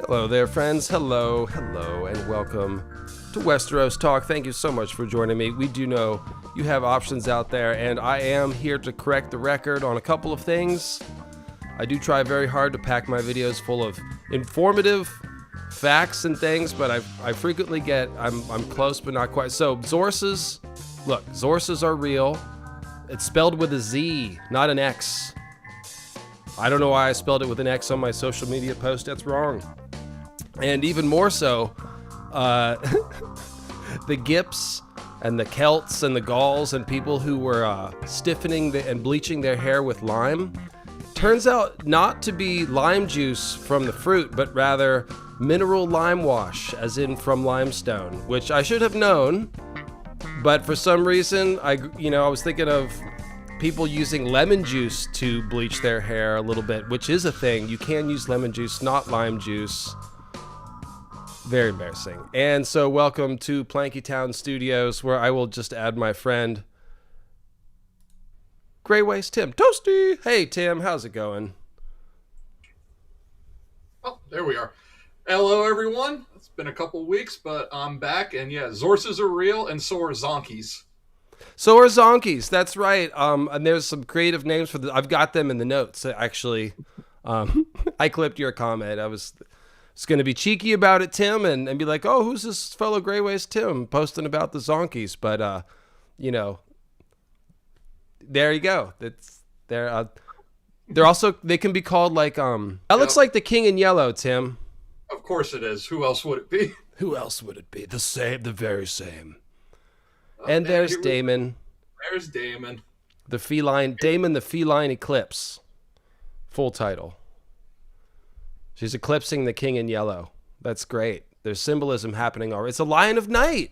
Hello there, friends. Hello, and welcome to Westeros Talk. Thank you so much for joining me. We do know you have options out there, and I am here to correct the record on a couple of things. I do try very hard to pack my videos full of informative facts and things, but I frequently get, I'm close but not quite. So, Xorses, look, Xorses are real. It's spelled with a Z, not an X. I don't know why I spelled it with an X on my social media post. That's wrong. And even more so, the Gips and the Celts and the Gauls and people who were stiffening and bleaching their hair with lime, turns out not to be lime juice from the fruit, but rather mineral lime wash, as in from limestone, which I should have known. But for some reason, I was thinking of people using lemon juice to bleach their hair a little bit, which is a thing. You can use lemon juice, not lime juice. Very embarrassing. And so welcome to Planky Town Studios, where I will just add my friend, Gray Waste Tim. Toasty! Hey, Tim, how's it going? Oh, there we are. Hello, everyone. It's been a couple weeks, but I'm back, and yeah, Xorses are real, and so are Zonkies. So are Zonkies, that's right. And there's some creative names for I've got them in the notes, actually. I clipped your comment. I was going to be cheeky about it, Tim, and be like, oh, who's this fellow Gray Waste Tim posting about the Zonkies? But, there you go. They're also, they can be called like, that looks like the King in Yellow, Tim. Of course it is. Who else would it be? Who else would it be? The very same. And there's Daemon. There's Daemon. Daemon the Feline Eclipse. Full title. She's eclipsing the King in Yellow. That's great. There's symbolism happening already. It's a Lion of Night.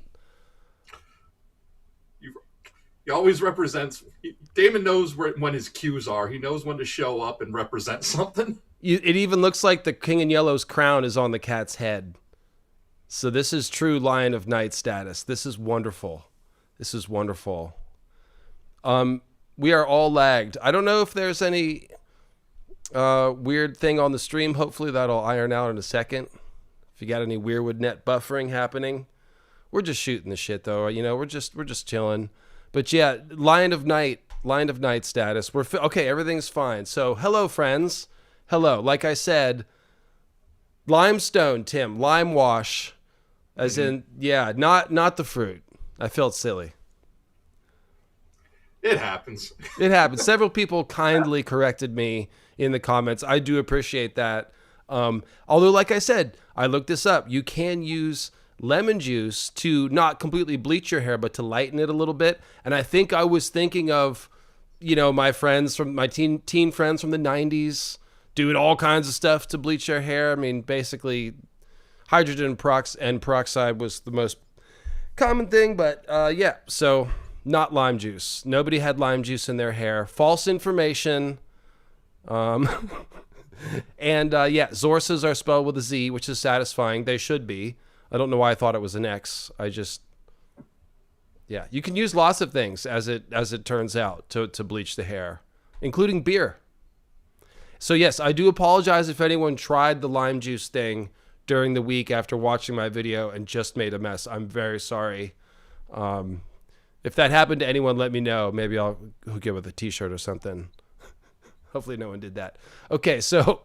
He always represents. Daemon knows when his cues are. He knows when to show up and represent something. It even looks like the King in Yellow's crown is on the cat's head. So this is true Lion of Night status. This is wonderful. This is wonderful. We are all lagged. I don't know if there's any weird thing on the stream. Hopefully that'll iron out in a second. If you got any Weirwood net buffering happening, we're just shooting the shit though. We're just chilling. But yeah, Lion of Night status. Okay. Everything's fine. So hello, friends. Hello. Like I said, limestone, Tim, lime wash, as in not the fruit. I felt silly. It happens. It happens. Several people kindly corrected me in the comments. I do appreciate that. Although, like I said, I looked this up. You can use lemon juice to not completely bleach your hair, but to lighten it a little bit. And I think I was thinking of, my friends from my teen friends from the 90s doing all kinds of stuff to bleach their hair. I mean, basically, hydrogen peroxide was the most common thing, but so not lime juice. Nobody had lime juice in their hair. False information. And Xorses are spelled with a Z, which is satisfying. They should be. I don't know why I thought it was an X. You can use lots of things as it turns out to bleach the hair, including beer. So yes, I do apologize if anyone tried the lime juice thing during the week after watching my video and just made a mess. I'm very sorry. If that happened to anyone, let me know. Maybe I'll hook you with a t-shirt or something. Hopefully no one did that. Okay, so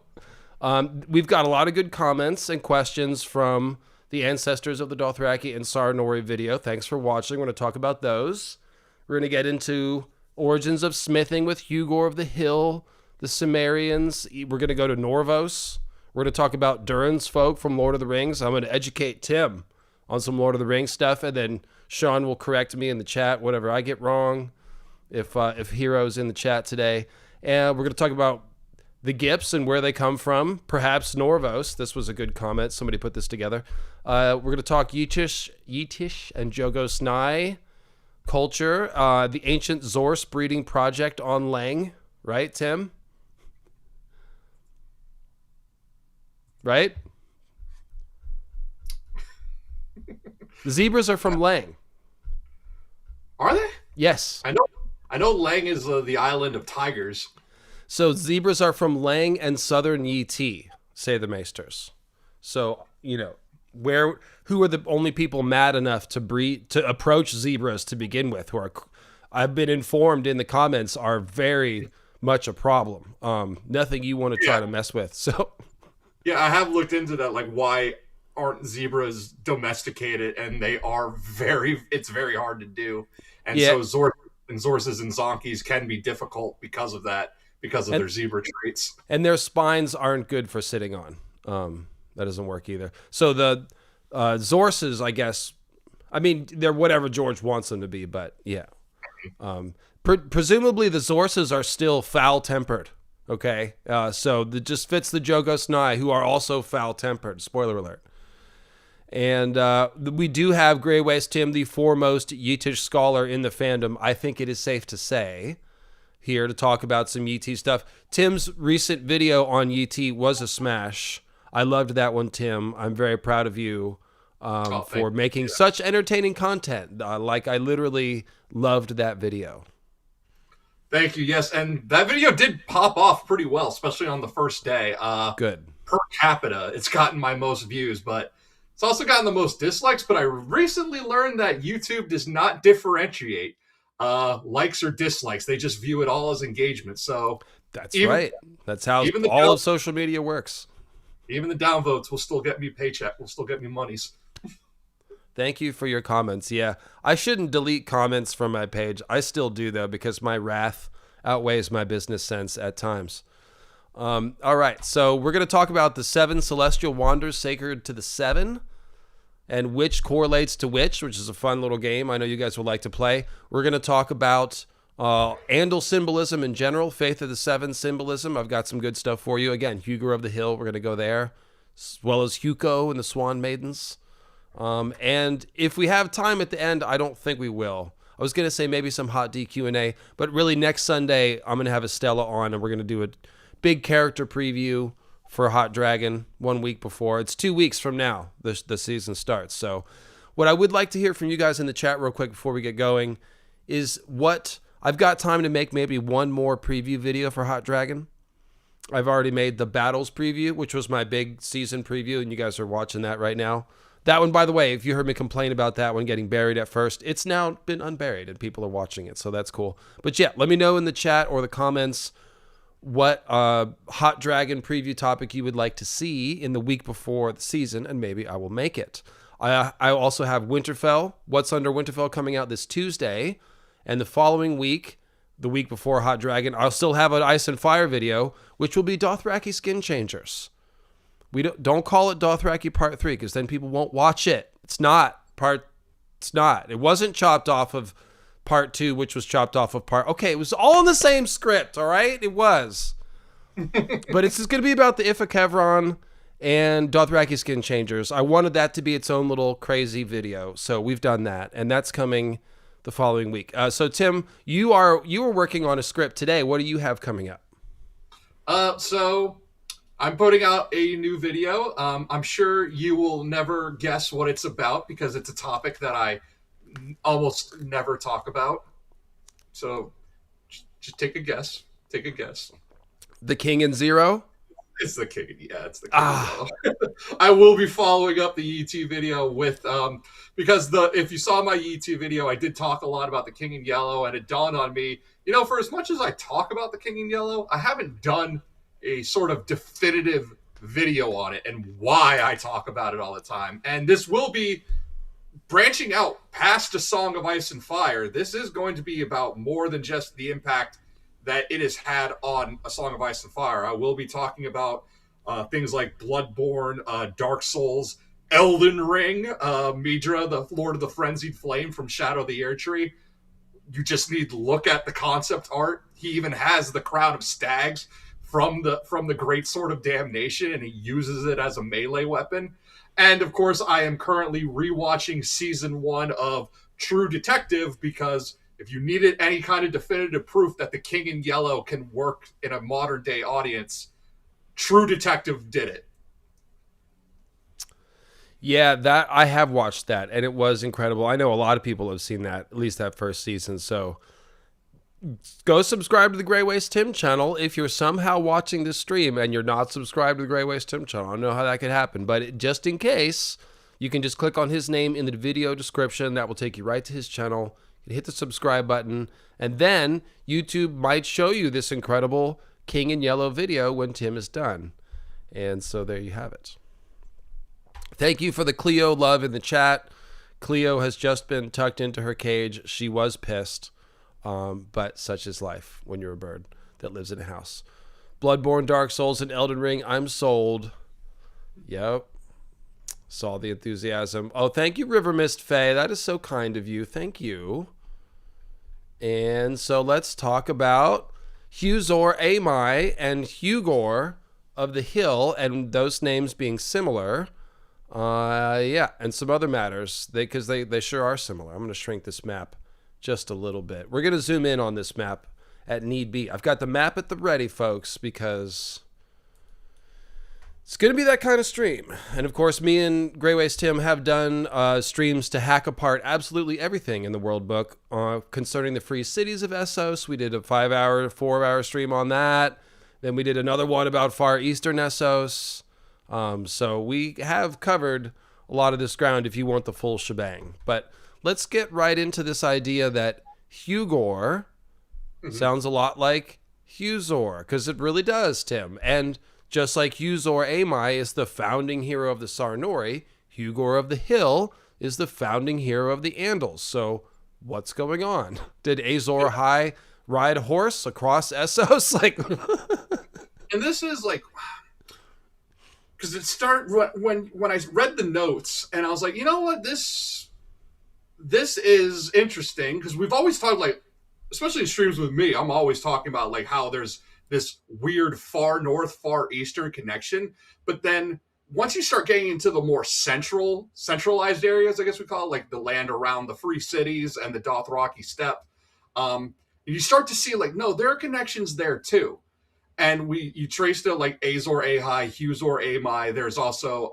we've got a lot of good comments and questions from the ancestors of the Dothraki and Sarnori video. Thanks for watching. We're going to talk about those. We're going to get into origins of smithing with Hugor of the Hill, the Cymmerians. We're going to go to Norvos. We're going to talk about Durin's folk from Lord of the Rings. I'm going to educate Tim on some Lord of the Rings stuff, and then Sean will correct me in the chat, whatever I get wrong, if Hero's in the chat today. And we're going to talk about the Gips and where they come from, perhaps Norvos. This was a good comment. Somebody put this together. We're going to talk Tish and Jogos Nhai culture, the ancient Zorse breeding project on Lengii, right, Tim? Right? The zebras are from Lengii. Are they? Yes. I know Lengii is the island of tigers. So zebras are from Lengii and southern Yi Ti, say the Maesters. So, who are the only people mad enough to approach zebras to begin with, who are, I've been informed in the comments, are very much a problem. Nothing you want to try to mess with. So yeah, I have looked into that, like why aren't zebras domesticated, and it's very hard to do. And so Zorses and Zonkies can be difficult because of that, because of their zebra traits. And their spines aren't good for sitting on. That doesn't work either. So the Zorses, I guess, I mean, they're whatever George wants them to be, but yeah. Presumably the Zorses are still foul-tempered, okay? So that just fits the Jogos Nhai, who are also foul-tempered. Spoiler alert. And we do have Grey Waste Tim, the foremost Yetish scholar in the fandom, I think it is safe to say, here to talk about some Yeti stuff. Tim's recent video on Yeti was a smash. I loved that one, Tim. I'm very proud of you for making such entertaining content. I literally loved that video. Thank you. Yes, and that video did pop off pretty well, especially on the first day. Good. Per capita, it's gotten my most views, but it's also gotten the most dislikes. But I recently learned that YouTube does not differentiate likes or dislikes. They just view it all as engagement. So that's right. That's how all of social media works. Even the downvotes will still get me paycheck. Will still get me monies. Thank you for your comments. Yeah, I shouldn't delete comments from my page. I still do, though, because my wrath outweighs my business sense at times. All right, so we're going to talk about the 7 celestial wanders sacred to the 7 and which correlates to which is a fun little game I know you guys would like to play. We're going to talk about Andals symbolism in general, Faith of the 7 symbolism. I've got some good stuff for you. Again, Hugo of the Hill, we're going to go there, as well as Hugo and the Swan Maidens. And if we have time at the end, I don't think we will. I was going to say maybe some HotD QnA, but really next Sunday, I'm going to have Estella on, and we're going to do a big character preview for Hot Dragon 1 week before. It's 2 weeks from now, the season starts. So what I would like to hear from you guys in the chat real quick before we get going is I've got time to make maybe one more preview video for Hot Dragon. I've already made the battles preview, which was my big season preview, and you guys are watching that right now. That one, by the way, if you heard me complain about that one getting buried at first, it's now been unburied and people are watching it, so that's cool. But yeah, let me know in the chat or the comments what Hot Dragon preview topic you would like to see in the week before the season, and maybe I will make it. I also have Winterfell, What's Under Winterfell, coming out this Tuesday, and the following week, the week before Hot Dragon, I'll still have an Ice and Fire video, which will be Dothraki Skin Changers. We don't call it Dothraki Part 3, because then people won't watch it. It's not. It wasn't chopped off of Part 2, which was chopped off of Okay, it was all in the same script, all right? It was. But it's just going to be about the Ifakevron and Dothraki Skin Changers. I wanted that to be its own little crazy video, so we've done that, and that's coming the following week. So, Tim, you were working on a script today. What do you have coming up? So I'm putting out a new video. I'm sure you will never guess what it's about because it's a topic that I almost never talk about. So just take a guess. Take a guess. The King and Zero? It's the King. Yeah, it's the King. I will be following up the ET video with because if you saw my ET video, I did talk a lot about the King in Yellow, and it dawned on me, for as much as I talk about the King in Yellow, I haven't done a sort of definitive video on it and why I talk about it all the time. And this will be branching out past A Song of Ice and Fire. This is going to be about more than just the impact that it has had on A Song of Ice and Fire. I will be talking about things like Bloodborne, Dark Souls, Elden Ring, Midra, the Lord of the Frenzied Flame from Shadow of the Air Tree. You just need to look at the concept art. He even has the Crown of Stags from the Great Sword of Damnation, and he uses it as a melee weapon. And of course, I am currently rewatching season 1 of True Detective because if you needed any kind of definitive proof that the King in Yellow can work in a modern day audience, True Detective did it. Yeah, that I have watched that, and it was incredible. I know a lot of people have seen that, at least that first season. So go subscribe to the Grey Waste Tim channel. If you're somehow watching this stream and you're not subscribed to the Grey Waste Tim channel, I don't know how that could happen, but just in case, you can just click on his name in the video description. That will take you right to his channel. You can hit the subscribe button, and then YouTube might show you this incredible King in Yellow video when Tim is done. And so there you have it. Thank you for the Cleo love in the chat. Cleo has just been tucked into her cage. She was pissed, but such is life when you're a bird that lives in a house. Bloodborne, Dark Souls, and Elden Ring. I'm sold. Yep. Saw the enthusiasm. Oh, thank you, River Mist Faye. That is so kind of you. Thank you. And so let's talk about Huzor Amai and Hugor of the Hill, and those names being similar. Yeah, and some other matters, because they sure are similar. I'm going to shrink this map just a little bit. We're going to zoom in on this map at need be. I've got the map at the ready, folks, because it's going to be that kind of stream. And of course, me and Grey Waste Tim have done streams to hack apart absolutely everything in the world book concerning the free cities of Essos. We did a 4-hour stream on that. Then we did another one about Far Eastern Essos. So we have covered a lot of this ground if you want the full shebang. But let's get right into this idea that Hugor sounds a lot like Huzor, because it really does, Tim. And just like Huzor Amai is the founding hero of the Sarnori, Hugor of the Hill is the founding hero of the Andals. So what's going on? Did Azor High ride a horse across Essos? And this is like, because it started when I read the notes, and I was like, you know what, this is interesting, because we've always talked, like, especially in streams with me, I'm always talking about like how there's this weird far north, far eastern connection. But then once you start getting into the more centralized areas, I guess we call it, like the land around the Free Cities and the Dothraki Steppe, you start to see like, no, there are connections there too. And you trace to like Azor Ahai, Huzor Amai. There's also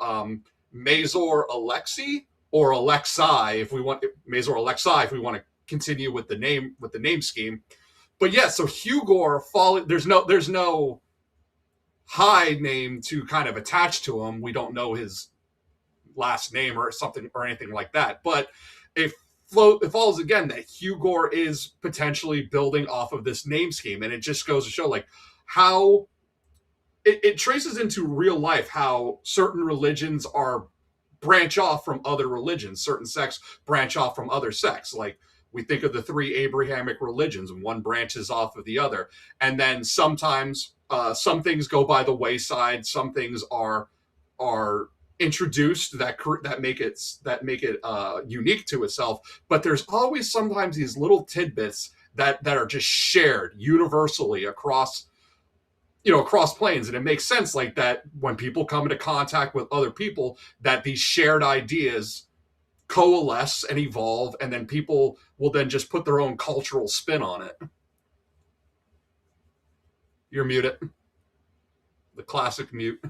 Mazor Alexi or Alexai if we want Mazor Alexai if we want to continue with the name scheme. But yeah, so Hugor there's no high name to kind of attach to him. We don't know his last name or something or anything like that. But it follows again that Hugor is potentially building off of this name scheme, and it just goes to show like how it traces into real life how certain religions branch off from other religions. Certain sects branch off from other sects. Like we think of the 3 Abrahamic religions, and one branches off of the other. And then sometimes some things go by the wayside. Some things are introduced that make it unique to itself. But there's always sometimes these little tidbits that are just shared universally across planes. And it makes sense like that when people come into contact with other people, that these shared ideas coalesce and evolve, and then people will then just put their own cultural spin on it. You're muted. The classic mute.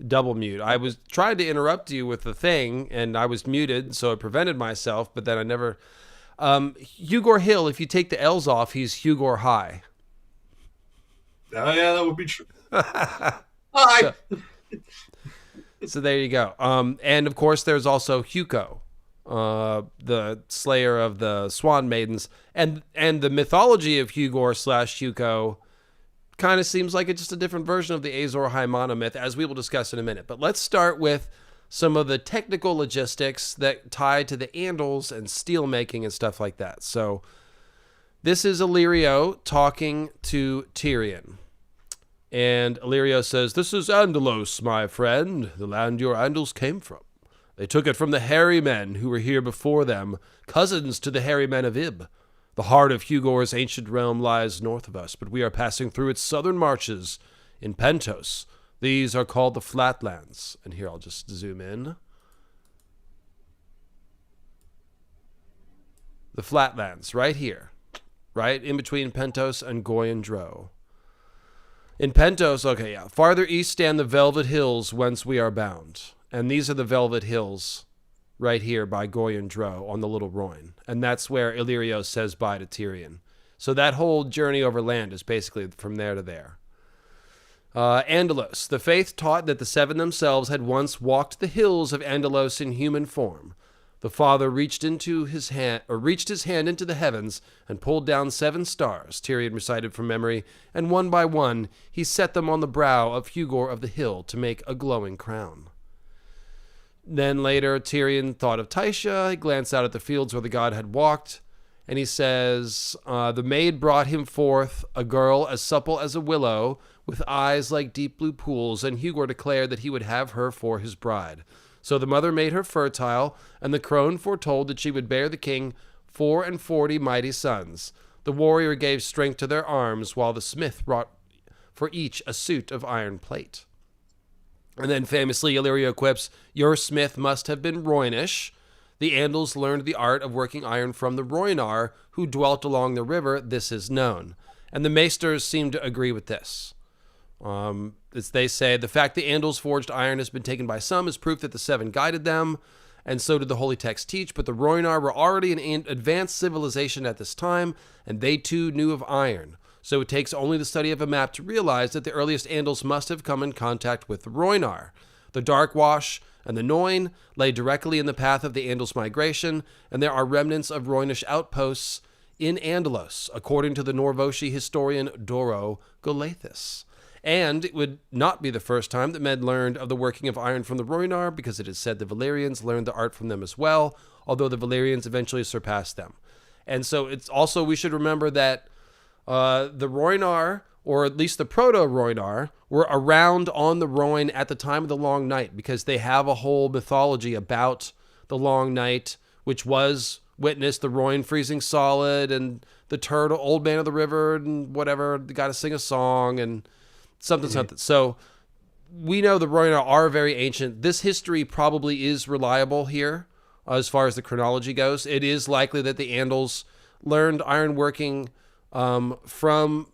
Double mute. I was trying to interrupt you with the thing, and I was muted, so I prevented myself, but then I never... Hugor Hill, if you take the L's off, he's Hugor High. Oh, yeah, that would be true. Hi! So there you go. And of course, there's also Huko, the slayer of the Swan Maidens, and the mythology of Hugor/Huko kind of seems like it's just a different version of the Azor High monomyth, as we will discuss in a minute. But let's start with some of the technical logistics that tie to the Andals and steel making and stuff like that. So this is Illyrio talking to Tyrion. And Illyrio says, "This is Andalos, my friend, the land your Andals came from. They took it from the hairy men who were here before them, cousins to the hairy men of Ib. The heart of Hugor's ancient realm lies north of us, but we are passing through its southern marches in Pentos. These are called the Flatlands." And here I'll just zoom in. The Flatlands, right here. Right in between Pentos and Goyen Dro. In Pentos, okay, yeah. Farther east stand the Velvet Hills whence we are bound. And these are the Velvet Hills right here by Goyen Dro on the Little Rhoyne. And that's where Illyrio says bye to Tyrion. So that whole journey over land is basically from there to there. Andalos. The faith taught that the seven themselves had once walked the hills of Andalos in human form. The Father reached his hand into the heavens and pulled down 7 stars, Tyrion recited from memory, and one by one he set them on the brow of Hugor of the Hill to make a glowing crown. Then later Tyrion thought of Tysha. He glanced out at the fields where the god had walked, and he says, the maid brought him forth a girl as supple as a willow, with eyes like deep blue pools, and Hugor declared that he would have her for his bride. So the mother made her fertile, and the crone foretold that she would bear the king 44 mighty sons. The warrior gave strength to their arms, while the smith wrought for each a suit of iron plate. And then famously Illyrio quips, your smith must have been Rhoynish. The Andals learned the art of working iron from the Rhoynar, who dwelt along the river. This is known. And the maesters seem to agree with this. As they say, the fact the Andals forged iron has been taken by some as proof that the seven guided them, and so did the holy text teach, but the Rhoynar were already an advanced civilization at this time, and they too knew of iron. So it takes only the study of a map to realize that the earliest Andals must have come in contact with the Rhoynar. The Darkwash and the Noin lay directly in the path of the Andals migration, and there are remnants of Rhoynish outposts in Andalos, according to the Norvoshi historian Doro Golathis. And it would not be the first time that men learned of the working of iron from the Rhoynar, because it is said the Valyrians learned the art from them as well, although the Valyrians eventually surpassed them. And so it's also, we should remember that the Rhoynar, or at least the Proto-Rhoynar, were around on the Rhoyne at the time of the Long Night, because they have a whole mythology about the Long Night, which was witnessed the Rhoyne freezing solid, and the turtle, old man of the river, and whatever, they got to sing a song, and something. So we know the Rhoynar are very ancient. This history probably is reliable here as far as the chronology goes. It is likely that the Andals learned ironworking from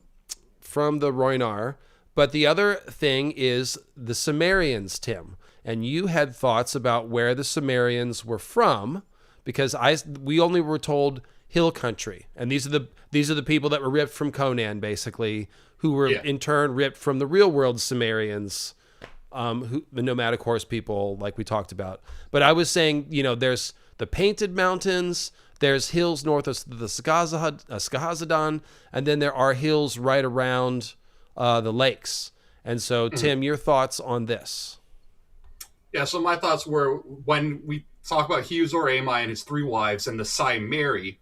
the Rhoynar. But the other thing is the Cymmerians, Tim. And you had thoughts about where the Cymmerians were from, because we only were told hill country. And these are the people that were ripped from Conan, basically, who were in turn ripped from the real world Cymmerians, the nomadic horse people, like we talked about. But I was saying, there's the Painted Mountains, there's hills north of the Skahazadon, and then there are hills right around the lakes. And so, Tim, your thoughts on this? Yeah, so my thoughts were, when we talk about Hugor Amai and his 3 wives and the Cymmeri,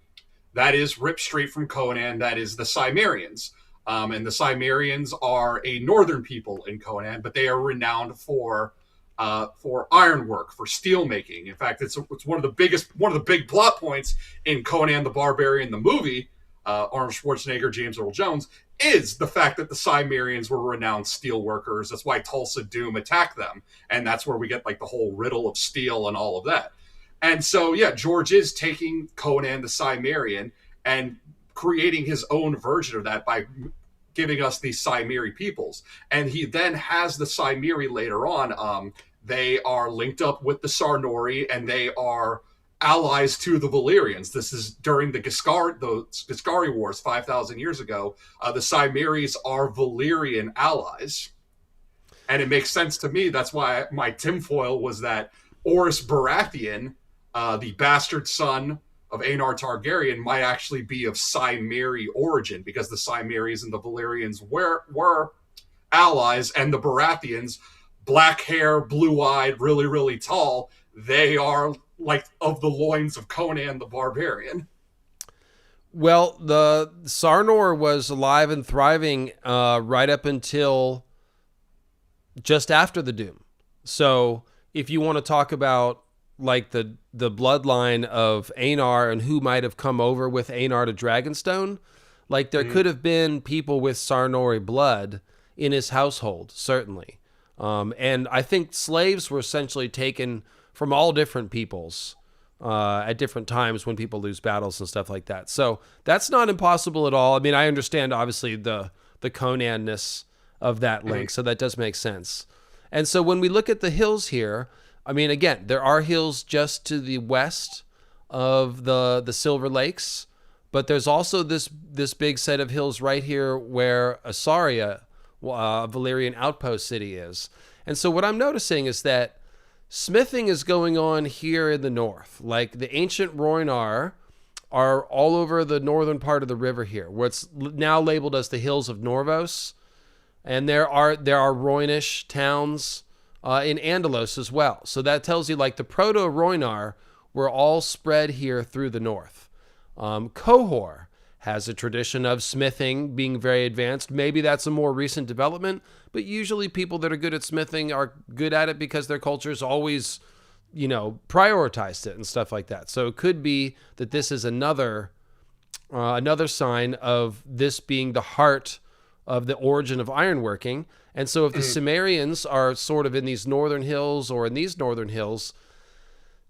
that is ripped straight from Conan. That is the Cymmerians. And the Cymmerians are a northern people in Conan, but they are renowned for ironwork, for steel making. In fact, it's one of the big plot points in Conan the Barbarian, the movie, Arnold Schwarzenegger, James Earl Jones, is the fact that the Cymmerians were renowned steel workers. That's why Tulsa Doom attacked them. And that's where we get like the whole riddle of steel and all of that. And so, yeah, George is taking Conan the Cymmerian and creating his own version of that by giving us these Cymmeri peoples. And he then has the Cymmeri later on. They are linked up with the Sarnori, and they are allies to the Valyrians. This is during the Giscari Wars 5,000 years ago. The Cymmeris are Valyrian allies. And it makes sense to me. That's why my tinfoil was that Orys Baratheon, the bastard son of Aenar Targaryen, might actually be of Cymmeri origin, because the Cymmeris and the Valyrians were allies, and the Baratheons, black hair, blue-eyed, really, really tall, they are like of the loins of Conan the Barbarian. Well, the Sarnor was alive and thriving right up until just after the Doom. So if you want to talk about like the bloodline of Aenar and who might have come over with Aenar to Dragonstone, like there could have been people with Sarnori blood in his household, certainly. And I think slaves were essentially taken from all different peoples at different times when people lose battles and stuff like that. So that's not impossible at all. I mean, I understand obviously the Conan-ness of that link, so that does make sense. And so when we look at the hills here, I mean, again, there are hills just to the west of the Silver Lakes, But there's also this big set of hills right here where Asaria, Valyrian outpost city, is. And so what I'm noticing is that smithing is going on here in the north. Like the ancient Rhoynar are all over the northern part of the river here, what's now labeled as the Hills of Norvos. And there are Rhoynish towns in Andalos as well. So that tells you like the proto-Rhoynar were all spread here through the north. Qohor has a tradition of smithing being very advanced. Maybe that's a more recent development, but usually people that are good at smithing are good at it because their culture's always, prioritized it and stuff like that. So it could be that this is another sign of this being the heart of the origin of ironworking. And so if the Cymmerians are sort of in these northern hills or in these northern hills,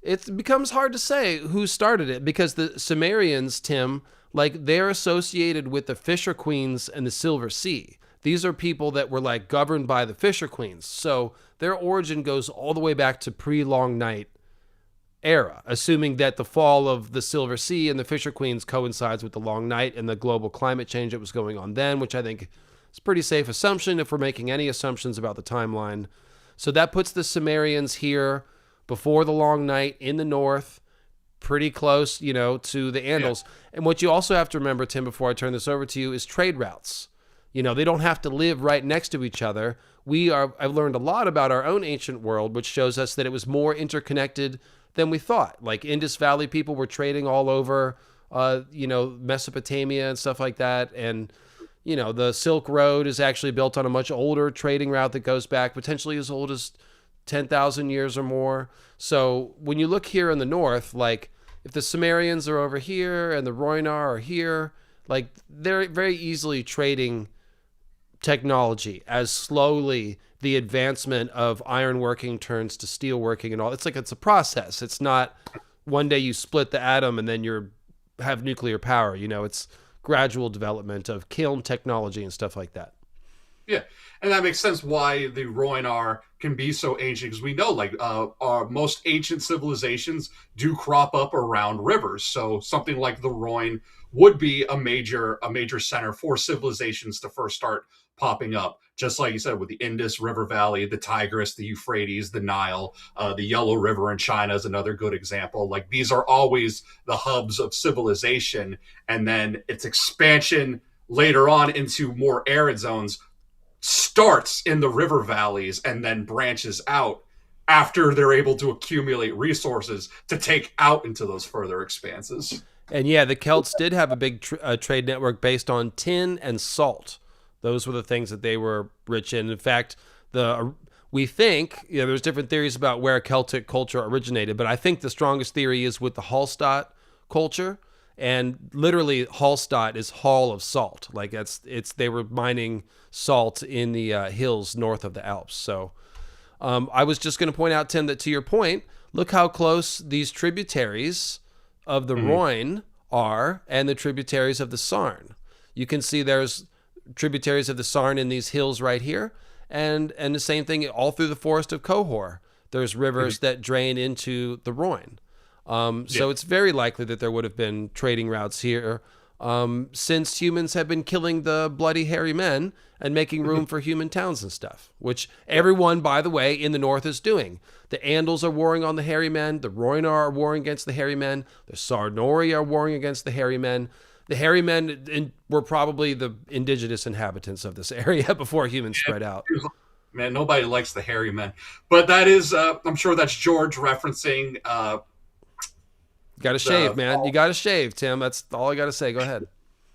it becomes hard to say who started it, because the Cymmerians, Tim, like they're associated with the Fisher Queens and the Silver Sea. These are people that were like governed by the Fisher Queens. So their origin goes all the way back to pre-Long Night era, assuming that the fall of the Silver Sea and the Fisher Queens coincides with the Long Night and the global climate change that was going on then, which I think is a pretty safe assumption if we're making any assumptions about the timeline. So that puts the Cymmerians here before the Long Night in the north, pretty close, to the Andals. Yeah. And what you also have to remember, Tim, before I turn this over to you, is trade routes. They don't have to live right next to each other. I've learned a lot about our own ancient world, which shows us that it was more interconnected than we thought. Like Indus Valley people were trading all over, Mesopotamia and stuff like that. And, the Silk Road is actually built on a much older trading route that goes back potentially as old as 10,000 years or more. So when you look here in the north, like if the Cymmerians are over here and the Rhoynar are here, like they're very easily trading technology as slowly the advancement of ironworking turns to steelworking and all. It's a process. It's not one day you split the atom and then have nuclear power. It's gradual development of kiln technology and stuff like that. Yeah, and that makes sense why the Rhoynar can be so ancient, because we know our most ancient civilizations do crop up around rivers. So something like the Rhoyne would be a major center for civilizations to first start popping up. Just like you said, with the Indus River Valley, the Tigris, the Euphrates, the Nile, the Yellow River in China is another good example. Like these are always the hubs of civilization, and then its expansion later on into more arid zones starts in the river valleys and then branches out after they're able to accumulate resources to take out into those further expanses. And yeah, the Celts did have a big trade network based on tin and salt. Those were the things that they were rich in. In fact, we think, there's different theories about where Celtic culture originated, but I think the strongest theory is with the Hallstatt culture. And literally, Hallstatt is Hall of Salt. Like they were mining salt in the hills north of the Alps. So I was just going to point out, Tim, that to your point, look how close these tributaries of the Rhoyne are and the tributaries of the Sarn. You can see there's tributaries of the Sarn in these hills right here, and the same thing all through the forest of Qohor. There's rivers that drain into the Rhoyne. So it's very likely that there would have been trading routes here since humans have been killing the bloody hairy men and making room for human towns and stuff, which everyone, by the way, in the north is doing. The Andals are warring on the hairy men. The Rhoynar are warring against the hairy men. The Sarnori are warring against the hairy men. The hairy men were probably the indigenous inhabitants of this area before humans spread out. Man, nobody likes the hairy men. But that is, I'm sure that's George referencing... Got to shave, man. You got to shave, Tim. That's all I got to say. Go ahead.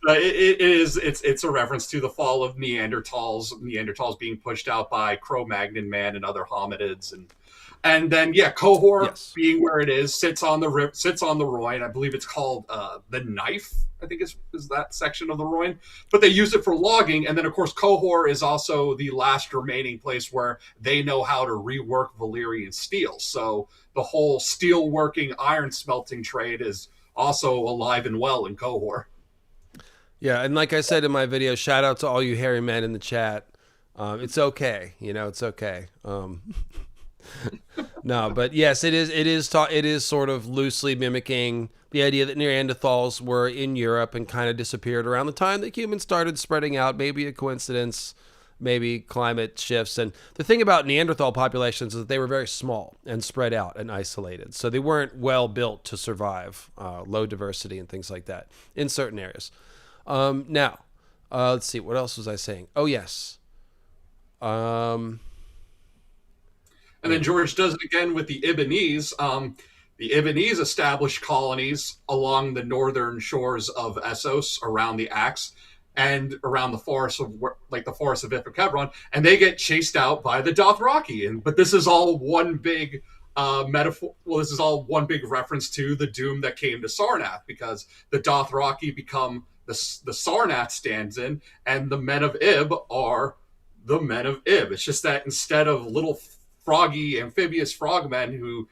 It's a reference to the fall of Neanderthals being pushed out by Cro-Magnon man and other hominids, and then Qohor being where it is, sits on the Rhoyne. I believe it's called the Knife. I think is that section of the Rhoyne, but they use it for logging. And then of course Qohor is also the last remaining place where they know how to rework Valyrian steel. So the whole steel working, iron smelting trade is also alive and well in Qohor. Yeah, and like I said in my video, shout out to all you hairy men in the chat. It's okay, it's okay. No, but yes, it is sort of loosely mimicking the idea that Neanderthals were in Europe and kind of disappeared around the time that humans started spreading out. Maybe a coincidence, maybe climate shifts. And the thing about Neanderthal populations is that they were very small and spread out and isolated. So they weren't well built to survive low diversity and things like that in certain areas. Now, let's see. What else was I saying? Oh, yes. And then George does it again with the Ibbenese. The Ibbenese established colonies along the northern shores of Essos, around the Axe, and around the forest of the forest of Ifuk-Hebron, and they get chased out by the Dothraki. But this is all one big metaphor. Well, this is all one big reference to the doom that came to Sarnath, because the Dothraki become the Sarnath stands in, and the men of Ib are the men of Ib. It's just that instead of little froggy amphibious frogmen who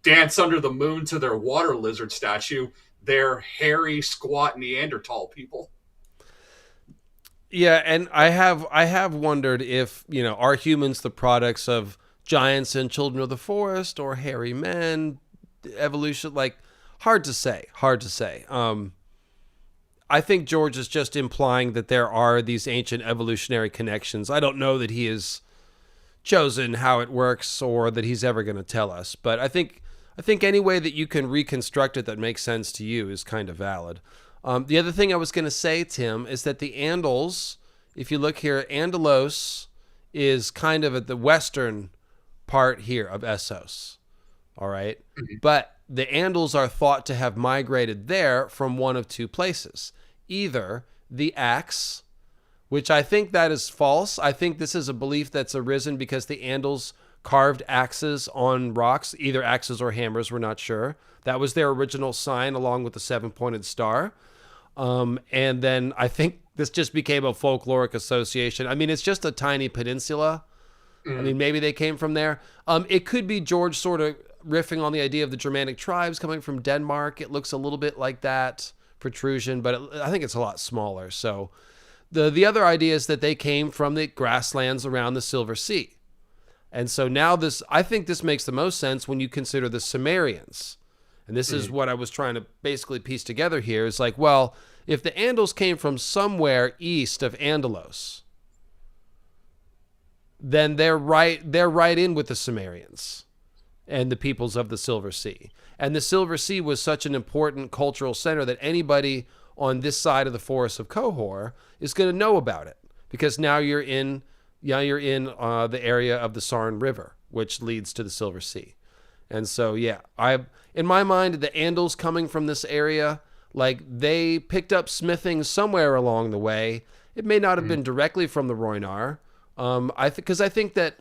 dance under the moon to their water lizard statue, they're hairy, squat Neanderthal people. Yeah, and I have wondered if, are humans the products of giants and children of the forest, or hairy men, evolution? Like, hard to say. I think George is just implying that there are these ancient evolutionary connections. I don't know that he has chosen how it works or that he's ever going to tell us, but I think any way that you can reconstruct it that makes sense to you is kind of valid. The other thing I was going to say, Tim, is that the Andals, if you look here, Andalos is kind of at the western part here of Essos. All right. Mm-hmm. But the Andals are thought to have migrated there from one of two places. Either the Axe, which I think that is false. I think this is a belief that's arisen because the Andals carved axes on rocks, either axes or hammers, we're not sure. That was their original sign along with the seven-pointed star. And then I think this just became a folkloric association. I mean, it's just a tiny peninsula. I mean, maybe they came from there. It could be George sort of riffing on the idea of the Germanic tribes coming from Denmark. It looks a little bit like that protrusion, but I think it's a lot smaller. So the other idea is that they came from the grasslands around the Silver Sea. And so now I think this makes the most sense when you consider the Cymmerians. And this is what I was trying to basically piece together here. Is like, well, if the Andals came from somewhere east of Andalos, then they're right in with the Cymmerians and the peoples of the Silver Sea. And the Silver Sea was such an important cultural center that anybody on this side of the Forest of Qohor is going to know about it, because now you're in the area of the Sarn River, which leads to the Silver Sea. And so, yeah, in my mind, the Andals coming from this area, like, they picked up smithing somewhere along the way. It may not have been directly from the Rhoynar, because I think that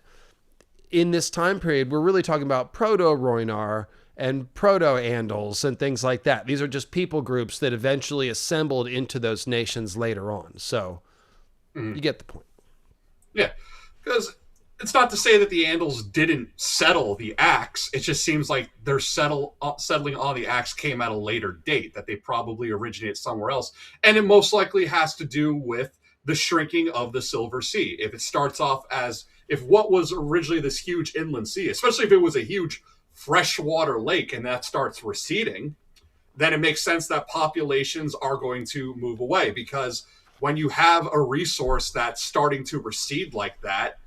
in this time period, we're really talking about proto-Rhoynar and proto-Andals and things like that. These are just people groups that eventually assembled into those nations later on. So you get the point. Yeah, because it's not to say that the Andals didn't settle the Axe. It just seems like their settling on the Axe came at a later date, that they probably originated somewhere else. And it most likely has to do with the shrinking of the Silver Sea. If it starts off if what was originally this huge inland sea, especially if it was a huge freshwater lake and that starts receding, then it makes sense that populations are going to move away, because when you have a resource that's starting to recede like that,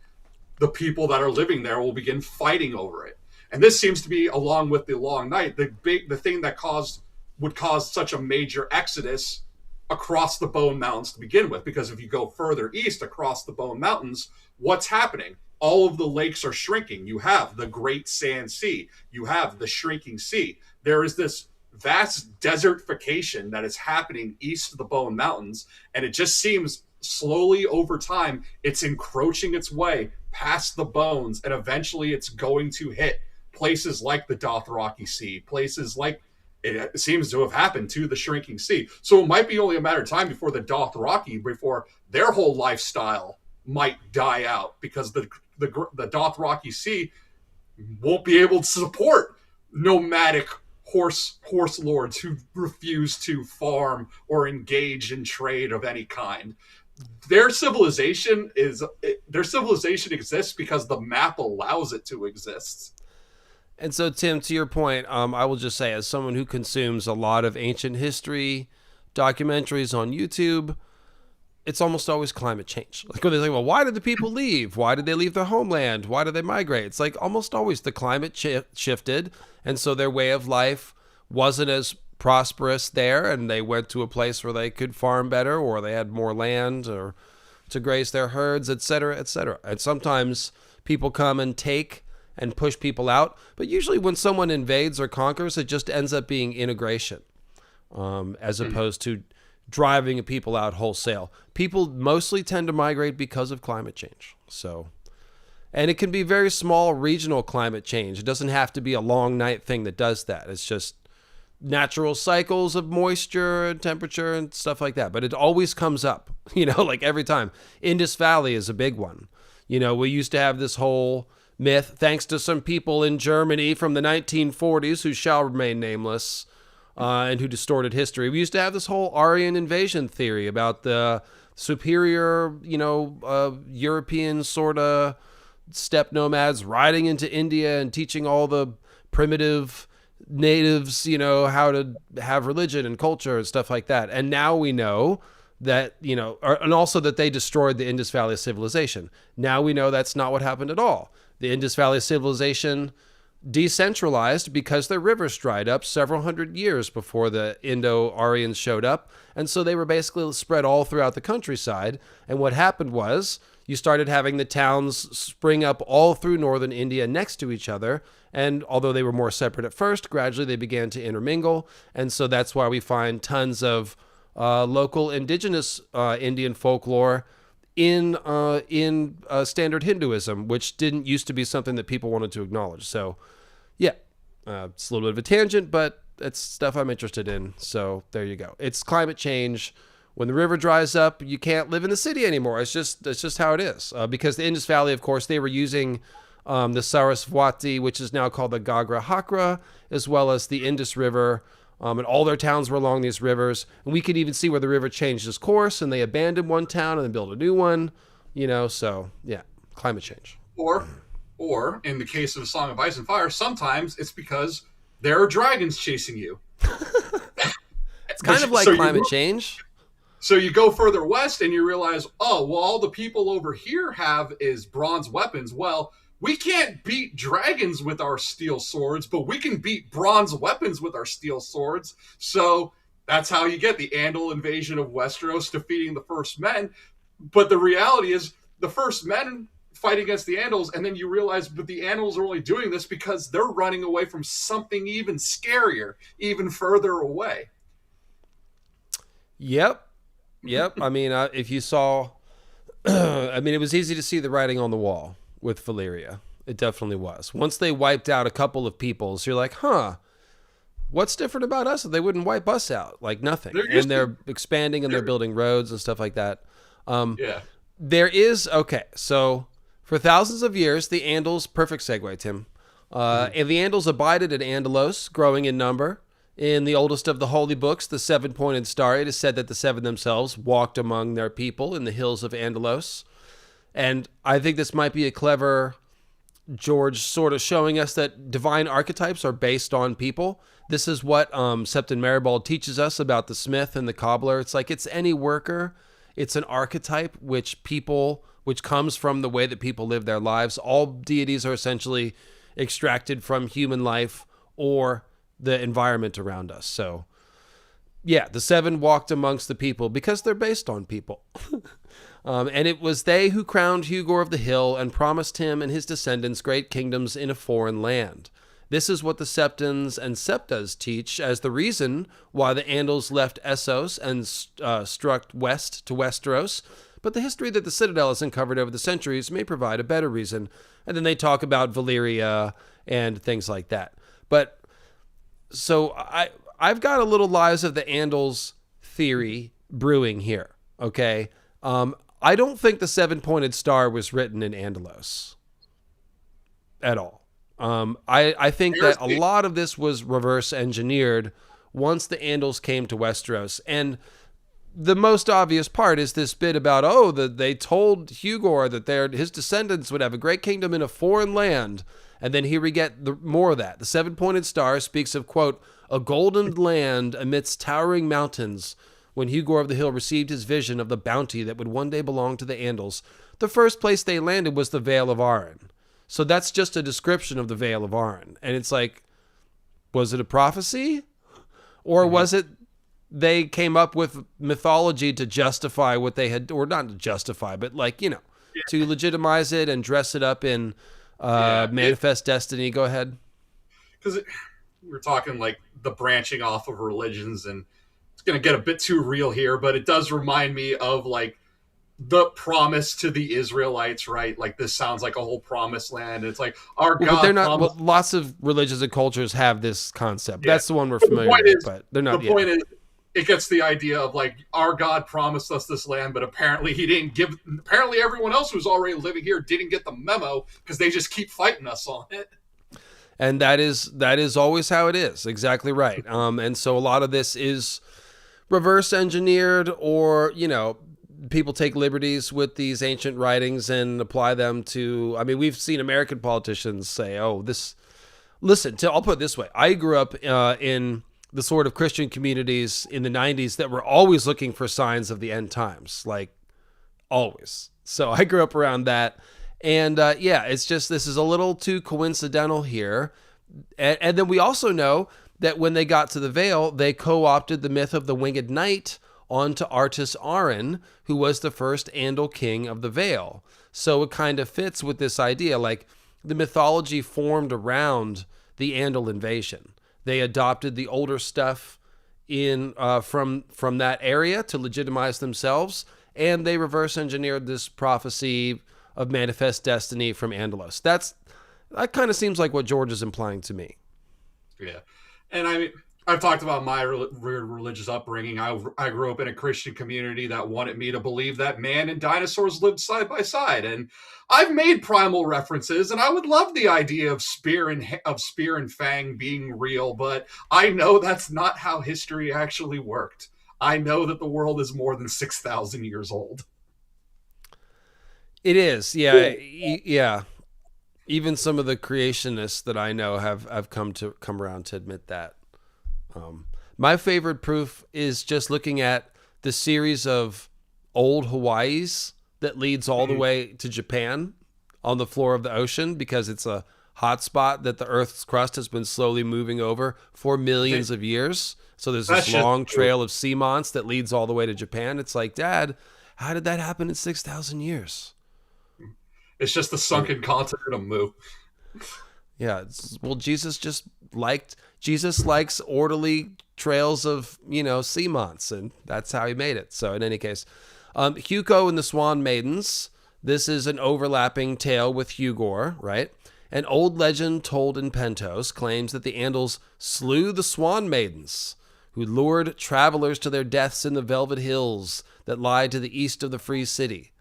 the people that are living there will begin fighting over it. And this seems to be, along with the Long Night, the thing that would cause such a major exodus across the Bone Mountains to begin with. Because if you go further east across the Bone Mountains, what's happening? All of the lakes are shrinking. You have the Great Sand Sea. You have the shrinking sea. There is this vast desertification that is happening east of the Bone Mountains, and it just seems slowly over time it's encroaching its way past the bones, and eventually it's going to hit places like the Dothraki Sea, places like it seems to have happened to the shrinking sea. So it might be only a matter of time before the Dothraki, before their whole lifestyle might die out, because the Dothraki Sea won't be able to support nomadic horse lords who refuse to farm or engage in trade of any kind. Their civilization exists because the map allows it to exist. And so, Tim, to your point, I will just say, as someone who consumes a lot of ancient history documentaries on YouTube, it's almost always climate change. Like when they say, well, why did the people leave? Why did they leave their homeland? Why did they migrate? It's like almost always the climate shifted. And so their way of life wasn't as prosperous there. And they went to a place where they could farm better, or they had more land or to graze their herds, et cetera, et cetera. And sometimes people come and take and push people out. But usually when someone invades or conquers, it just ends up being integration, as opposed to driving people out wholesale. People mostly tend to migrate because of climate change. So, and it can be very small regional climate change. It doesn't have to be a long night thing that does that. It's just natural cycles of moisture and temperature and stuff like that. But it always comes up, like every time. Indus Valley is a big one. We used to have this whole myth, thanks to some people in Germany from the 1940s who shall remain nameless, and who distorted history. We used to have this whole Aryan invasion theory about the superior, European sort of steppe nomads riding into India and teaching all the primitive natives, how to have religion and culture and stuff like that. And now we know that, and also that they destroyed the Indus Valley civilization. Now we know that's not what happened at all. The Indus Valley civilization decentralized because their rivers dried up several hundred years before the Indo-Aryans showed up. And so they were basically spread all throughout the countryside. And what happened was you started having the towns spring up all through northern India next to each other. And although they were more separate at first, gradually they began to intermingle. And so that's why we find tons of local indigenous Indian folklore in standard Hinduism, which didn't used to be something that people wanted to acknowledge. So, yeah, it's a little bit of a tangent, but it's stuff I'm interested in. So there you go. It's climate change. When the river dries up, you can't live in the city anymore. It's just how it is. Because the Indus Valley, of course, they were using the Saraswati, which is now called the Gagra Hakra, as well as the Indus River. And all their towns were along these rivers. And we could even see where the river changed its course, and they abandoned one town and then built a new one. So yeah, climate change. Or in the case of A Song of Ice and Fire, sometimes it's because there are dragons chasing you. It's kind of like climate change. So you go further west and you realize, all the people over here have is bronze weapons. Well, we can't beat dragons with our steel swords, but we can beat bronze weapons with our steel swords. So that's how you get the Andal invasion of Westeros, defeating the First Men. But the reality is the First Men fight against the Andals, and then you realize that the Andals are only doing this because they're running away from something even scarier, even further away. Yep. I mean, if you saw, it was easy to see the writing on the wall with Valyria. It definitely was. Once they wiped out a couple of peoples, you're like, what's different about us that they wouldn't wipe us out? Like nothing. They're expanding and they're building roads and stuff like that. There is, so for thousands of years, the Andals, perfect segue, Tim, and the Andals abided at Andalos, growing in number. In the oldest of the holy books, the seven-pointed star, it is said that the seven themselves walked among their people in the hills of Andalos. And I think this might be a clever George sort of showing us that divine archetypes are based on people. This is what Septon Maribald teaches us about the smith and the cobbler. It's like it's any worker. It's an archetype which comes from the way that people live their lives. All deities are essentially extracted from human life or the environment around us. So yeah, the seven walked amongst the people because they're based on people. And it was they who crowned Hugor of the Hill and promised him and his descendants great kingdoms in a foreign land. This is what the Septons and Septas teach as the reason why the Andals left Essos and struck west to Westeros. But the history that the Citadel has uncovered over the centuries may provide a better reason. And then they talk about Valyria and things like that. But so I've got a little Lives of the Andals theory brewing here, okay? I don't think the seven-pointed star was written in Andalos at all. I think that a lot of this was reverse engineered once the Andals came to Westeros. And the most obvious part is this bit about, that they told Hugor that his descendants would have a great kingdom in a foreign land. And then here we get more of that. The seven-pointed star speaks of, quote, a golden land amidst towering mountains. When Hugor of the Hill received his vision of the bounty that would one day belong to the Andals, the first place they landed was the Vale of Arryn. So that's just a description of the Vale of Arryn. And it's like, was it a prophecy? Or was it they came up with mythology to justify what they had, or not to justify, but like, to legitimize it and dress it up in manifest destiny? Go ahead. Because we're talking like the branching off of religions, and it's going to get a bit too real here, but it does remind me of like the promise to the Israelites, right? Like this sounds like a whole promised land. It's like our God. But they're not. Well, lots of religions and cultures have this concept. Yeah. That's the one we're familiar with, but they're not. The point is, it gets the idea of like our God promised us this land, but apparently he didn't give. Apparently, everyone else who's already living here didn't get the memo because they just keep fighting us on it. And that is always how it is. Exactly right. And so a lot of this is reverse engineered, or people take liberties with these ancient writings and apply them to. I mean, we've seen American politicians say, this. Listen, I'll put it this way: I grew up in the sort of Christian communities in the 90s that were always looking for signs of the end times, like always. So I grew up around that. And it's just, this is a little too coincidental here. And then we also know that when they got to the Vale, they co-opted the myth of the Winged Knight onto Artus Arryn, who was the first Andal king of the Vale. So it kind of fits with this idea, like the mythology formed around the Andal invasion. They adopted the older stuff in from that area to legitimize themselves, and they reverse engineered this prophecy of manifest destiny from Andalos. That kind of seems like what George is implying to me. Yeah, and I mean, I've talked about my religious upbringing. I grew up in a Christian community that wanted me to believe that man and dinosaurs lived side by side, and I've made primal references, and I would love the idea of spear and fang being real, but I know that's not how history actually worked. I know that the world is more than 6,000 years old. It is, yeah. Even some of the creationists that I know have come around to admit that. My favorite proof is just looking at the series of old Hawaiis that leads all the way to Japan on the floor of the ocean, because it's a hot spot that the Earth's crust has been slowly moving over for millions of years. So there's this long trail of seamounts that leads all the way to Japan. It's like, Dad, how did that happen in 6,000 years? It's just the sunken continent of Mu. Yeah, Jesus likes orderly trails of, seamounts, and that's how he made it. So in any case, Hugo and the Swan Maidens, this is an overlapping tale with Hugor, right? An old legend told in Pentos claims that the Andals slew the Swan Maidens, who lured travelers to their deaths in the Velvet Hills that lie to the east of the Free City.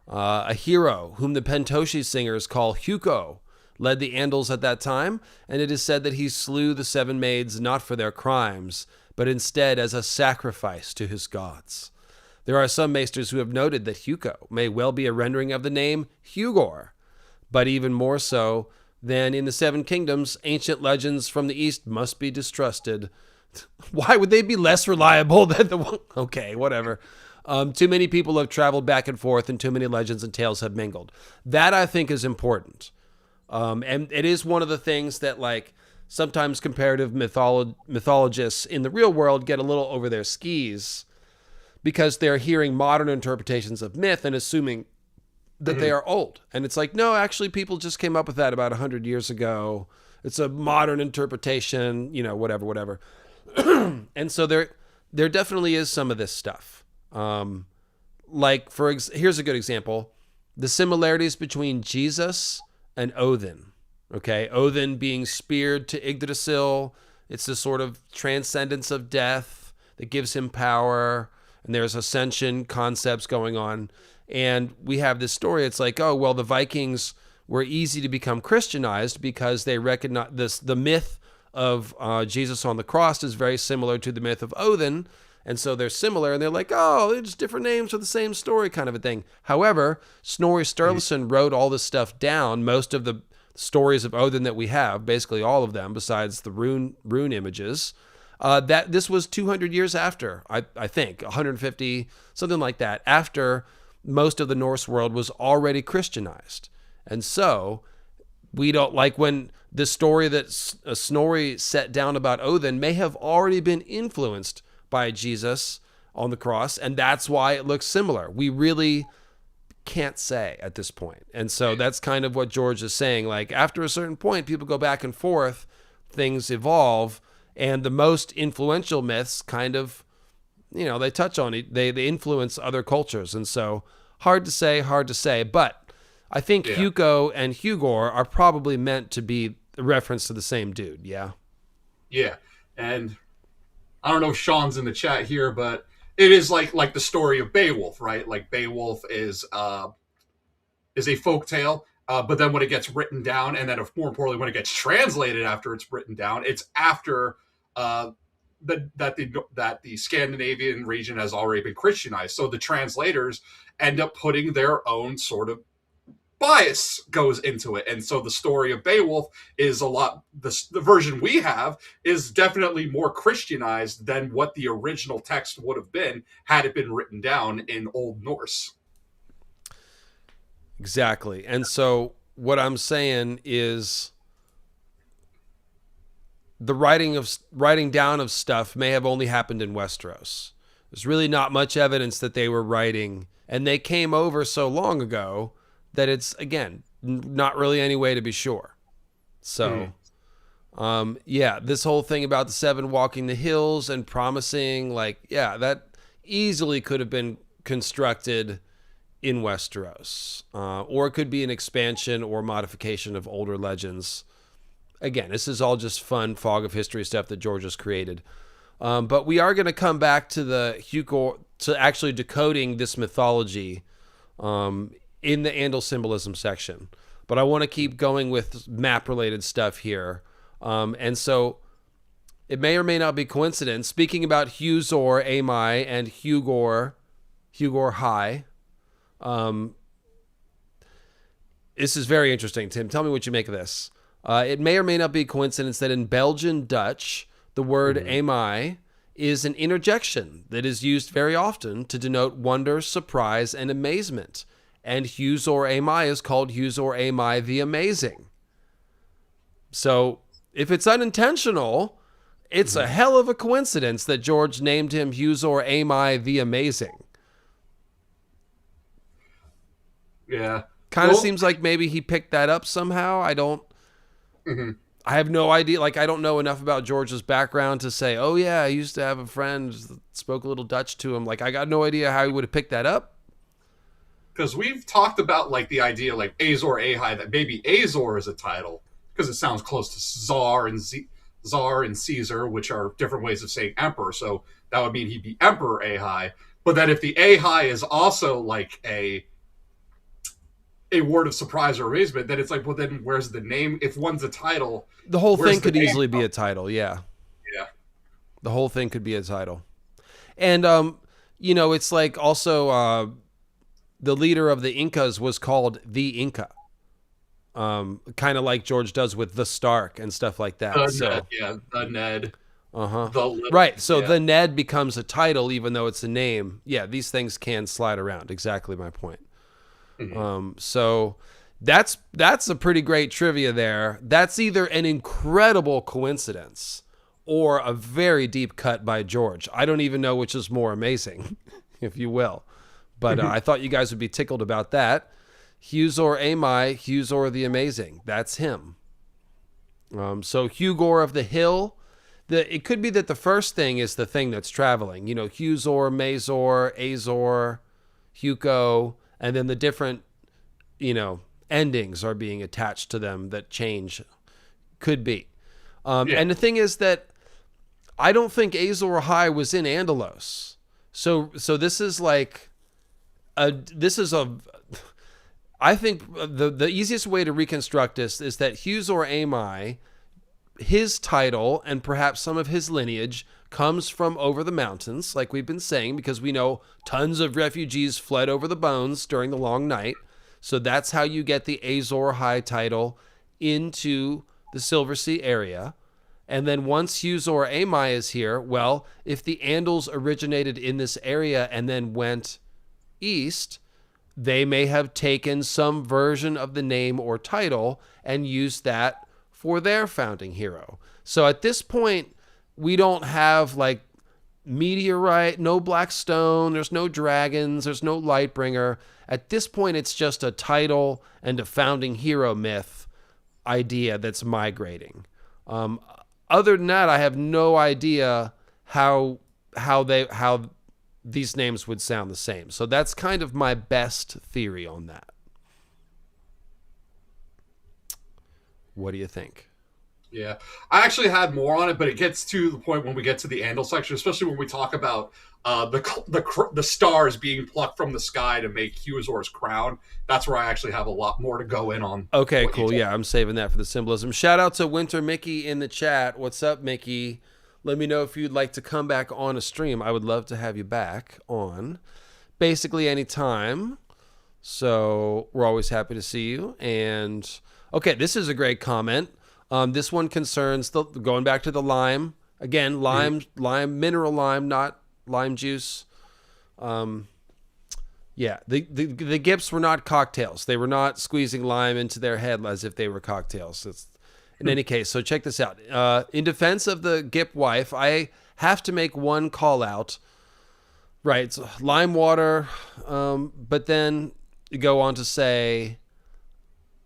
A hero whom the Pentoshi singers call Hugo led the Andals at that time, and it is said that he slew the seven maids not for their crimes, but instead as a sacrifice to his gods. There are some maesters who have noted that Hugo may well be a rendering of the name Hugor, but even more so than in the Seven Kingdoms, ancient legends from the East must be distrusted. Why would they be less reliable than the one? Okay, whatever. Too many people have traveled back and forth, and too many legends and tales have mingled. That, I think, is important. And it is one of the things that, like, sometimes comparative mythologists in the real world get a little over their skis because they're hearing modern interpretations of myth and assuming that they are old. And it's like, no, actually, people just came up with that about 100 years ago. It's a modern interpretation, whatever. And so there definitely is some of this stuff. Here's a good example. The similarities between Jesus and Odin. Okay, Odin being speared to Yggdrasil. It's this sort of transcendence of death that gives him power. And there's ascension concepts going on. And we have this story. It's like, oh, well, the Vikings were easy to become Christianized because they recognize the myth of Jesus on the cross is very similar to the myth of Odin. And so they're similar, and they're like, oh, they're just different names for the same story kind of a thing. However, Snorri Sturluson wrote all this stuff down, most of the stories of Odin that we have, basically all of them, besides the rune images. That this was 200 years after, I think, 150, something like that, after most of the Norse world was already Christianized. And so we don't, like, when the story that Snorri set down about Odin may have already been influenced by Jesus on the cross, and that's why it looks similar. We really can't say at this point. And so that's kind of what George is saying. Like, after a certain point, people go back and forth, things evolve, and the most influential myths kind of, they touch on it. They influence other cultures. And so hard to say. But I think Hugo and Hugor are probably meant to be a reference to the same dude. Yeah. Yeah. And I don't know if Sean's in the chat here, but it is like the story of Beowulf, right? Like, Beowulf is a folktale, but then when it gets written down, and then more importantly, when it gets translated after it's written down, it's after that the Scandinavian region has already been Christianized. So the translators end up putting their own sort of bias goes into it. And so the story of Beowulf is the version we have is definitely more Christianized than what the original text would have been had it been written down in Old Norse. Exactly. And so what I'm saying is the writing down of stuff may have only happened in Westeros. There's really not much evidence that they were writing, and they came over so long ago that it's, again, not really any way to be sure. So, this whole thing about the seven walking the hills and promising, that easily could have been constructed in Westeros. Or it could be an expansion or modification of older legends. Again, this is all just fun fog of history stuff that George has created. But we are going to come back to to actually decoding this mythology in the Andals Symbolism section. But I want to keep going with map-related stuff here. And so it may or may not be coincidence. Speaking about Hugor Amai and Hugor High, this is very interesting. Tim, tell me what you make of this. It may or may not be coincidence that in Belgian Dutch, the word Amai is an interjection that is used very often to denote wonder, surprise, and amazement. And Huzor Amai is called Huzor Amai the Amazing. So if it's unintentional, it's a hell of a coincidence that George named him Huzor Amai the Amazing. Yeah. Kind of seems like maybe he picked that up somehow. I have no idea. I don't know enough about George's background to say, oh yeah, I used to have a friend that spoke a little Dutch to him. I got no idea how he would have picked that up. Because we've talked about the idea Azor Ahai, that maybe Azor is a title because it sounds close to Czar and Caesar, which are different ways of saying emperor. So that would mean he'd be Emperor Ahai. But then if the Ahai is also a word of surprise or amazement, then it's well, then where's the name? If one's a title, the whole thing could easily be a title. Yeah. Yeah. The whole thing could be a title. And, it's also, the leader of the Incas was called the Inca. Kind of like George does with the Stark and stuff like that. The Ned. Right. So the Ned becomes a title, even though it's a name. Yeah. These things can slide around. Exactly my point. So that's a pretty great trivia there. That's either an incredible coincidence or a very deep cut by George. I don't even know which is more amazing, if you will. But I thought you guys would be tickled about that. Huzor Amai, Huzor the Amazing. That's him. So Hugor of the Hill. It could be that the first thing is the thing that's traveling. Huzor, Mazor, Azor, Hugo, and then the different, endings are being attached to them that change. Could be. And the thing is that I don't think Azor High was in Andalos. So this is I think the easiest way to reconstruct this is that Huzor Amai his title and perhaps some of his lineage comes from over the mountains, like we've been saying, because we know tons of refugees fled over the bones during the long night. So that's how you get the Azor High title into the Silver Sea area. And then once Uzor Amai is here, well, if the Andals originated in this area and then went east, they may have taken some version of the name or title and used that for their founding hero. So at this point, we don't have like meteorite, no black stone, there's no dragons, there's no Lightbringer. At this point, it's just a title and a founding hero myth idea that's migrating. Other than that, I have no idea how these names would sound the same. So that's kind of my best theory on that. What do you think? Yeah, I actually had more on it, but it gets to the point when we get to the Andal section, especially when we talk about the stars being plucked from the sky to make Uzor's crown. That's where I actually have a lot more to go in on. Okay, cool. Yeah, I'm saving that for the symbolism. Shout out to Winter Mickey in the chat. What's up, Mickey? Let me know if you'd like to come back on a stream. I would love to have you back on basically any time. So we're always happy to see you. And okay, this is a great comment. This one concerns going back to the lime again. Lime, mineral lime, not lime juice. Yeah, the Gips were not cocktails. They were not squeezing lime into their head as if they were cocktails. In any case, so check this out. In defense of the Gip wife, I have to make one call out. Right, it's lime water, but then you go on to say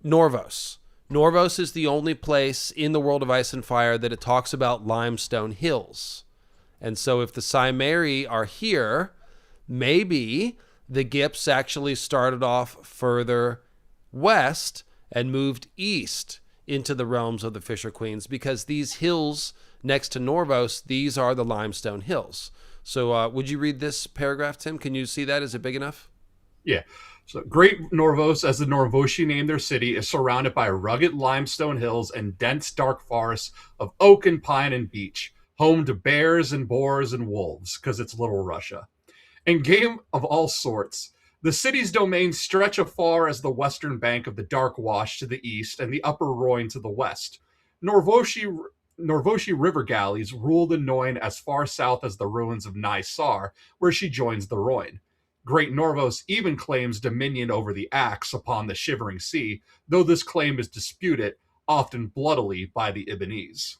Norvos. Norvos is the only place in the world of Ice and Fire that it talks about limestone hills. And so if the Cymmeri are here, maybe the Gips actually started off further west and moved east into the realms of the Fisher Queens, because these hills next to Norvos, these are the limestone hills. So would you read this paragraph, Tim? Can you see that? Is it big enough? Yeah. So Great Norvos, as the Norvoshi named their city, is surrounded by rugged limestone hills and dense dark forests of oak and pine and beech, home to bears and boars and wolves, because it's Little Russia. And game of all sorts. The city's domains stretch afar as the western bank of the Dark Wash to the east and the upper Rhoyne to the west. Norvoshi river galleys rule the Noin as far south as the ruins of Nhai Sar, where she joins the Rhoyne. Great Norvos even claims dominion over the Axe upon the Shivering Sea, though this claim is disputed, often bloodily, by the Ibanese.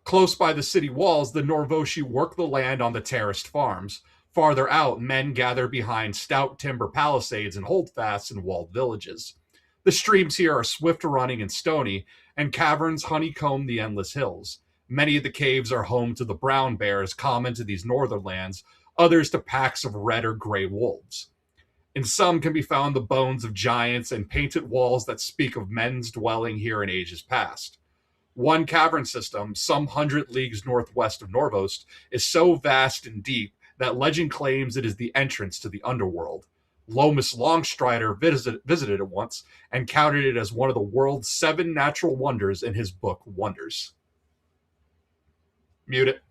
Close by the city walls, the Norvoshi work the land on the terraced farms. Farther out, men gather behind stout timber palisades and holdfasts in walled villages. The streams here are swift-running and stony, and caverns honeycomb the endless hills. Many of the caves are home to the brown bears common to these northern lands, others to packs of red or gray wolves. In some can be found the bones of giants and painted walls that speak of men's dwelling here in ages past. One cavern system, some 100 leagues northwest of Norvos, is so vast and deep that legend claims it is the entrance to the underworld. Lomas Longstrider visited it once and counted it as one of the world's 7 natural wonders in his book Wonders. Mute it.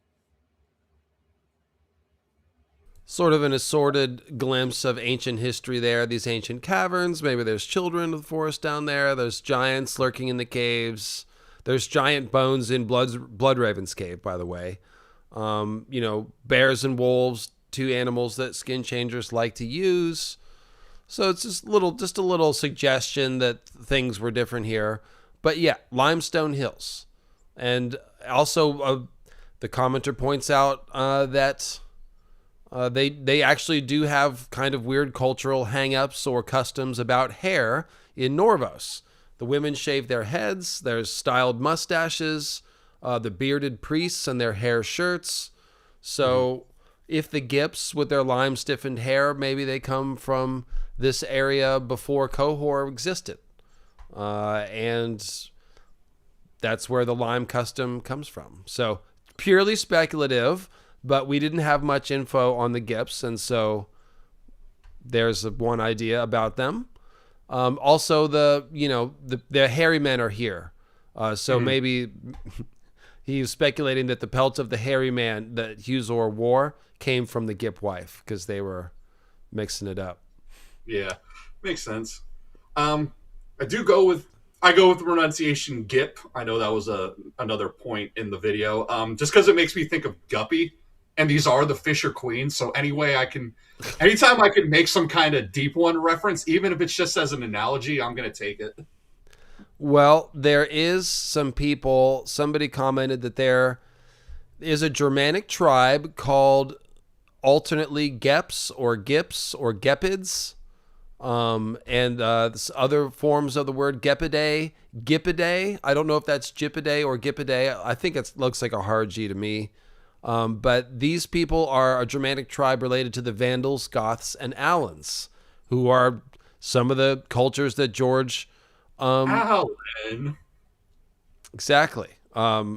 Sort of an assorted glimpse of ancient history there. These ancient caverns. Maybe there's children of the forest down there. There's giants lurking in the caves. There's giant bones in Bloodraven's cave, by the way. Bears and wolves, 2 animals that skin changers like to use. So it's just a little suggestion that things were different here. But yeah, limestone hills. And also the commenter points out that they actually do have kind of weird cultural hang-ups or customs about hair in Norvos. The women shave their heads. There's styled mustaches. The bearded priests and their hair shirts. So if the Gips with their lime-stiffened hair, maybe they come from this area before Qohor existed. And that's where the lime custom comes from. So purely speculative, but we didn't have much info on the Gips, and so there's one idea about them. Also, the hairy men are here. So maybe he was speculating that the pelt of the hairy man that Huzor wore came from the Gip wife because they were mixing it up. Yeah, makes sense. I go with the pronunciation Gip. I know that was another point in the video. Just because it makes me think of Guppy, and these are the Fisher Queens. So anytime I can make some kind of deep one reference, even if it's just as an analogy, I'm gonna take it. Well, there is somebody commented that there is a Germanic tribe called alternately Geps or Gips or Gepids. And other forms of the word Gepidae, Gipidae. I don't know if that's Gipidae or Gipidae. I think it looks like a hard G to me. But these people are a Germanic tribe related to the Vandals, Goths, and Alans, who are some of the cultures that George... Alan. Exactly. The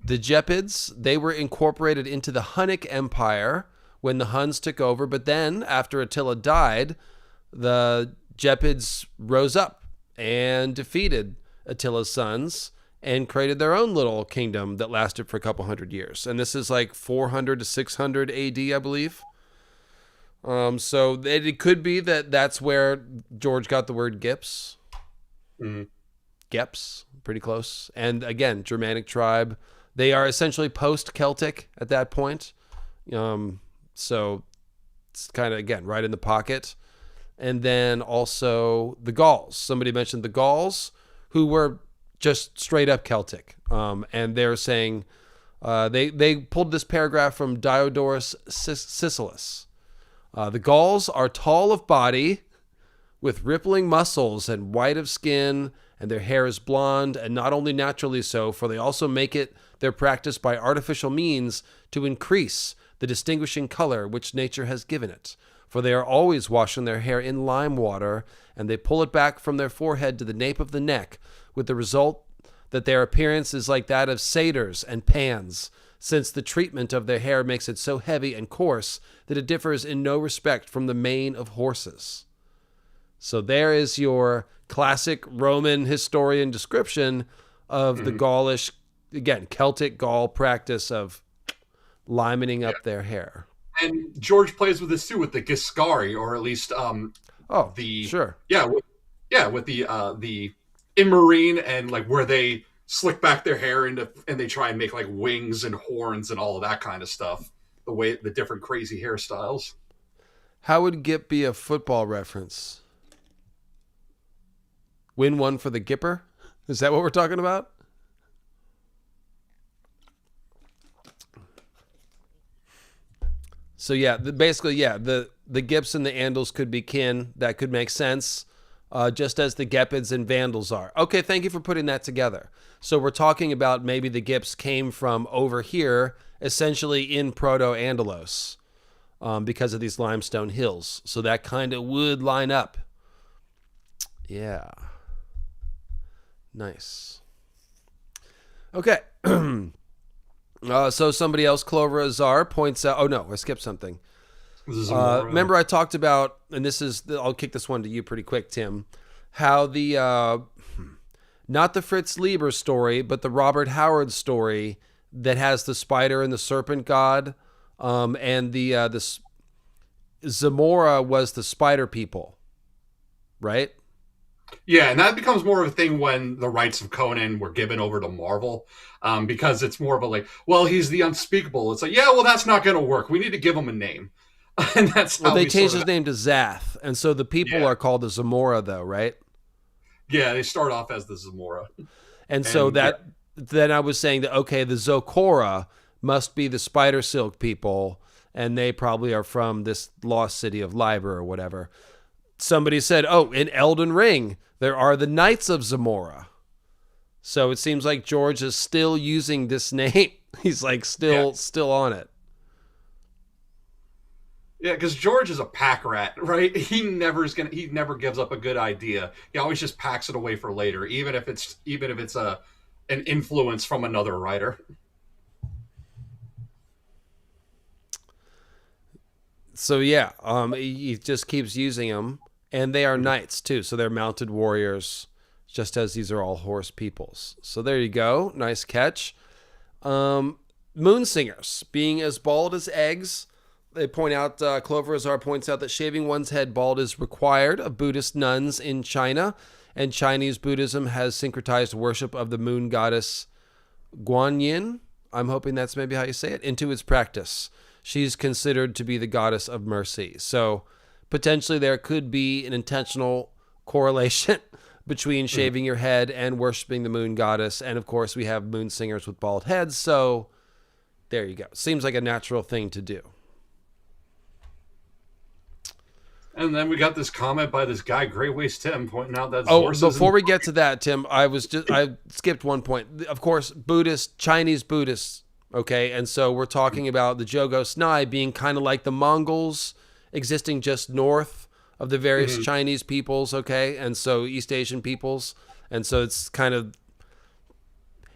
Gepids, they were incorporated into the Hunnic Empire when the Huns took over, but then after Attila died, the Gepids rose up and defeated Attila's sons and created their own little kingdom that lasted for a couple hundred years. And this is like 400 to 600 AD, I believe. So it could be that's where George got the word Gips. Mm-hmm. Geps, pretty close. And again, Germanic tribe. They are essentially post-Celtic at that point. So it's kind of, again, right in the pocket. And then also the Gauls. Somebody mentioned the Gauls, who were just straight up Celtic. And they're saying, they pulled this paragraph from Diodorus Siculus. The Gauls are tall of body, with rippling muscles and white of skin, and their hair is blonde, and not only naturally so, for they also make it their practice by artificial means to increase the distinguishing color which nature has given it. For they are always washing their hair in lime water, and they pull it back from their forehead to the nape of the neck, with the result that their appearance is like that of satyrs and pans, since the treatment of their hair makes it so heavy and coarse that it differs in no respect from the mane of horses. So there is your classic Roman historian description of the Gaulish, again, Celtic Gaul practice of limening up their hair. And George plays with this too, with the Giscari, or at least sure. With the Immarine, and like where they slick back their hair and they try and make like wings and horns and all of that kind of stuff. The different crazy hairstyles. How would Gip be a football reference? Win one for the Gipper? Is that what we're talking about? So yeah, the Gips and the Andals could be kin. That could make sense. Just as the Gepids and Vandals are. Okay, thank you for putting that together. So we're talking about maybe the Gips came from over here, essentially in Proto-Andalos, because of these limestone hills. So that kind of would line up. Yeah. Nice. Okay. So somebody else, Clover Azar, points out... Oh, no, I skipped something. Remember I talked about, and I'll kick this one to you pretty quick, Tim, how the... not the Fritz Lieber story, but the Robert Howard story that has the spider and the serpent god, and the Zamora was the spider people, right? Yeah, and that becomes more of a thing when the rights of Conan were given over to Marvel, because it's more of a like, well, he's the unspeakable. It's like, yeah, well, that's not going to work. We need to give him a name. And that's how they changed his name to Zath, and so the people are called the Zamora, though, right? Yeah, they start off as the Zamora. And so then I was saying that, okay, the Zokora must be the spider silk people, and they probably are from this lost city of Liber or whatever. Somebody said, oh, in Elden Ring, there are the Knights of Zamora. So it seems like George is still using this name. He's like still on it. Yeah, because George is a pack rat, right? He never gives up a good idea. He always just packs it away for later, even if it's an influence from another writer. So yeah, he just keeps using them, and they are knights too. So they're mounted warriors, just as these are all horse peoples. So there you go, nice catch. Moon singers, being as bald as eggs. They point out, Clover Azar points out that shaving one's head bald is required of Buddhist nuns in China, and Chinese Buddhism has syncretized worship of the moon goddess Guanyin, I'm hoping that's maybe how you say it, into its practice. She's considered to be the goddess of mercy. So potentially there could be an intentional correlation between shaving your head and worshiping the moon goddess. And of course, we have moon singers with bald heads. So there you go. Seems like a natural thing to do. And then we got this comment by this guy, Grey Waist Tim, pointing out that before we get to that, Tim, I skipped one point. Of course, Chinese Buddhists, okay? And so we're talking about the Jogos Nhai being kind of like the Mongols existing just north of the various Chinese peoples, okay? And so East Asian peoples. And so it's kind of,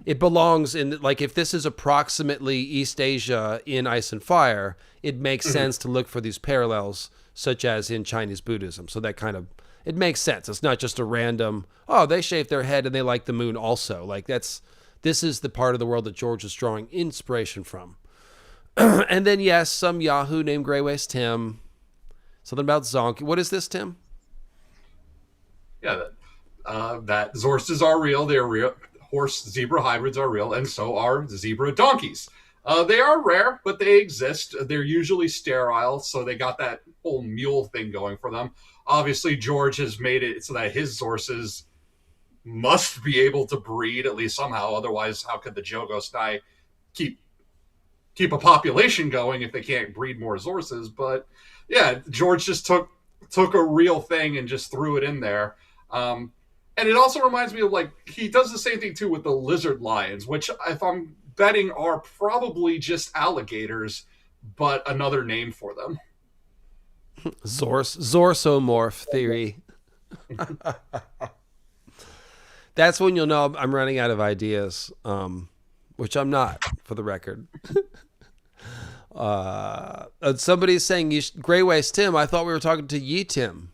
it belongs in, like, if this is approximately East Asia in Ice and Fire, it makes sense to look for these parallels, such as in Chinese Buddhism. So that kind of, it makes sense. It's not just a random, oh, they shave their head and they like the moon also. Like this is the part of the world that George is drawing inspiration from. And then, yes, some Yahoo named Grey Waist Tim. Something about Zonky. What is this, Tim? Yeah, that Xorses are real. They're real. Horse-zebra hybrids are real, and so are zebra donkeys. They are rare, but they exist. They're usually sterile, so they got that whole mule thing going for them. Obviously, George has made it so that his Xorses must be able to breed, at least somehow. Otherwise, how could the Jogos Nhai keep a population going if they can't breed more Xorses? But yeah, George just took a real thing and just threw it in there. And it also reminds me of, like, he does the same thing too with the lizard lions, which, if I'm betting, are probably just alligators, but another name for them. Zorsomorph theory. That's when you'll know I'm running out of ideas, which I'm not, for the record. Somebody's saying, Grey Waist Tim, I thought we were talking to Yi Tim.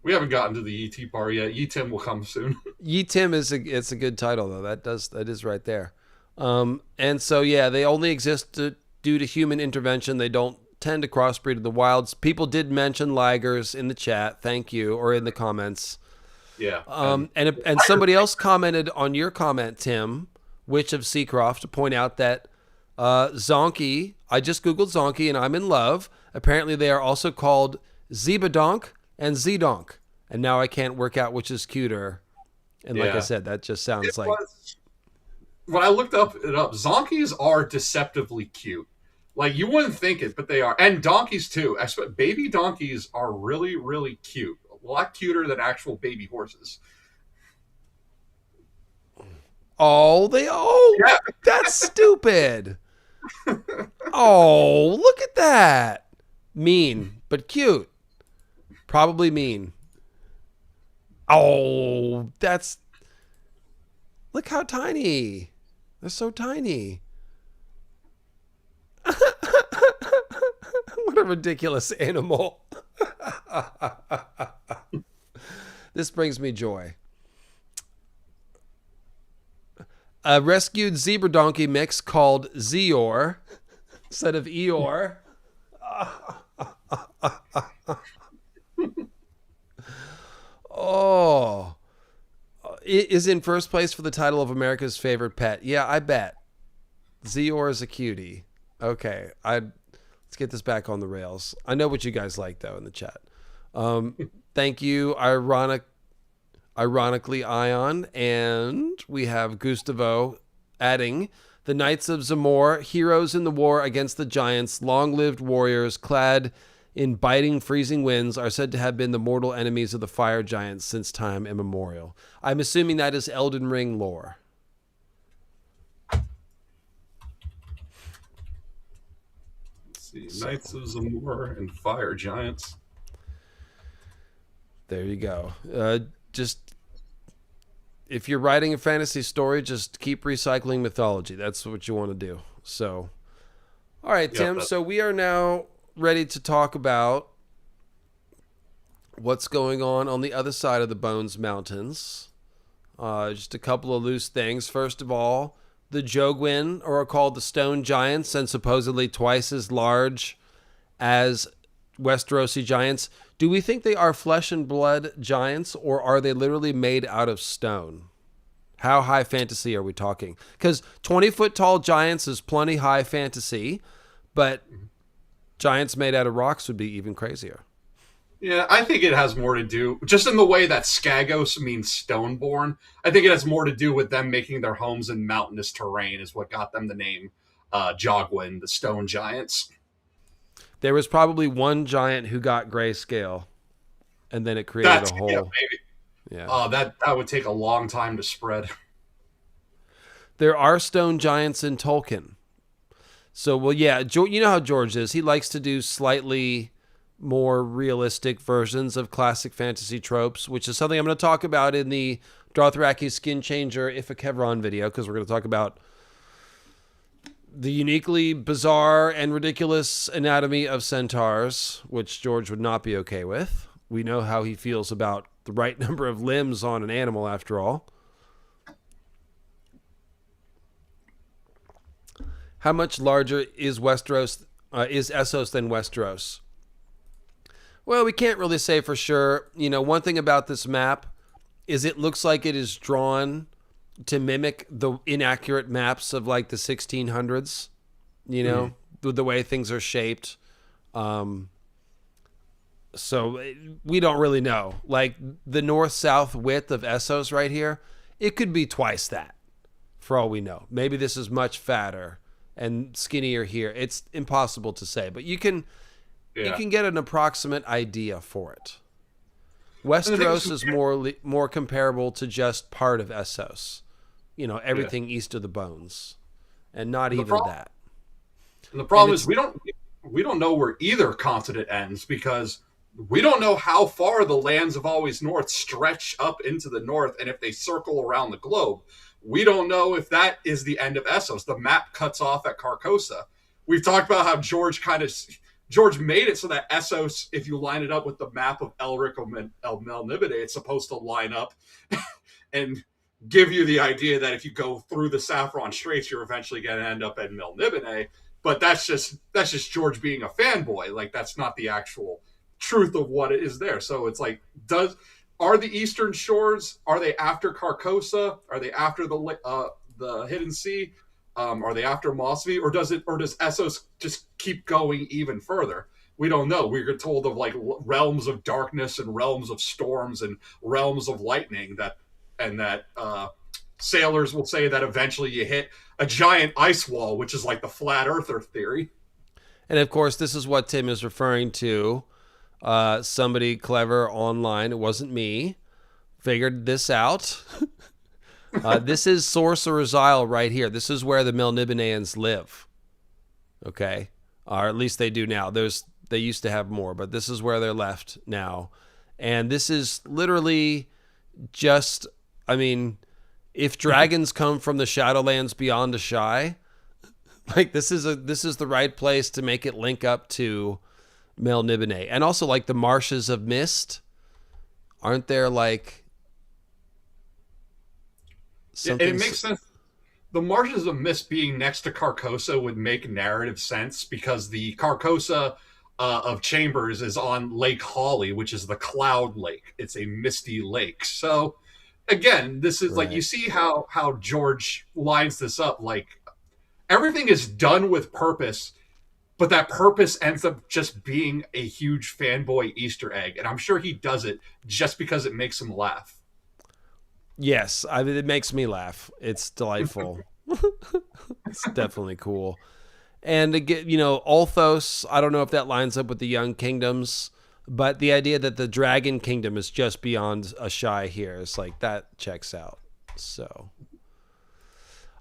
We haven't gotten to the ET part yet. Yi Tim will come soon. Yi Tim it's a good title though. That is right there. And so yeah, they only exist due to human intervention. They don't tend to crossbreed in the wilds. People did mention ligers in the chat. Thank you, or in the comments. Yeah. And somebody else commented on your comment, Tim, Witch of Seacroft, to point out that Zonky. I just googled Zonky and I'm in love. Apparently, they are also called Zebadonk and Zedonk, and now I can't work out which is cuter. And like I said, that just sounds like. When I looked it up, zonkies are deceptively cute. Like, you wouldn't think it, but they are. And donkeys too. Baby donkeys are really, really cute. A lot cuter than actual baby horses. That's stupid. Oh, look at that. Mean, but cute. Probably mean. Oh, look how tiny. They're so tiny. What a ridiculous animal. This brings me joy. A rescued zebra donkey mix called Zeor instead of Eeyore. Oh, it is in first place for the title of America's favorite pet. Yeah, I bet. Zeor is a cutie. Okay, let's get this back on the rails. I know what you guys like though in the chat. Thank you, ironically Ion, and we have Gustavo adding the Knights of Zamor, heroes in the war against the giants, long-lived warriors clad in biting, freezing winds, are said to have been the mortal enemies of the fire giants since time immemorial. I'm assuming that is Elden Ring lore. Let's see, Knights of Zamor and fire giants. There you go. Just, if you're writing a fantasy story, just keep recycling mythology. That's what you want to do. So, All right, Yep. Tim. So we are now ready to talk about what's going on the other side of the Bones Mountains. Just a couple of loose things. First of all, the Jogwin, or are called the Stone Giants, and supposedly twice as large as Westerosi giants. Do we think they are flesh and blood giants, or are they literally made out of stone? How high fantasy are we talking? Because 20-foot tall giants is plenty high fantasy, but giants made out of rocks would be even crazier. Yeah, I think it has more to do, just in the way that Skagos means stoneborn. I think it has more to do with them making their homes in mountainous terrain, is what got them the name Jogwin, the Stone Giants. There was probably one giant who got grayscale, and then it created That's a whole. yeah, maybe. Yeah. That would take a long time to spread. There are stone giants in Tolkien. So, well, yeah, you know how George is. He likes to do slightly more realistic versions of classic fantasy tropes, which is something I'm going to talk about in the Dothraki Skin Changer If a Kevron video, because we're going to talk about the uniquely bizarre and ridiculous anatomy of centaurs, which George would not be okay with. We know how he feels about the right number of limbs on an animal, after all. How much larger is Westeros? Is Essos than Westeros? Well, we can't really say for sure. You know, one thing about this map is it looks like it is drawn to mimic the inaccurate maps of like the 1600s, you know, with the way things are shaped. So we don't really know. Like the north-south width of Essos right here, it could be twice that for all we know. Maybe this is much fatter and skinnier here. It's impossible to say, but you can get an approximate idea for it. Westeros is more comparable to just part of Essos. You know, everything east of the Bones, and not even that. And the problem is we don't know where either continent ends, because we don't know how far the lands of Always North stretch up into the north, and if they circle around the globe. We don't know if that is the end of Essos. The map cuts off at Carcosa. We've talked about how George made it so that Essos, if you line it up with the map of Elric or El Melniboné, it's supposed to line up and give you the idea that if you go through the Saffron Straits, you're eventually going to end up at Melniboné. But that's just George being a fanboy. Like, that's not the actual truth of what is there. So it's like, are the Eastern Shores, are they after Carcosa? Are they after the Hidden Sea? Are they after Mosby? Or does Essos just keep going even further? We don't know. We get told of like realms of darkness and realms of storms and realms of lightning that sailors will say that eventually you hit a giant ice wall, which is like the flat earther theory. And of course, this is what Tim is referring to. Somebody clever online, it wasn't me, figured this out. This is Sorcerer's Isle right here. This is where the Melnibonéans live. Okay? Or at least they do now. They used to have more, but this is where they're left now. And this is literally just, I mean, if dragons come from the Shadowlands beyond Ashai, like this is the right place to make it link up to Melniboné. And also like the Marshes of Mist, aren't there like something? And it makes sense. The Marshes of Mist being next to Carcosa would make narrative sense, because the Carcosa of Chambers is on Lake Hawley, which is the Cloud Lake. It's a misty lake. So again, this is like, you see how George lines this up. Like, everything is done with purpose, but that purpose ends up just being a huge fanboy Easter egg. And I'm sure he does it just because it makes him laugh. Yes, I mean, it makes me laugh. It's delightful. It's definitely cool. And again, you know, Ulthos, I don't know if that lines up with the Young Kingdoms, but the idea that the Dragon Kingdom is just beyond Ashai here is like, that checks out. So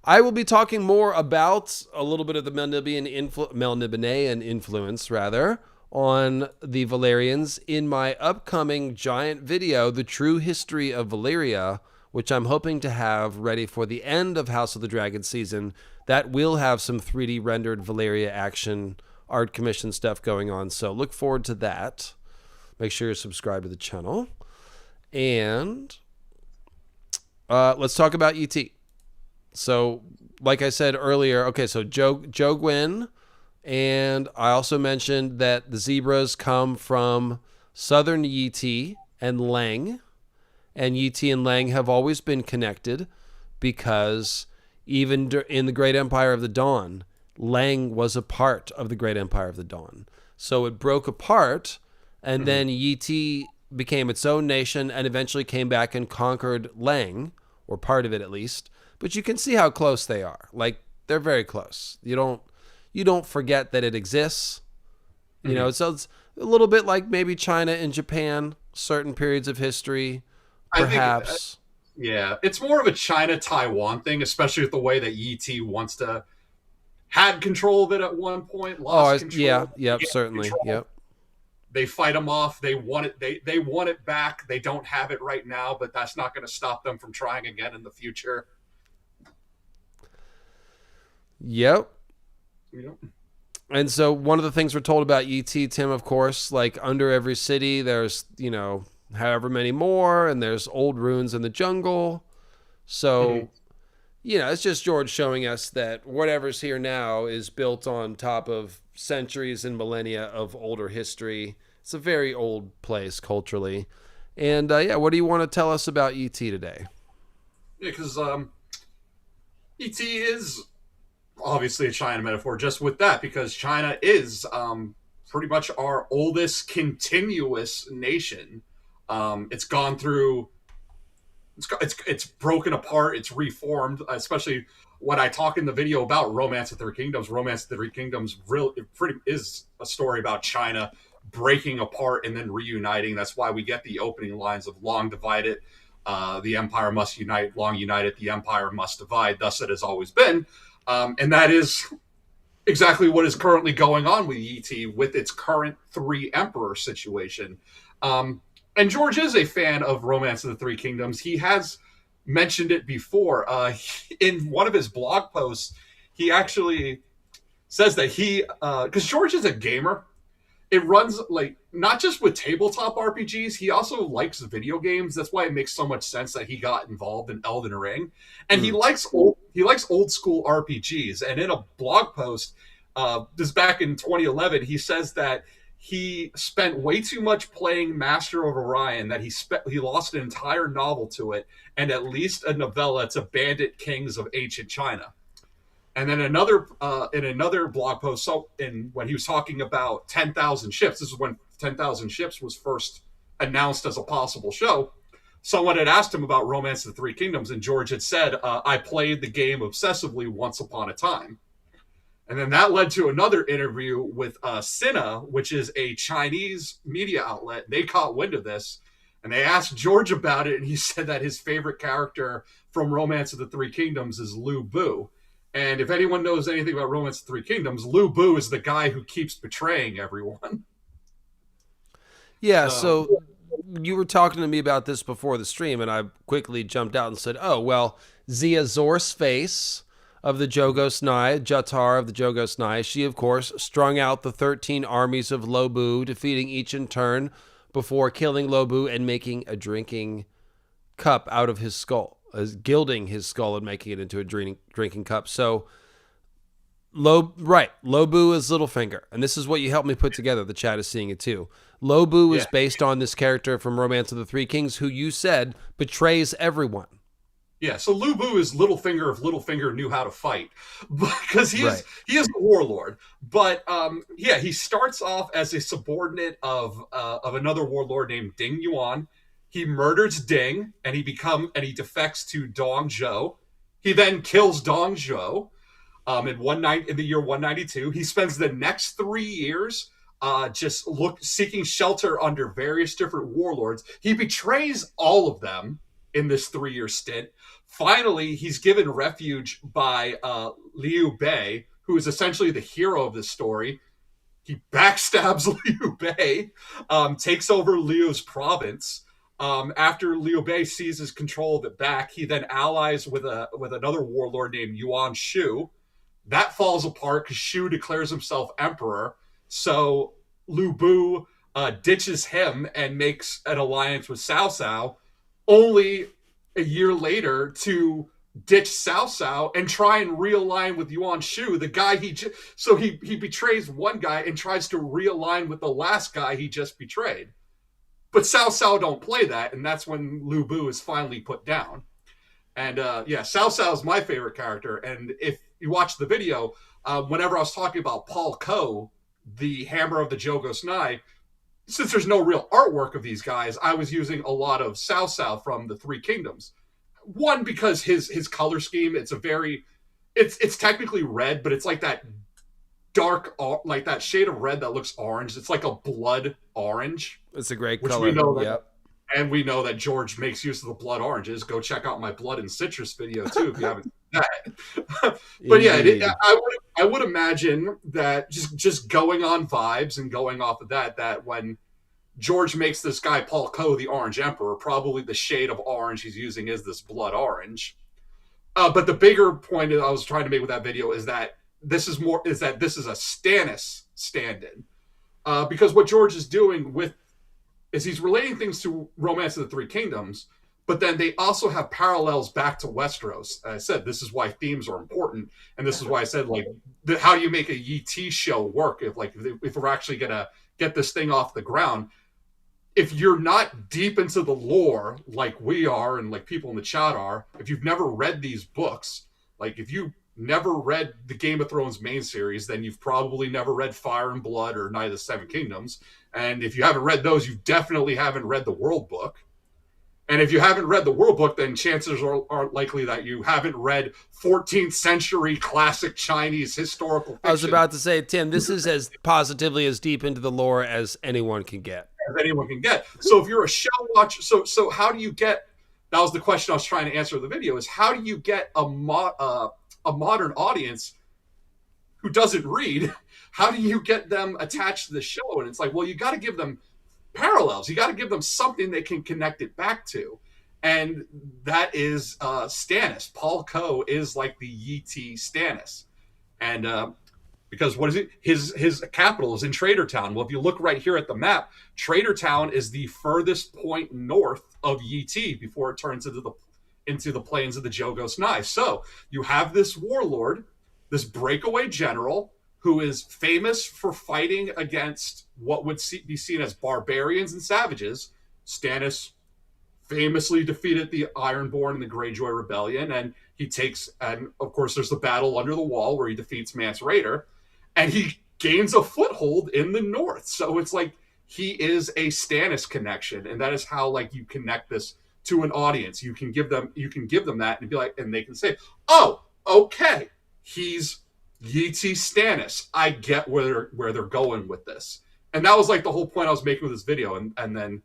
I will be talking more about a little bit of the Melnibonéan influence, rather, on the Valyrians in my upcoming giant video, The True History of Valyria, which I'm hoping to have ready for the end of House of the Dragon season. That will have some 3D rendered Valeria action, art commission stuff going on. So look forward to that. Make sure you're subscribed to the channel. And let's talk about ET. So, like I said earlier, okay, so Joe Gwyn, and I also mentioned that the zebras come from southern Yiti and Leng, and Yiti and Leng have always been connected because even in the Great Empire of the Dawn, Leng was a part of the Great Empire of the Dawn. So it broke apart, and then Yiti became its own nation and eventually came back and conquered Leng, or part of it at least. But you can see how close they are. Like, they're very close. You don't forget that it exists. You know, so it's a little bit like maybe China and Japan, certain periods of history, perhaps. Yeah, it's more of a China-Taiwan thing, especially with the way that ET had control of it at one point, lost control. Yeah, certainly. Control. Yep. They fight them off. They want it. They want it back. They don't have it right now, but that's not going to stop them from trying again in the future. Yep. And so one of the things we're told about ET, Tim, of course, like under every city, there's, however many more, and there's old ruins in the jungle. So, it's just George showing us that whatever's here now is built on top of centuries and millennia of older history. It's a very old place culturally. And, what do you want to tell us about ET today? Yeah, because ET is obviously a China metaphor just with that, because China is pretty much our oldest continuous nation. It's gone through, it's broken apart, it's reformed, especially when I talk in the video about Romance of the Three Kingdoms. Romance of the Three Kingdoms is a story about China breaking apart and then reuniting. That's why we get the opening lines of long divided, the empire must unite, long united, the empire must divide, thus it has always been. And that is exactly what is currently going on with ET with its current three emperor situation. And George is a fan of Romance of the Three Kingdoms. He has mentioned it before. In one of his blog posts, he actually says that because George is a gamer, it runs like not just with tabletop RPGs, he also likes video games. That's why it makes so much sense that he got involved in Elden Ring. And he likes old school RPGs. And in a blog post, this back in 2011, he says that he spent way too much playing Master of Orion, that he lost an entire novel to it, and at least a novella to Bandit Kings of Ancient China. And then in another blog post, when he was talking about 10,000 Ships, this is when 10,000 Ships was first announced as a possible show, someone had asked him about Romance of the Three Kingdoms, and George had said, I played the game obsessively once upon a time. And then that led to another interview with Sina, which is a Chinese media outlet. They caught wind of this, and they asked George about it, and he said that his favorite character from Romance of the Three Kingdoms is Lu Bu. And if anyone knows anything about Romance of the Three Kingdoms, Lu Bu is the guy who keeps betraying everyone. Yeah, so you were talking to me about this before the stream, and I quickly jumped out and said, oh, well, Zia Zorse of the Jogos Nhai, Jatar of the Jogos Nhai, she, of course, strung out the 13 armies of Lu Bu, defeating each in turn before killing Lu Bu and making a drinking cup out of his skull. Gilding his skull and making it into a drinking cup. So, Lu Bu is Littlefinger, and this is what you helped me put together. The chat is seeing it too. Lu Bu is based on this character from Romance of the Three Kings, who you said betrays everyone. Yeah, so Lu Bu is Littlefinger if Littlefinger knew how to fight, because he is a warlord. But he starts off as a subordinate of another warlord named Ding Yuan. He murders Ding, and he defects to Dong Zhou. He then kills Dong Zhou in the year 192. He spends the next 3 years seeking shelter under various different warlords. He betrays all of them in this 3-year stint. Finally, he's given refuge by Liu Bei, who is essentially the hero of this story. He backstabs Liu Bei, takes over Liu's province. After Liu Bei seizes control of it back, he then allies with another warlord named Yuan Shu. That falls apart because Shu declares himself emperor. So Lu Bu ditches him and makes an alliance with Cao Cao, only a year later to ditch Cao Cao and try and realign with Yuan Shu, the guy so he betrays one guy and tries to realign with the last guy he just betrayed. But Cao Cao don't play that, and that's when Lu Bu is finally put down. And yeah, Cao Cao is my favorite character. And if you watch the video, whenever I was talking about Paul Ko, the hammer of the Jogos Nhai, since there's no real artwork of these guys, I was using a lot of Cao Cao from the Three Kingdoms. One, because his color scheme, it's technically red, but it's like that dark, like that shade of red that looks orange. It's like a blood orange. It's a great which color. We know that, yep. And we know that George makes use of the blood oranges. Go check out my blood and citrus video too if you haven't seen that. But yeah, I would imagine that just going on vibes and going off of that when George makes this guy Paul Ko the Orange Emperor, probably the shade of orange he's using is this blood orange. But the bigger point that I was trying to make with that video is that this is a Stannis stand-in. Because what George is doing is he's relating things to Romance of the Three Kingdoms, but then they also have parallels back to Westeros. I said this is why themes are important, and this is why I said how do you make a YT show work if we're actually gonna get this thing off the ground? If you're not deep into the lore like we are and like people in the chat are, if you've never read these books, like if you never read the Game of Thrones main series, then you've probably never read Fire and Blood or Night of the Seven Kingdoms. And if you haven't read those, you definitely haven't read the World Book. And if you haven't read the World Book, then chances are likely that you haven't read 14th century classic Chinese historical fiction. I was about to say, Tim, this is as positively as deep into the lore as anyone can get. So if you're a show watcher, so how do you get, that was the question I was trying to answer in the video, is how do you get a modern audience who doesn't read, how do you get them attached to the show? And it's like, well, you got to give them parallels. You got to give them something they can connect it back to. And that is Stannis. Paul Ko is like the Yeti Stannis. And because what is it? His capital is in Trader Town. Well, if you look right here at the map, Trader Town is the furthest point north of Yeti before it turns into the plains of the Jogos Nhai. So you have this warlord, this breakaway general, who is famous for fighting against what would be seen as barbarians and savages. Stannis famously defeated the Ironborn in the Greyjoy Rebellion, and of course there's the battle under the wall where he defeats Mance Rayder, and he gains a foothold in the north. So it's like he is a Stannis connection, and that is how you connect this to an audience. You can give them that and be like, and they can say, oh, okay, he's Yeti Stannis. I get where they're going with this. And that was the whole point I was making with this video. And then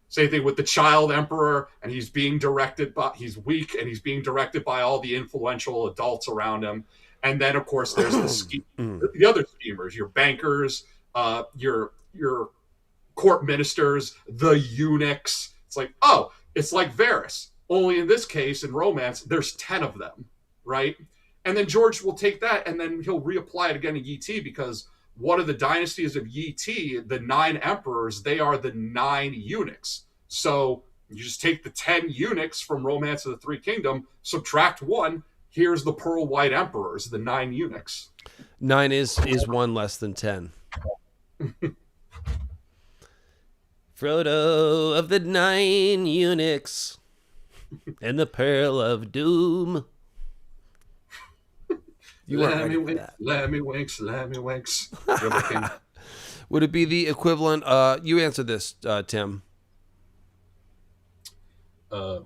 same thing with the child emperor, and he's weak and he's being directed by all the influential adults around him. And then of course there's the other schemers, your bankers, your court ministers, the eunuchs. It's like, oh, it's like Varys. Only in this case, in romance, there's 10 of them, right? And then George will take that and then he'll reapply it again in Yeti, because one of the dynasties of Yeti, the 9 emperors, they are the 9 eunuchs. So you just take the 10 eunuchs from Romance of the Three Kingdoms, subtract 1, here's the Pearl White Emperors, the 9 eunuchs. 9 is 1 less than 10. Frodo of the 9 eunuchs and the Pearl of Doom. Lammy winks. Would it be the equivalent? You answer this, Tim. Who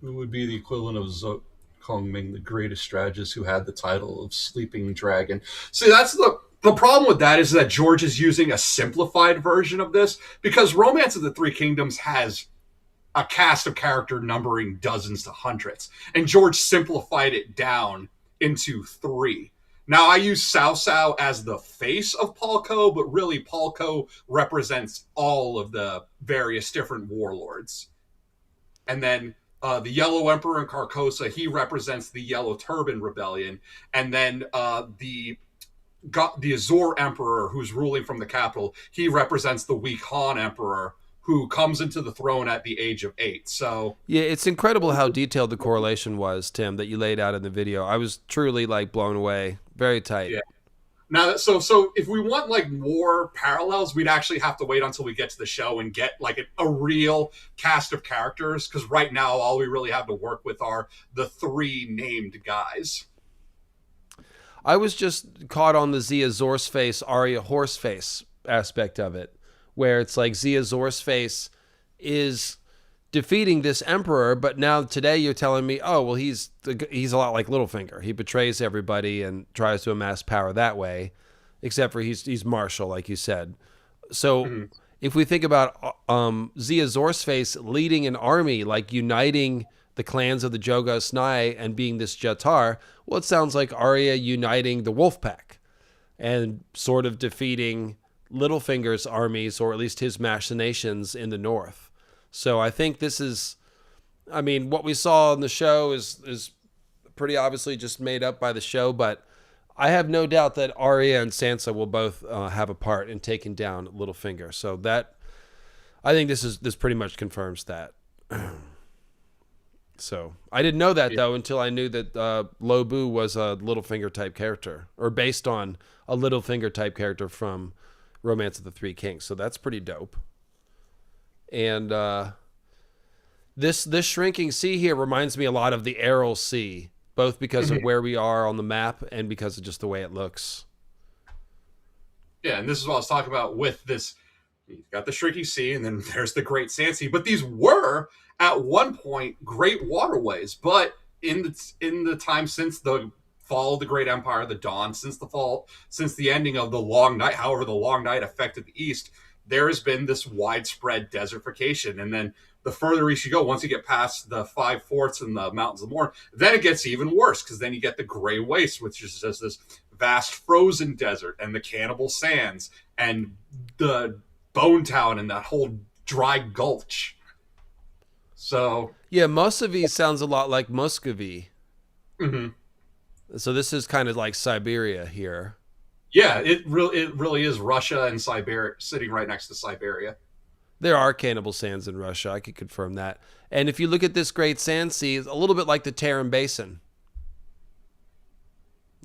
would be the equivalent of Zhou Kongming, the greatest strategist who had the title of Sleeping Dragon? See, that's the problem with that, is that George is using a simplified version of this, because Romance of the Three Kingdoms has a cast of character numbering dozens to hundreds, and George simplified it down into 3. Now, I use Cao Cao as the face of Palco, but really Palco represents all of the various different warlords. And then the Yellow Emperor in Carcosa, he represents the Yellow Turban Rebellion. And then the Azor Emperor, who's ruling from the capital, he represents the weak Han Emperor, who comes into the throne at the age of 8. So yeah, it's incredible how detailed the correlation was, Tim, that you laid out in the video. I was truly like blown away. Very tight. yeah. Now, so if we want like more parallels, we'd actually have to wait until we get to the show and get like a real cast of characters. Because right now, all we really have to work with are the 3 named guys. I was just caught on the Zia Zorse face, Arya horse face aspect of it, where it's like Zia Zorse face is defeating this emperor, but now today you're telling me, oh, well, he's a lot like Littlefinger. He betrays everybody and tries to amass power that way, except for he's martial, like you said. So if we think about Zia Zorse face leading an army, like uniting the clans of the Jogos Nhai and being this Jatar, well, it sounds like Arya uniting the Wolfpack and sort of defeating Littlefinger's armies, or at least his machinations in the north. So I think this is, I mean, what we saw in the show is pretty obviously just made up by the show, but I have no doubt that Arya and Sansa will both have a part in taking down Littlefinger. So that, I think this pretty much confirms that. So I didn't know that though until I knew that Lo Bu was a Littlefinger type character, or based on a Littlefinger type character from Romance of the Three Kings. So that's pretty dope. And this shrinking sea here reminds me a lot of the Aral Sea, both because of where we are on the map and because of just the way it looks. Yeah, and this is what I was talking about with this. You've got the shrinking sea, and then there's the Great Sand Sea. But these were at one point great waterways. But in the time since the fall of the Great Empire, the dawn, since the ending of the Long Night, however the Long Night affected the East, there has been this widespread desertification. And then the further east you go, once you get past the 5 forts and the Mountains of the Morn, then it gets even worse, because then you get the Grey Waste, which is just this vast frozen desert, and the Cannibal Sands, and the Bone Town, and that whole dry gulch. So yeah, Muscovy sounds a lot like Muscovy. Mm-hmm. So this is kind of like Siberia here. Yeah, it really is Russia and Siberia, sitting right next to Siberia. There are Cannibal Sands in Russia. I could confirm that. And if you look at this Great Sand Sea, it's a little bit like the Tarim Basin.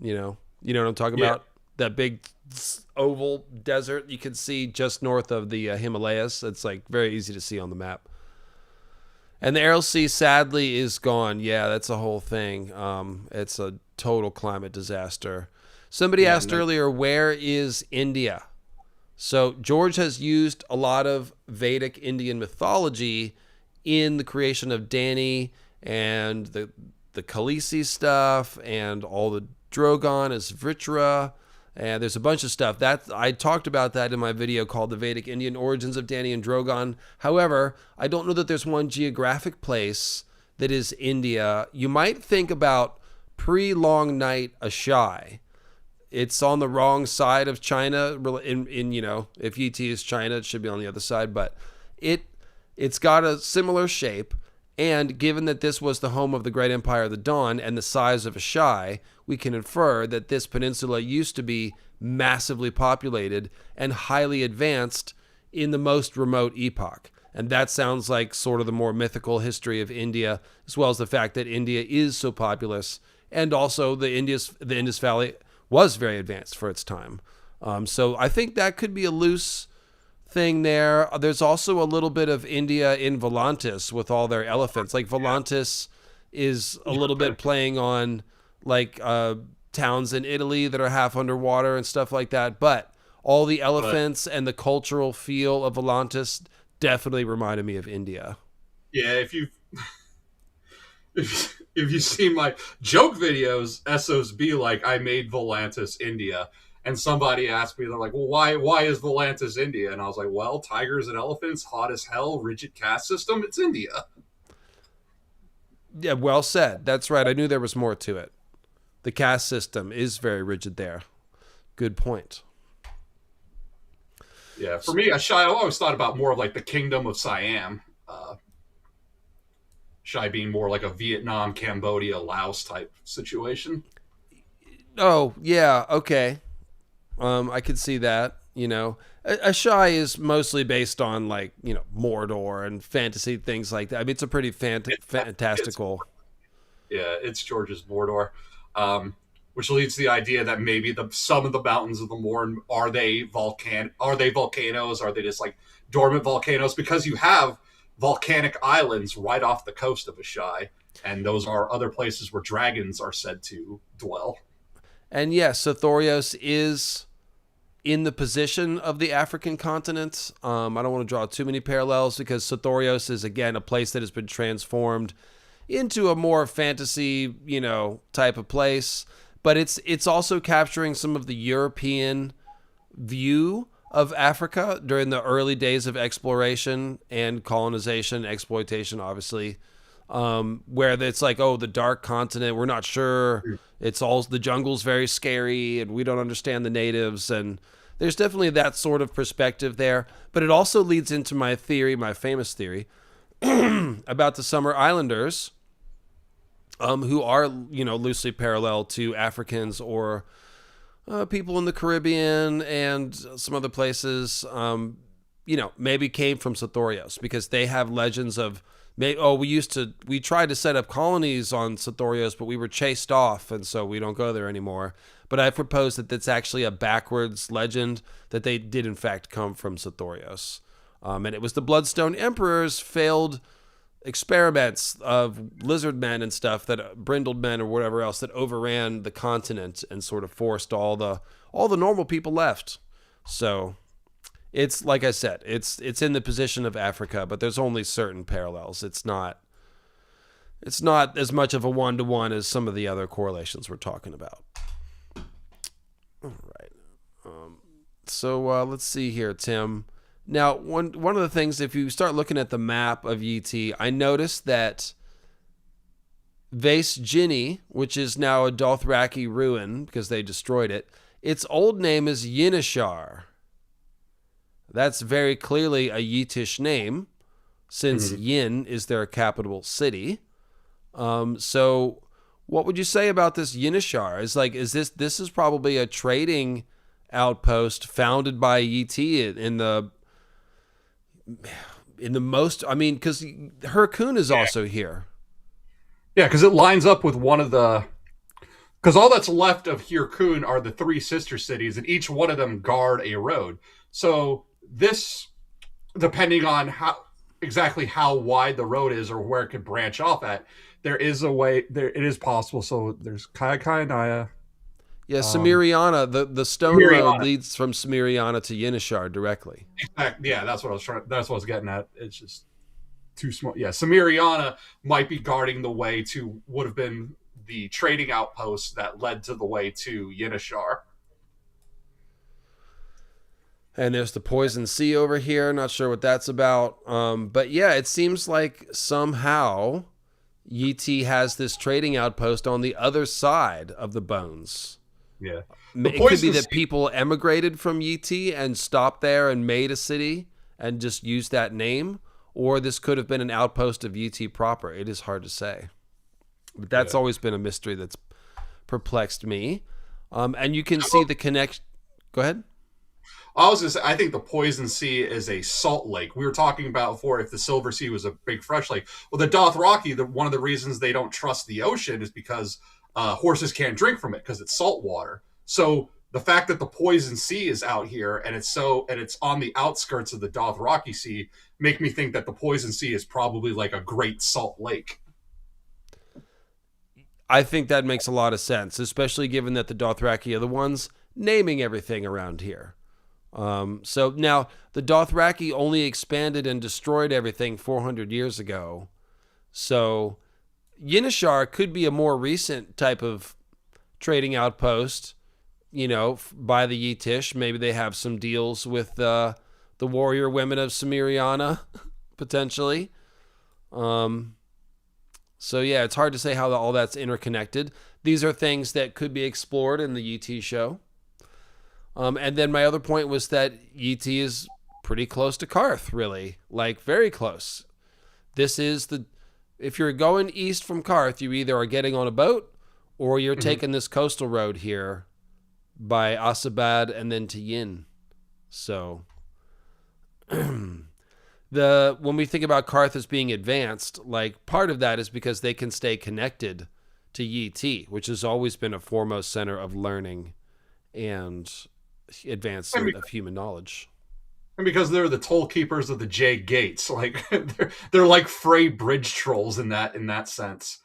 You know what I'm talking about? That big oval desert you can see just north of the Himalayas. It's like very easy to see on the map. And the Aral Sea sadly is gone. Yeah, that's a whole thing. It's a total climate disaster. Somebody asked earlier, where is India? So George has used a lot of Vedic Indian mythology in the creation of Dany and the Khaleesi stuff and all the Drogon as Vritra. And there's a bunch of stuff that I talked about that in my video called The Vedic Indian Origins of Dany and Drogon. However, I don't know that there's one geographic place that is India. You might think about pre-Long Night Ashai. It's on the wrong side of China. In if ET is China, it should be on the other side. But it's got a similar shape. And given that this was the home of the Great Empire of the Dawn and the size of Ashai, we can infer that this peninsula used to be massively populated and highly advanced in the most remote epoch. And that sounds like sort of the more mythical history of India, as well as the fact that India is so populous, and also the Indus Valley was very advanced for its time. So I think that could be a loose thing there. There's also a little bit of India in Volantis with all their elephants. Like Volantis is a little bit playing on like towns in Italy that are half underwater and stuff like that. But all the elephants and the cultural feel of Volantis definitely reminded me of India. Yeah, if you see my joke videos, SOs be like, I made Volantis India. And somebody asked me, they're like, well, why is Volantis India? And I was like, well, tigers and elephants, hot as hell, rigid caste system, it's India. Yeah, well said. That's right. I knew there was more to it. the caste system is very rigid there. Good point. Yeah, for me, Shai, I always thought about more of like the Kingdom of Siam. Shai being more like a Vietnam, Cambodia, Laos type situation. Oh, yeah, okay. I could see that, Ashai is mostly based on like, Mordor and fantasy things like that. I mean, it's a pretty fantastical. It's George's Mordor, which leads to the idea that maybe some of the mountains of the Morn are they volcanoes? Are they just like dormant volcanoes? Because you have volcanic islands right off the coast of Ashai, and those are other places where dragons are said to dwell. And yes, Sothorios is in the position of the African continent. I don't want to draw too many parallels because Sothorios is, again, a place that has been transformed into a more fantasy, type of place. But it's also capturing some of the European view of Africa during the early days of exploration and colonization, exploitation, obviously. Where it's like, oh, the dark continent, we're not sure. It's all, the jungle's very scary and we don't understand the natives. And there's definitely that sort of perspective there. But it also leads into my theory, my famous theory, about the Summer Islanders, who are, loosely parallel to Africans or people in the Caribbean and some other places, maybe came from Sothorios because they have legends of, we tried to set up colonies on Sothorios, but we were chased off, and so we don't go there anymore. But I propose that that's actually a backwards legend, that they did in fact come from Sothorios. And it was the Bloodstone Emperor's failed experiments of lizard men and stuff, that brindled men or whatever else, that overran the continent and sort of forced all the normal people left. So it's, like I said, it's in the position of Africa, but there's only certain parallels. It's not as much of a one-to-one as some of the other correlations we're talking about. All right. So let's see here, Tim. Now, one of the things, if you start looking at the map of Yi, I noticed that Vase Ginny, which is now a Dothraki ruin because they destroyed it, its old name is Yinishar. That's very clearly a Yitish name, since Yin is their capital city. So what would you say about this Yinishar? This is probably a trading outpost founded by Yi in the most, because Hyrkoon is also here. Yeah, because it lines up with one of the, because all that's left of Hyrkoon are the three sister cities, and each one of them guard a road. So this, depending on exactly how wide the road is or where it could branch off at, there is a way, it is possible. So there's Naya. Yeah, Cymmeriana, the stone road leads from Cymmeriana to Yinishar directly. Yeah, that's what I was getting at. It's just too small. Yeah, Cymmeriana might be guarding the way to, would have been the trading outpost that led to the way to Yinishar. And there's the Poison Sea over here. Not sure what that's about. But yeah, it seems like somehow Yi has this trading outpost on the other side of the Bones. Yeah. It could be that people emigrated from Yi and stopped there and made a city and just used that name. Or this could have been an outpost of Yi proper. It is hard to say. But that's always been a mystery that's perplexed me. And you can see the connection. Go ahead. I think the Poison Sea is a salt lake. We were talking about before if the Silver Sea was a big fresh lake. Well, the Dothraki, one of the reasons they don't trust the ocean is because horses can't drink from it because it's salt water. So the fact that the Poison Sea is out here and it's on the outskirts of the Dothraki Sea make me think that the Poison Sea is probably like a great salt lake. I think that makes a lot of sense, especially given that the Dothraki are the ones naming everything around here. So now the Dothraki only expanded and destroyed everything 400 years ago. So Yinishar could be a more recent type of trading outpost, by the Yitish. Maybe they have some deals with the warrior women of Cymmeriana, potentially. So yeah, it's hard to say how all that's interconnected. These are things that could be explored in the YT show. And then my other point was that YT is pretty close to Karth, really, like very close. This is if you're going east from Karth, you either are getting on a boat or you're taking this coastal road here by Asabad and then to Yin. So when we think about Karth as being advanced, like part of that is because they can stay connected to YT, which has always been a foremost center of learning and advancement of human knowledge. And because they're the toll keepers of the Jade Gates, like they're like Frey bridge trolls in that sense.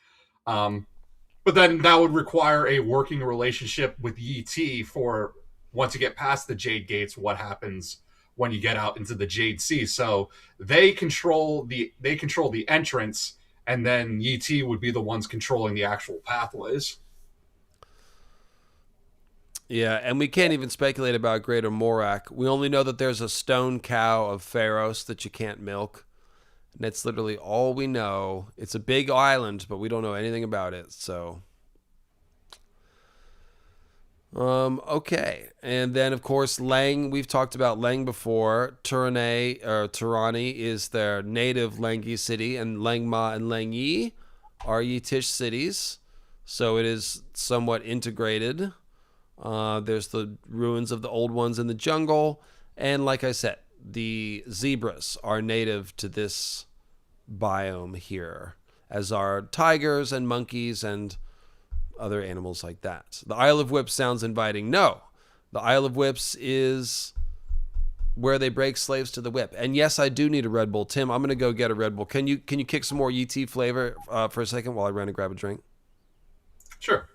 But then that would require a working relationship with YT for once you get past the Jade Gates, what happens when you get out into the Jade Sea. So they control the entrance, and then YT would be the ones controlling the actual pathways. Yeah, and we can't even speculate about Greater Morak. We only know that there's a stone cow of Pharos that you can't milk. And that's literally all we know. It's a big island, but we don't know anything about it, so... Okay. And then, of course, Leng. We've talked about Leng before. Turani is their native Lengii city, and Lengma and Lengii are Tish cities. So it is somewhat integrated. There's the ruins of the old ones in the jungle. And like I said, the zebras are native to this biome here, as are tigers and monkeys and other animals like that. The Isle of Whips sounds inviting. No, the Isle of Whips is where they break slaves to the whip. And yes, I do need a Red Bull. Tim, I'm going to go get a Red Bull. Can you kick some more YT flavor for a second while I run and grab a drink? Sure.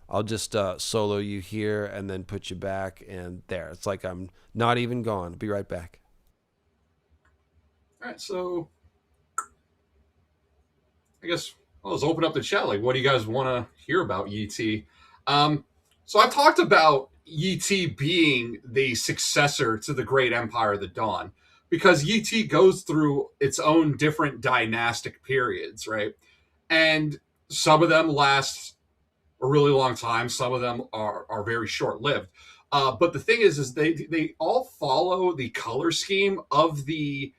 I'll just solo you here and then put you back, and there. It's like I'm not even gone. Be right back. All right, so I guess let's open up the chat. Like, what do you guys want to hear about YT? So I've talked about YT being the successor to the Great Empire of the Dawn, because YT goes through its own different dynastic periods, right? And some of them last a really long time. Some of them are very short-lived. But the thing is they all follow the color scheme of the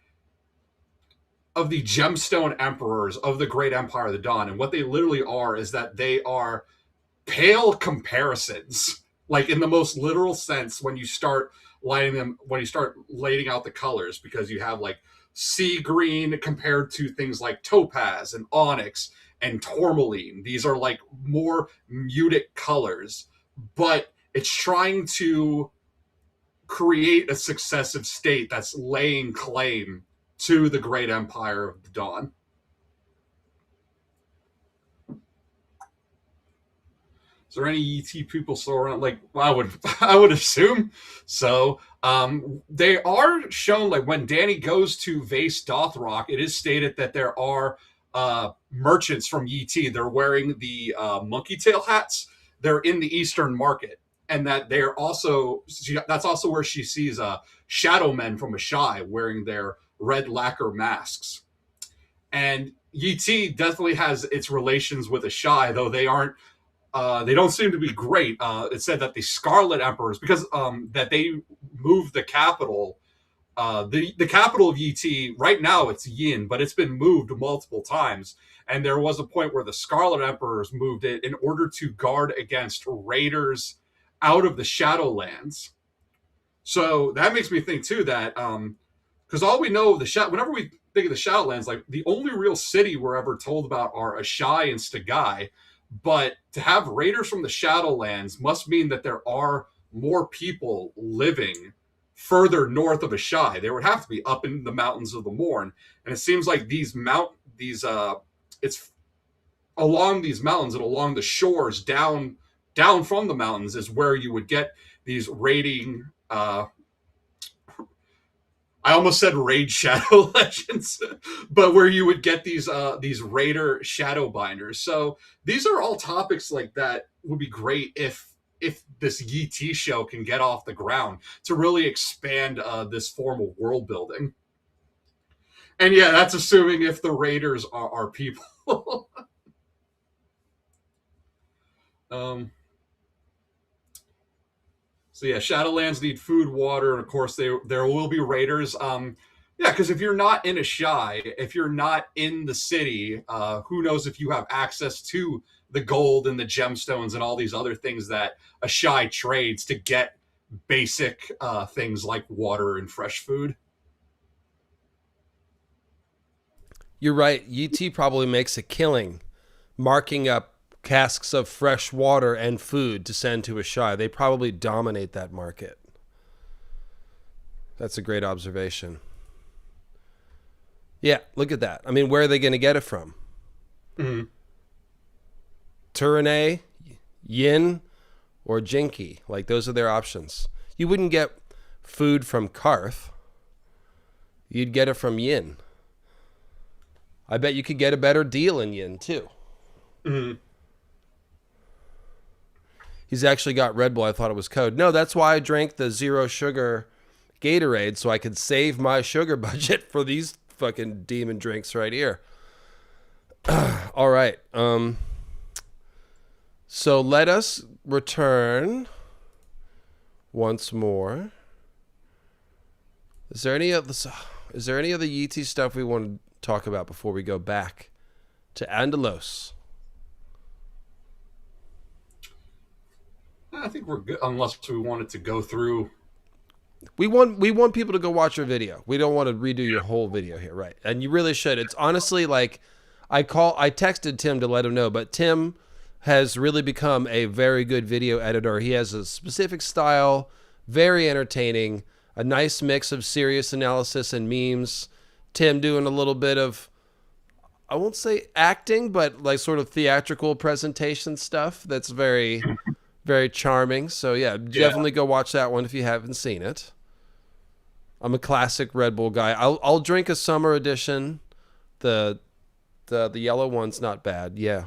gemstone emperors of the Great Empire of the Dawn. And what they literally are is that they are pale comparisons, like in the most literal sense, when you start laying out the colors, because you have like sea green compared to things like topaz and onyx and tourmaline. These are like more muted colors, but it's trying to create a successive state that's laying claim to the Great Empire of the Dawn. Is there any ET people still around? Like, well, I would assume so. They are shown, like when Danny goes to Vase Dothrock, it is stated that there are merchants from ET. They're wearing the monkey tail hats. They're in the Eastern Market, and that they're also that's also where she sees shadow men from Ashai wearing their red lacquer masks. And YT definitely has its relations with Ashai, though they aren't. They don't seem to be great. It said that the Scarlet Emperors, because that they moved the capital. The capital of YT right now it's Yin, but it's been moved multiple times. And there was a point where the Scarlet Emperors moved it in order to guard against raiders out of the Shadowlands. So that makes me think too that because all we know of whenever we think of the Shadowlands, like the only real city we're ever told about are Ashai and Stagai. But to have raiders from the Shadowlands must mean that there are more people living further north of Ashai. There would have to be up in the mountains of the Morn. And it seems like it's along these mountains and along the shores down from the mountains is where you would get these raiding I almost said raid shadow legends, but where you would get these raider shadow binders. So these are all topics like that would be great if this YT show can get off the ground to really expand this form of world building. And yeah, that's assuming if the raiders are people. Um, so yeah, Shadowlands need food, water, and of course there will be raiders. Yeah, because if you're not in a shy, if you're not in the city, who knows if you have access to the gold and the gemstones and all these other things that a shy trades to get basic things like water and fresh food. You're right. UT probably makes a killing marking up casks of fresh water and food to send to a shy. They probably dominate that market. That's a great observation. Yeah, look at that. I mean, where are they going to get it from? Mm-hmm. QnA, Yin, or Jinky. Like, those are their options. You wouldn't get food from Karth. You'd get it from Yin. I bet you could get a better deal in Yin, too. Mm-hmm. He's actually got Red Bull. I thought it was code. No, that's why I drank the zero sugar Gatorade, so I could save my sugar budget for these fucking demon drinks right here. All right. So let us return once more. Is there any other Yeetie stuff we want to talk about before we go back to Andals? I think we're good, unless we wanted to go through. We want people to go watch your video. We don't want to redo your whole video here, right? And you really should. It's honestly like I texted Tim to let him know, but Tim has really become a very good video editor. He has a specific style, very entertaining, a nice mix of serious analysis and memes. Tim doing a little bit of, I won't say acting, but like sort of theatrical presentation stuff that's very, very charming. So yeah, definitely go watch that one if you haven't seen it. I'm a classic Red Bull guy. I'll drink a summer edition. The yellow one's not bad. Yeah.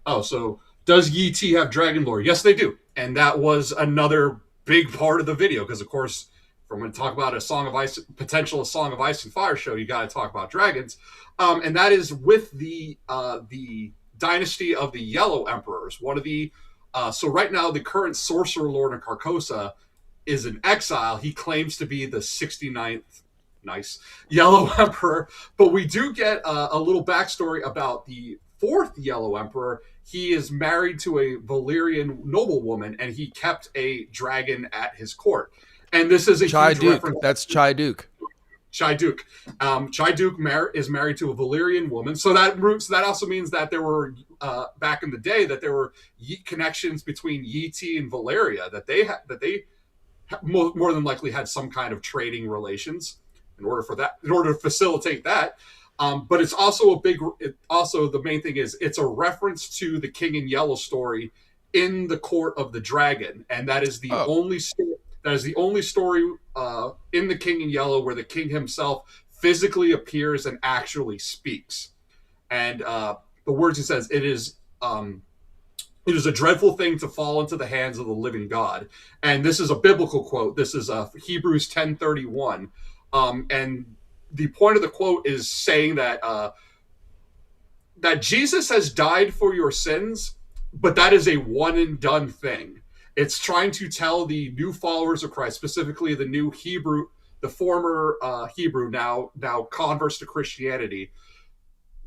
Oh, so does Yi Ti have Dragon Lore? Yes, they do. And that was another big part of the video because, of course, if we're going to talk about a Song of Ice and Fire show, you got to talk about dragons. And that is with the dynasty of the Yellow Emperors. One of the so right now the current Sorcerer Lord of Carcosa is in exile. He claims to be the 69th Yellow Emperor, but we do get a little backstory about the fourth Yellow Emperor. He is married to a Valyrian noblewoman, and he kept a dragon at his court. And this is a Chai huge Duke. reference. That's Chai Duke. Chai Duke. Chai Duke is married to a Valyrian woman. So that also means that there were, back in the day, that there were connections between Yi Ti and Valyria, that they more than likely had some kind of trading relations in order to facilitate that. But it's also the main thing is it's a reference to the King in Yellow story in the Court of the Dragon, and that is the only story. That is the only story in the King in Yellow where the king himself physically appears and actually speaks. And the words he says, it is a dreadful thing to fall into the hands of the living God. And this is a biblical quote. This is Hebrews 10:31. And the point of the quote is saying that that Jesus has died for your sins, but that is a one and done thing. It's trying to tell the new followers of Christ, specifically the new Hebrew, the former Hebrew, now converts to Christianity.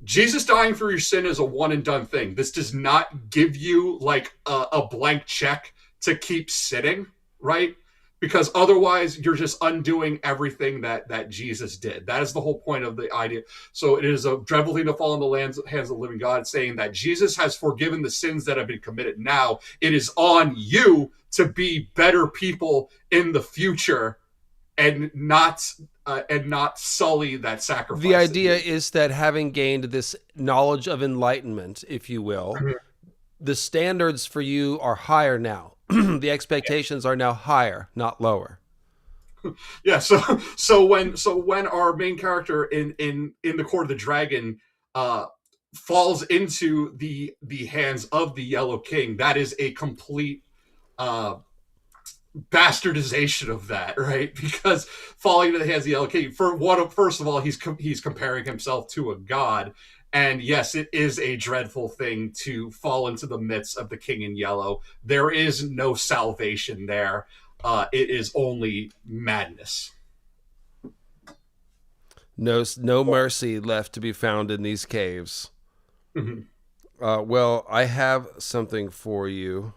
Jesus dying for your sin is a one and done thing. This does not give you like a blank check to keep sitting, right? Because otherwise you're just undoing everything that Jesus did. That is the whole point of the idea. So it is a dreadful thing to fall in the hands of the living God, saying that Jesus has forgiven the sins that have been committed. Now it is on you to be better people in the future and not sully that sacrifice. The idea is that having gained this knowledge of enlightenment, if you will, the standards for you are higher now. The expectations are now higher, not lower. Yeah. So when our main character in the Court of the Dragon falls into the hands of the Yellow King, that is a complete bastardization of that, right? Because falling into the hands of the Yellow King, first of all, he's comparing himself to a god, And yes, it is a dreadful thing to fall into the midst of the King in Yellow. There is no salvation there. It is only madness. No mercy left to be found in these caves. Well, I have something for you.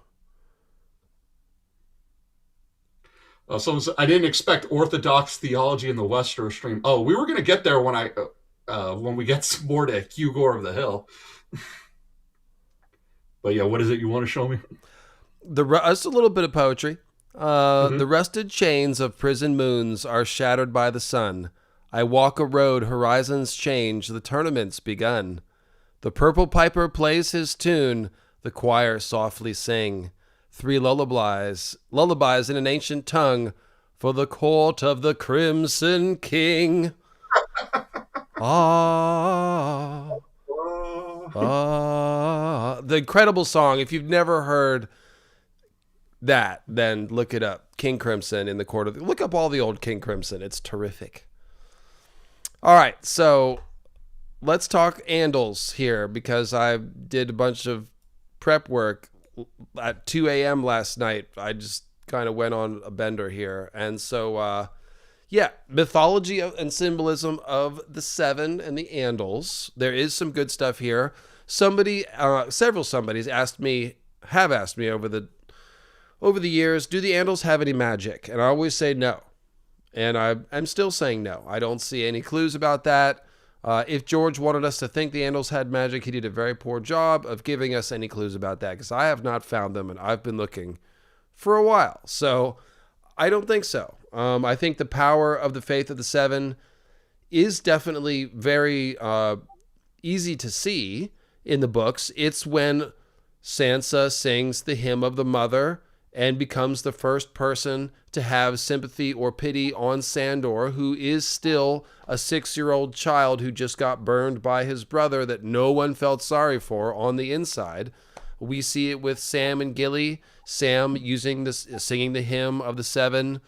Someone said, I didn't expect orthodox theology in the Westeros stream. Oh, we were going to get there when we get some more to Hugor of the Hill. But yeah, what is it you want to show me? Just a little bit of poetry. The rusted chains of prison moons are shattered by the sun. I walk a road, horizons change, the tournament's begun. The purple piper plays his tune, the choir softly sing. 3 lullabies in an ancient tongue for the court of the Crimson King. The incredible song. If you've never heard that, then look it up. King Crimson in the court of... Look up all the old King Crimson. It's terrific. All right, so let's talk Andals here, because I did a bunch of prep work at 2 a.m. last night. I just kind of went on a bender here. And so, mythology and symbolism of the Seven and the Andals. There is some good stuff here. Several somebodies have asked me over the years, do the Andals have any magic? And I always say no. And I'm still saying no. I don't see any clues about that. If George wanted us to think the Andals had magic, he did a very poor job of giving us any clues about that, because I have not found them, and I've been looking for a while. So I don't think so. I think the power of the Faith of the Seven is definitely very easy to see in the books. It's when Sansa sings the hymn of the mother and becomes the first person to have sympathy or pity on Sandor, who is still a 6-year-old child who just got burned by his brother that no one felt sorry for on the inside. We see it with Sam and Gilly. Sam singing the hymn of the Seven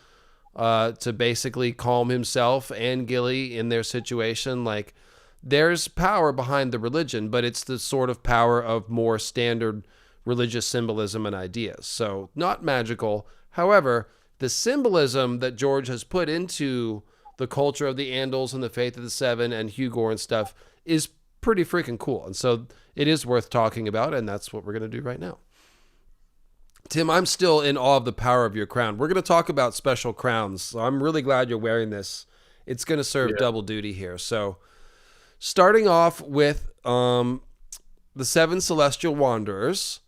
to basically calm himself and Gilly in their situation. Like, there's power behind the religion, but it's the sort of power of more standard religious symbolism and ideas. So not magical. However, the symbolism that George has put into the culture of the Andals and the Faith of the Seven and Hugor and stuff is pretty freaking cool. And so it is worth talking about, and that's what we're going to do right now. Tim, I'm still in awe of the power of your crown. We're going to talk about special crowns. So I'm really glad you're wearing this. It's going to serve double duty here. So starting off with the 7 Celestial Wanderers,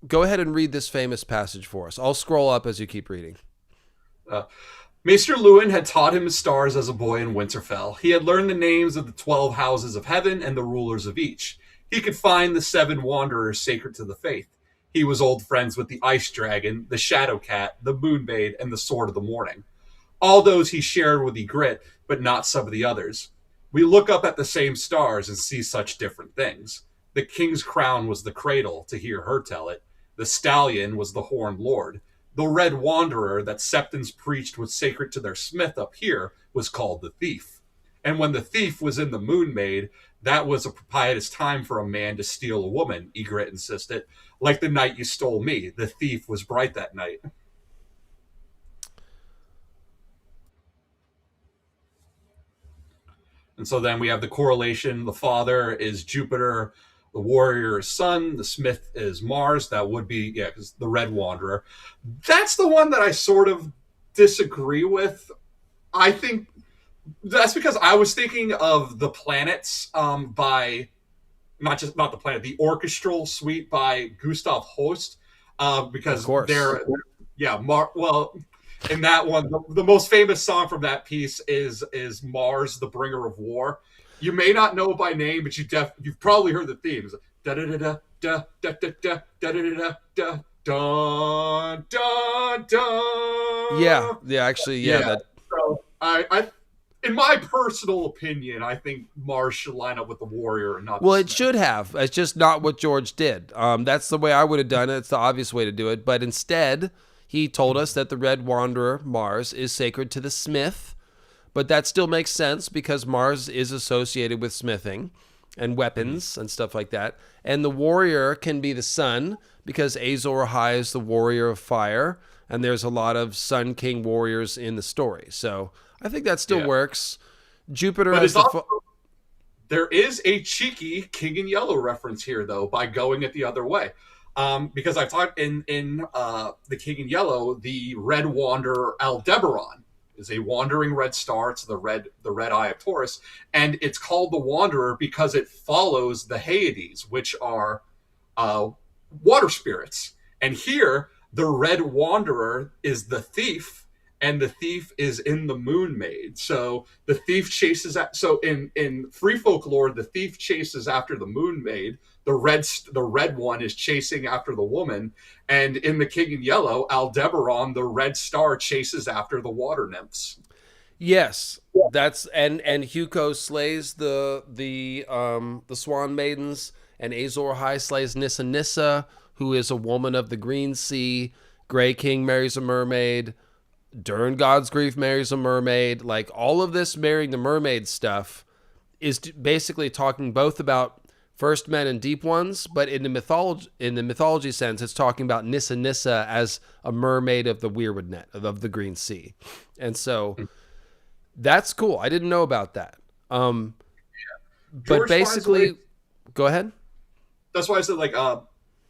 go ahead and read this famous passage for us. I'll scroll up as you keep reading. Maester Luwin had taught him the stars as a boy in Winterfell. He had learned the names of the 12 houses of heaven and the rulers of each. He could find the 7 wanderers sacred to the faith. He was old friends with the Ice Dragon, the Shadow Cat, the Moonmaid, and the Sword of the Morning. All those he shared with Ygritte, but not some of the others. We look up at the same stars and see such different things. The king's crown was the cradle, to hear her tell it. The stallion was the horned lord. The red wanderer that Septons preached was sacred to their smith up here was called the thief. And when the thief was in the Moonmaid, that was a propitious time for a man to steal a woman, Ygritte insisted. Like the night you stole me, the thief was bright that night. And so then we have the correlation. The father is Jupiter, the warrior is Sun, the smith is Mars. That would be, because the Red Wanderer. That's the one that I sort of disagree with. I think that's because I was thinking of the planets by, not the planet, the orchestral suite by Gustav Holst, because they're, in that one, the most famous song from that piece is Mars, the Bringer of War. You may not know it by name, but you've probably heard the themes. Da da da da da da da da da da da da da. Yeah, actually. So I, in my personal opinion, I think Mars should line up with the warrior and not. Well, it should have. It's just not what George did. That's the way I would have done it. It's the obvious way to do it. But instead, he told us that the Red Wanderer, Mars, is sacred to the smith. But that still makes sense because Mars is associated with smithing. and weapons and stuff like that. And the warrior can be the sun, because Azor Ahai is the warrior of fire, and there's a lot of Sun King warriors in the story. So I think that still works. Jupiter but as there is a cheeky King in Yellow reference here, though, by going it the other way. Because I thought in the King in Yellow, the Red Wanderer Aldebaran is a wandering red star. It's the red eye of Taurus, and it's called the Wanderer because it follows the Hyades, which are water spirits. And here, the Red Wanderer is the thief, and the thief is in the Moon Maid. So the thief chases so in free folklore, the thief chases after the Moon Maid. The red one is chasing after the woman, and in the King in Yellow, Aldebaran, the red star, chases after the water nymphs. Yes, that's and Hugo slays the Swan Maidens, and Azor Ahai slays Nissa Nissa, who is a woman of the Green Sea. Grey King marries a mermaid. Durn God's Grief marries a mermaid. Like, all of this marrying the mermaid stuff is basically talking both about First Men and Deep Ones, but in the mythology sense, it's talking about Nissa Nissa as a mermaid of the Weirwood Net, of the Green Sea. And so that's cool. I didn't know about that. But basically, go ahead. That's why I said, like,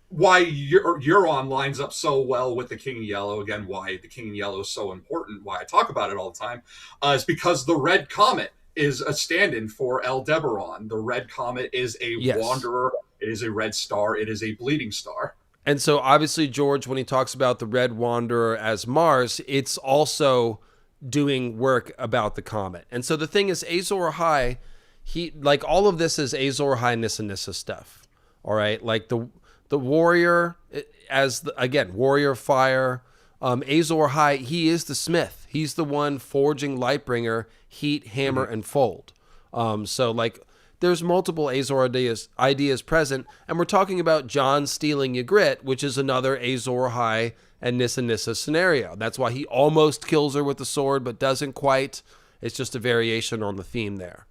why Euron lines up so well with the King in Yellow. Again, why the King in Yellow is so important, why I talk about it all the time, is because the Red Comet is a stand-in for Aldebaran. The Red Comet is a wanderer. It is a red star. It is a bleeding star. And so, obviously, George, when he talks about the Red Wanderer as Mars, it's also doing work about the comet. And so the thing is, Azor Ahai, like, all of this is Azor Ahai Nissa Nissa stuff. All right? Like, the warrior, as, again, warrior of fire. Azor Ahai, he is the smith. He's the one forging Lightbringer, heat, hammer, and fold. So, like, there's multiple Azor ideas present, and we're talking about Jon stealing Ygritte, which is another Azor Ahai and Nissa Nissa scenario. That's why he almost kills her with the sword, but doesn't quite. It's just a variation on the theme there.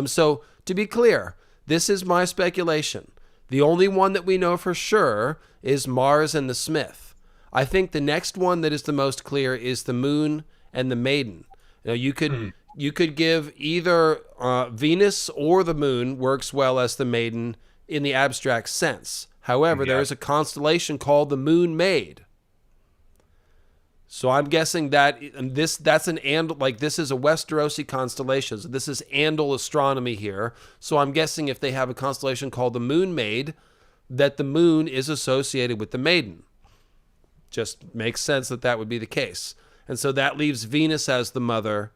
So, to be clear, this is my speculation. The only one that we know for sure is Mars and the Smith. I think the next one that is the most clear is the Moon and the Maiden. Now, you could give either Venus or the Moon works well as the Maiden in the abstract sense. However, there is a constellation called the Moon Maid. So I'm guessing that this is a Westerosi constellation. So this is Andal astronomy here. So I'm guessing if they have a constellation called the Moon Maid, that the moon is associated with the Maiden. Just makes sense that would be the case. And so that leaves Venus as the mother.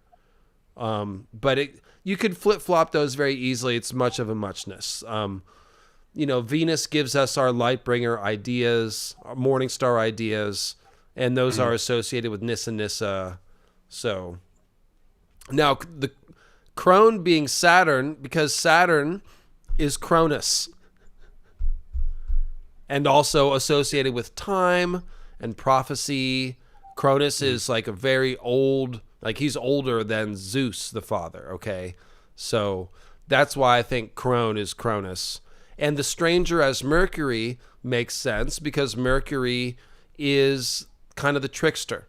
But you could flip-flop those very easily. It's much of a muchness. Venus gives us our Lightbringer ideas, our Morningstar ideas, and those are associated with Nissa Nissa. So now the crone being Saturn, because Saturn is Cronus, and also associated with time and prophecy. Cronus is like a very old, like, he's older than Zeus the father, okay? So that's why I think crone is Cronus. And the stranger as Mercury makes sense, because Mercury is kind of the trickster,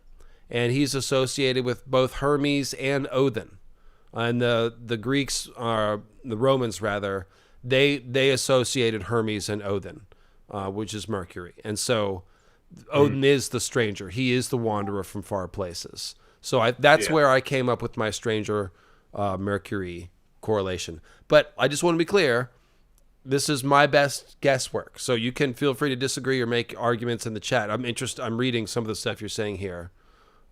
and he's associated with both Hermes and Odin. And the Greeks, the Romans rather, they associated Hermes and Odin, which is Mercury. And so Odin is the stranger. He is the wanderer from far places. So that's where I came up with my stranger Mercury correlation. But I just want to be clear, this is my best guesswork. So you can feel free to disagree or make arguments in the chat. I'm reading some of the stuff you're saying here.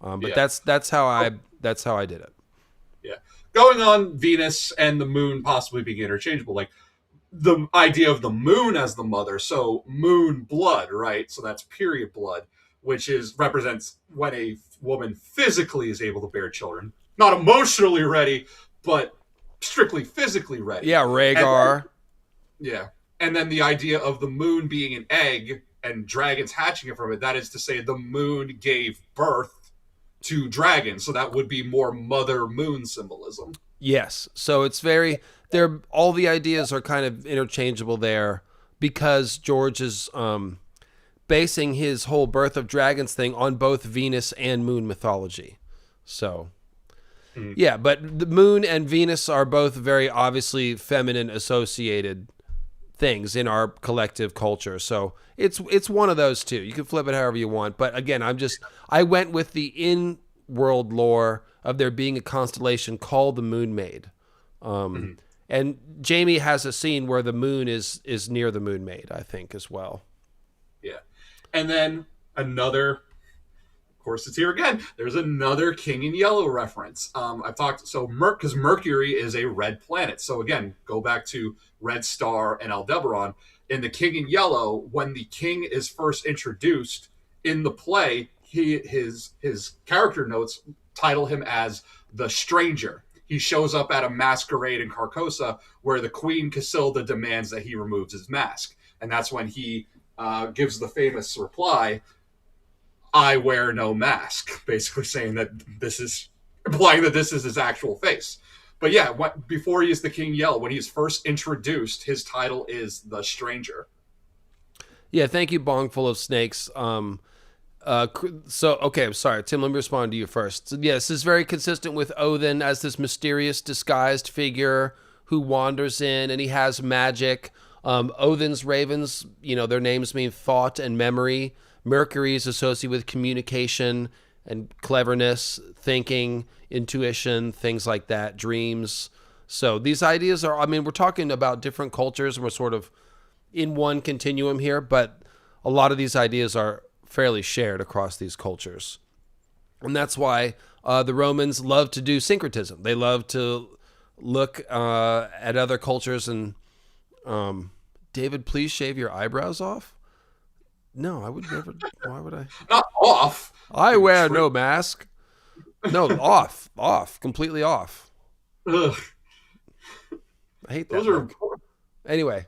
But that's how I did it. Yeah. Going on Venus and the moon possibly being interchangeable, like the idea of the moon as the mother. So moon blood, right? So that's period blood, which represents when a woman physically is able to bear children. Not emotionally ready, but strictly physically ready. Yeah, Rhaegar. And then the idea of the moon being an egg and dragons hatching it from it, that is to say the moon gave birth to dragons. So that would be more mother moon symbolism. Yes. So it's very they're all the ideas are kind of interchangeable there because George is basing his whole Birth of Dragons thing on both Venus and Moon mythology. So, yeah, but the Moon and Venus are both very obviously feminine associated things in our collective culture. So it's one of those two. You can flip it however you want. But again, I went with the in-world lore of there being a constellation called the Moon Maid. And Jamie has a scene where the moon is near the Moon Maid, I think, as well. Yeah. And then another, of course, it's here again. There's another King in Yellow reference. I've talked, so because Mercury is a red planet. So again, go back to Red Star and Aldebaran. In the King in Yellow, when the king is first introduced in the play, his character notes title him as the Stranger. He shows up at a masquerade in Carcosa where the Queen Casilda demands that he removes his mask. And that's when he gives the famous reply, "I wear no mask," basically saying that implying that this is his actual face. But yeah, before he is the King Yell, when he's first introduced, his title is the Stranger. Yeah, thank you, Bong Full of Snakes. Okay, I'm sorry, Tim, let me respond to you first. So, yes, this is very consistent with Odin as this mysterious disguised figure who wanders in, and he has magic. Odin's ravens, their names mean thought and memory. Mercury is associated with communication and cleverness, thinking, intuition, things like that, dreams. So these ideas we're talking about different cultures, and we're sort of in one continuum here, but a lot of these ideas are fairly shared across these cultures. And that's why the Romans love to do syncretism. They love to look at other cultures and, David, please shave your eyebrows off? No, I would never. Why would I? Not off. I wear no mask. No, off, completely off. Ugh. I hate that. Those are. Anyway.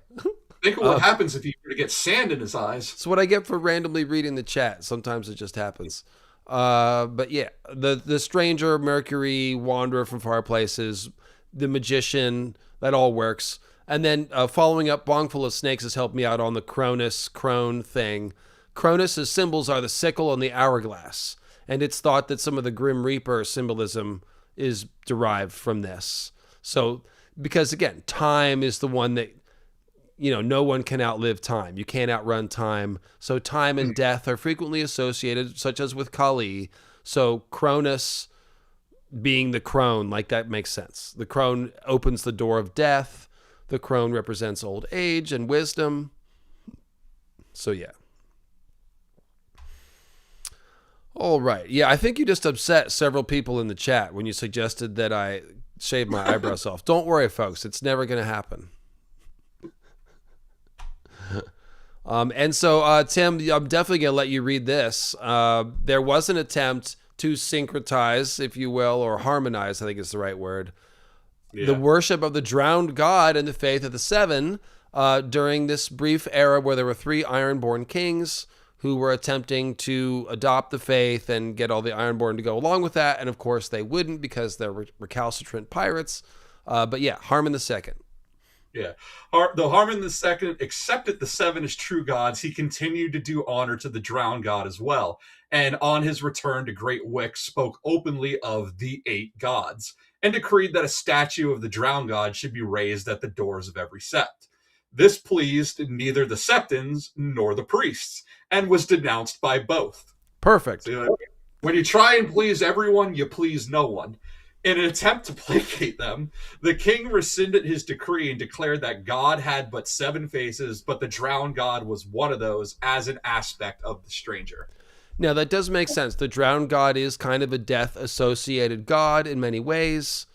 Think of what happens if he were to get sand in his eyes. It's what I get for randomly reading the chat. Sometimes it just happens. But yeah, the Stranger, Mercury, Wanderer from Far Places, the Magician, that all works. And then following up, Bongful of Snakes has helped me out on the crone thing. Cronus' symbols are the sickle and the hourglass. And it's thought that some of the Grim Reaper symbolism is derived from this. So, because again, time is the one that, no one can outlive time. You can't outrun time. So time and death are frequently associated, such as with Kali. So Cronus being the crone, like that makes sense. The crone opens the door of death. The crone represents old age and wisdom. So yeah. All right. Yeah, I think you just upset several people in the chat when you suggested that I shave my eyebrows off. Don't worry, folks. It's never going to happen. And so, Tim, I'm definitely going to let you read this. There was an attempt to syncretize, if you will, or harmonize, I think is the right word, the worship of the drowned god and the faith of the seven during this brief era where there were 3 Ironborn kings who were attempting to adopt the faith and get all the Ironborn to go along with that. And of course, they wouldn't because they're recalcitrant pirates. But yeah, Harmon II. Yeah. Though Harmon II accepted the 7 as true gods, he continued to do honor to the drowned god as well. And on his return to Great Wick, spoke openly of the 8 gods and decreed that a statue of the drowned god should be raised at the doors of every sept. This pleased neither the septons nor the priests and was denounced by both. Perfect. So, when you try and please everyone, you please no one. In an attempt to placate them, the king rescinded his decree and declared that God had but 7 faces, but the drowned god was one of those as an aspect of the Stranger. Now, that does make sense. The drowned god is kind of a death-associated god in many ways.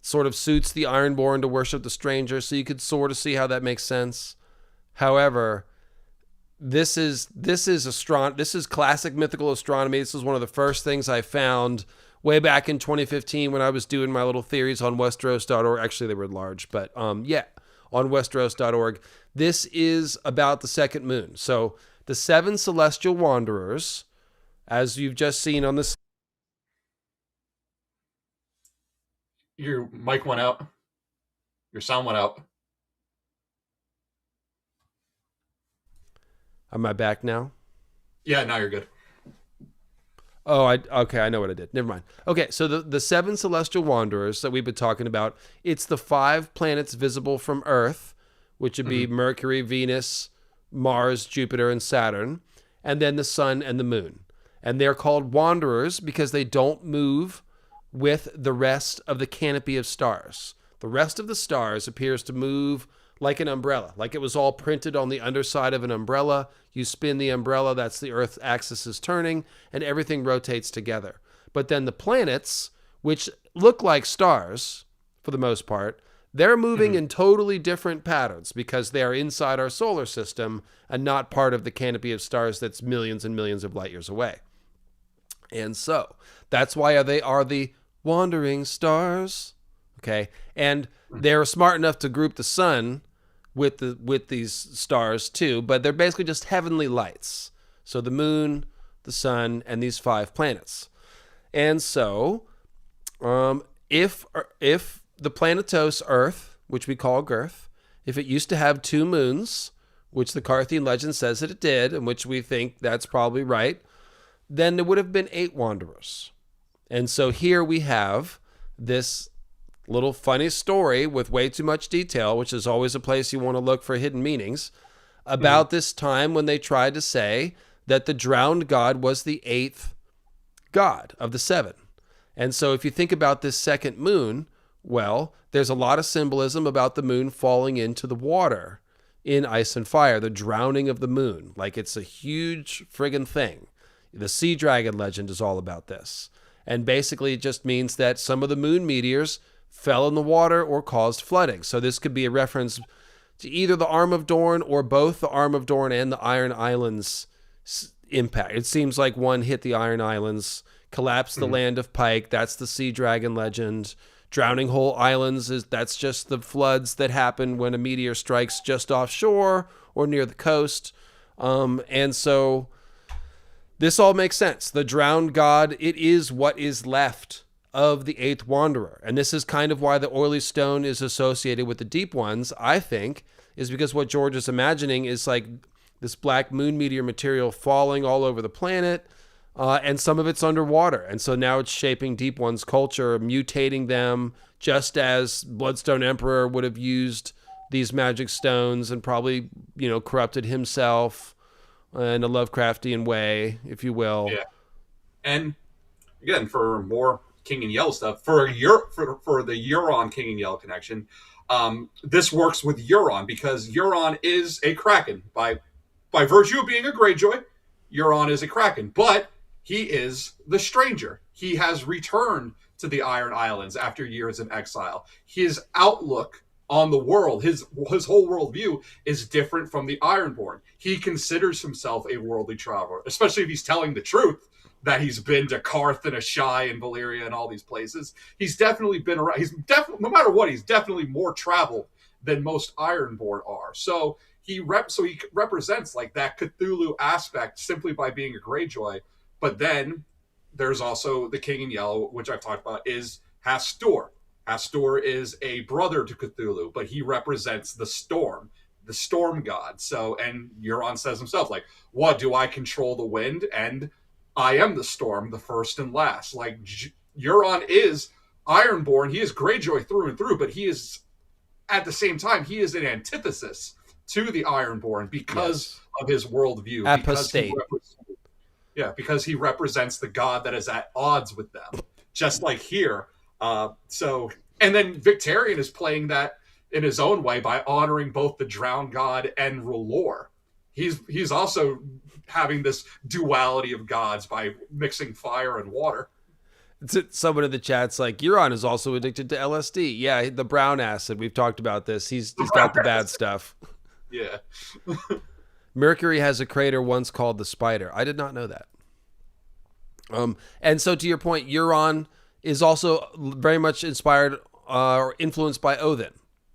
It sort of suits the Ironborn to worship the Stranger, so you could sort of see how that makes sense. However, this is classic mythical astronomy. This is one of the first things I found way back in 2015 when I was doing my little theories on Westeros.org. Actually, they were large, but on Westeros.org. This is about the second moon. So the 7 celestial wanderers, as you've just seen on this. Your mic went out. Your sound went out. Am I back now? Yeah, now you're good. Oh, okay, I know what I did. Never mind. Okay, so the seven celestial wanderers that we've been talking about, it's the 5 planets visible from Earth, which would be Mercury, Venus, Mars, Jupiter, and Saturn, and then the sun and the moon. And they're called wanderers because they don't move with the rest of the canopy of stars. The rest of the stars appears to move like an umbrella, like it was all printed on the underside of an umbrella. You spin the umbrella, that's the Earth's axis is turning, and everything rotates together. But then the planets, which look like stars for the most part, they're moving in totally different patterns because they are inside our solar system and not part of the canopy of stars that's millions and millions of light years away. And so that's why they are the wandering stars. Okay. And they're smart enough to group the sun with these stars too, but they're basically just heavenly lights. So the moon, the sun, and these 5 planets. And so if the planetos Earth, which we call Girth, if it used to have 2 moons, which the Carthian legend says that it did, and which we think that's probably right, then there would have been 8 wanderers. And so here we have this little funny story with way too much detail, which is always a place you want to look for hidden meanings, about this time when they tried to say that the drowned god was the 8th god of the 7. And so if you think about this second moon, well, there's a lot of symbolism about the moon falling into the water in Ice and Fire, the drowning of the moon. Like it's a huge friggin' thing. The sea dragon legend is all about this. And basically it just means that some of the moon meteors fell in the water or caused flooding. So this could be a reference to either the Arm of Dorn or both the Arm of Dorn and the Iron Islands impact. It seems like one hit the Iron Islands, collapsed the land of Pike. That's the sea dragon legend. Drowning Hole Islands, that's just the floods that happen when a meteor strikes just offshore or near the coast. And so this all makes sense. The drowned god, it is what is left of the 8th wanderer. And this is kind of why the oily stone is associated with the deep ones, I think, is because what George is imagining is like this black moon meteor material falling all over the planet, and some of it's underwater. And so now it's shaping deep one's culture, mutating them, just as Bloodstone Emperor would have used these magic stones and probably, corrupted himself in a Lovecraftian way, if you will. Yeah. And again, for more King and Yell stuff, for the Euron King and Yell connection, this works with Euron because Euron is a Kraken. By virtue of being a Greyjoy, Euron is a Kraken, but he is the stranger. He has returned to the Iron Islands after years in exile. His outlook on the world, his whole worldview is different from the Ironborn. He considers himself a worldly traveler, especially if he's telling the truth that he's been to Karth and Ashai and Valyria and all these places. He's definitely been around. He's definitely, no matter what, he's definitely more traveled than most Ironborn are. So he represents like that Cthulhu aspect simply by being a Greyjoy. But then there's also the King in Yellow, which I've talked about, is Hastur. Hastur is a brother to Cthulhu, but he represents the storm god. So, and Euron says himself, like, what, do I control the wind? And I am the storm, the first and last. Like, Euron is Ironborn. He is Greyjoy through and through, but he is, at the same time, he is an antithesis to the Ironborn because of his worldview. Apostate. Because he represents the god that is at odds with them. Just like here. And then Victarion is playing that in his own way by honoring both the drowned god and R'hllor. He's also having this duality of gods by mixing fire and water. Someone in the chat's like, Euron is also addicted to LSD. Yeah, the brown acid. We've talked about this. He's got the bad stuff. Yeah. Mercury has a crater once called the Spider. I did not know that. And so to your point, Euron is also very much inspired or influenced by Odin.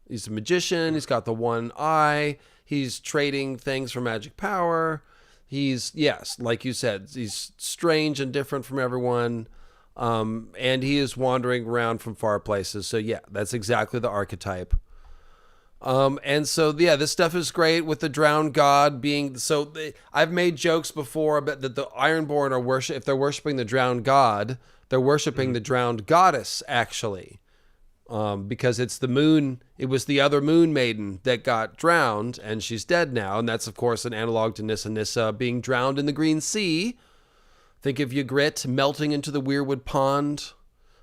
He's a magician. He's got the one eye. He's trading things for magic power. He's, yes, like you said, he's strange and different from everyone. And he is wandering around from far places. So yeah, that's exactly the archetype And so, yeah, this stuff is great with the drowned god being. I've made jokes before about that the Ironborn are if they're worshiping the drowned god, they're worshiping the drowned goddess, actually. Because it's the moon, it was the other moon maiden that got drowned, and she's dead now. And that's, of course, an analog to Nissa Nissa being drowned in the Green Sea. Think of Ygritte melting into the Weirwood Pond.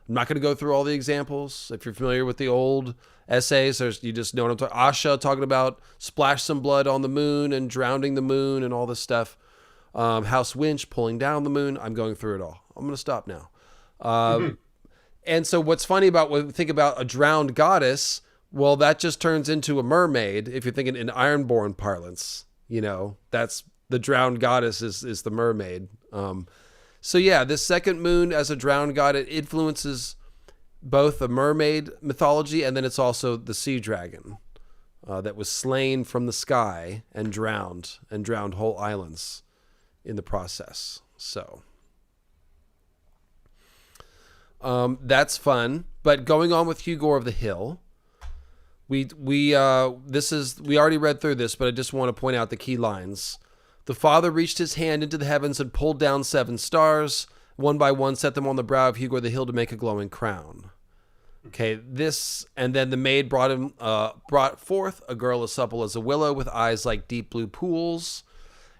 I'm not going to go through all the examples. If you're familiar with the old essays, you just know what I'm talking about. Asha talking about splash some blood on the moon and drowning the moon and all this stuff. House Winch pulling down the moon. I'm going through it all. I'm going to stop now. And so what's funny about when we think about a drowned goddess, well, that just turns into a mermaid. If you're thinking in Ironborn parlance, that's the drowned goddess is the mermaid. So yeah, this second moon as a drowned god, it influences both the mermaid mythology, and then it's also the sea dragon that was slain from the sky and drowned whole islands in the process. So that's fun. But going on with Hugor of the Hill, we already read through this, but I just want to point out the key lines. The Father reached his hand into the heavens and pulled down 7 stars. One by one set them on the brow of Hugor the Hill to make a glowing crown. Okay, and then the maid brought forth a girl as supple as a willow with eyes like deep blue pools.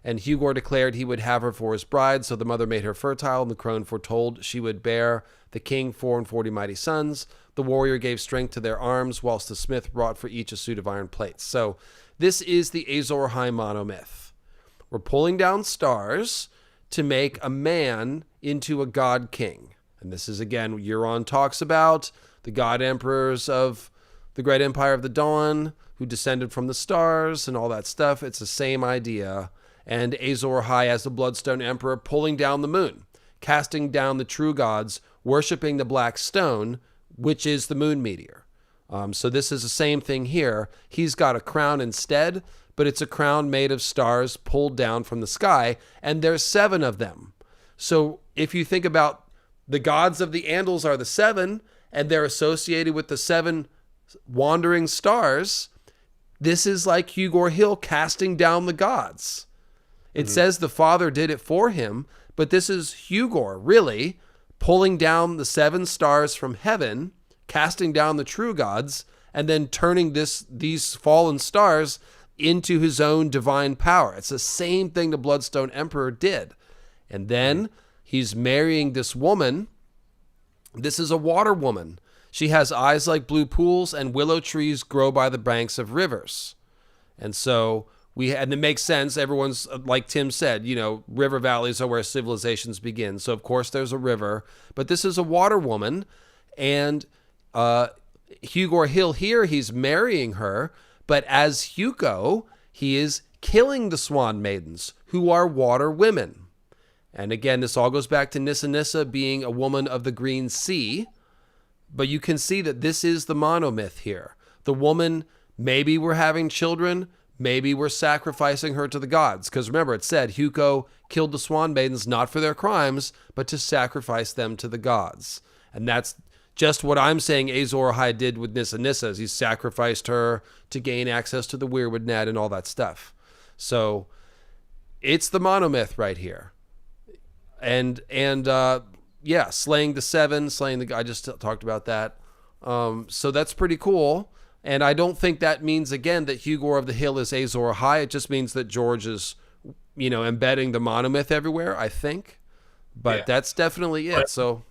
And Hugor declared he would have her for his bride, so the mother made her fertile, and the crone foretold she would bear the king 44 mighty sons. The warrior gave strength to their arms, whilst the smith wrought for each a suit of iron plates. So this is the Azor Ahai monomyth. We're pulling down stars to make a man into a god king. And this is, again, Euron talks about the god emperors of the great empire of the dawn who descended from the stars and all that stuff. It's the same idea. And Azor Ahai as the Bloodstone Emperor pulling down the moon, casting down the true gods, worshipping the black stone, which is the moon meteor. So this is the same thing here. He's got a crown instead, but it's a crown made of stars pulled down from the sky, and there's 7 of them. So if you think about the gods of the Andals are the 7, and they're associated with the 7 wandering stars, this is like Hugor Hill casting down the gods. It says the Father did it for him, but this is Hugor, really, pulling down the 7 stars from heaven, casting down the true gods, and then turning these fallen stars into his own divine power. It's the same thing the Bloodstone Emperor did. And then he's marrying this woman. This is a water woman. She has eyes like blue pools, and willow trees grow by the banks of rivers. And so and it makes sense. Everyone's, like Tim said, river valleys are where civilizations begin. So of course there's a river, but this is a water woman. And Hugor Hill here, he's marrying her, but as Hugo, he is killing the Swan Maidens, who are water women. And again, this all goes back to Nissa Nissa being a woman of the Green Sea. But you can see that this is the monomyth here. The woman, maybe we're having children, maybe we're sacrificing her to the gods. Because remember, it said Hugo killed the Swan Maidens not for their crimes, but to sacrifice them to the gods. And that's just what I'm saying Azor Ahai did with Nissa Nissa. He sacrificed her to gain access to the Weirwood Net and all that stuff. So it's the monomyth right here. And slaying the 7, I just talked about that. So that's pretty cool. And I don't think that means, again, that Hugor of the Hill is Azor Ahai. It just means that George is, embedding the monomyth everywhere, I think. But that's definitely it. So,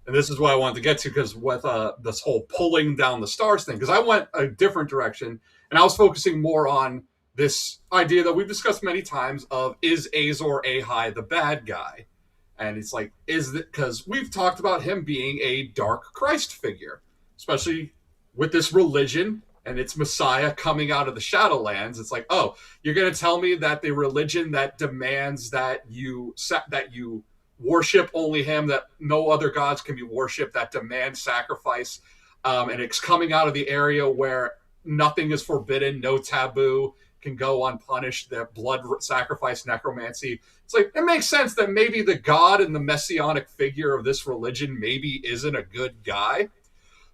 and this is what I wanted to get to, because with this whole pulling down the stars thing, because I went a different direction, and I was focusing more on this idea that we've discussed many times of, is Azor Ahai the bad guy? And it's like, because we've talked about him being a dark Christ figure, especially with this religion and its Messiah coming out of the Shadowlands. It's like, oh, you're going to tell me that the religion that demands that you worship only him, that no other gods can be worshipped, that demands sacrifice, and it's coming out of the area where nothing is forbidden, no taboo can go unpunished, that blood sacrifice, necromancy. It's like, it makes sense that maybe the god and the messianic figure of this religion maybe isn't a good guy.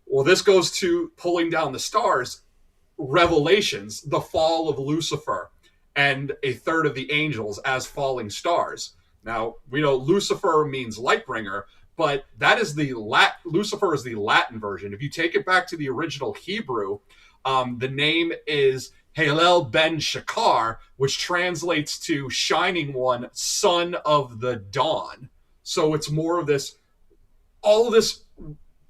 Well, this goes to pulling down the stars. Revelations, the fall of Lucifer, and a third of the angels as falling stars. Now, we know Lucifer means Lightbringer, but that is Lucifer is the Latin version. If you take it back to the original Hebrew, the name is Halel ben Shakar, which translates to Shining One, Son of the Dawn. So it's more of this, all of this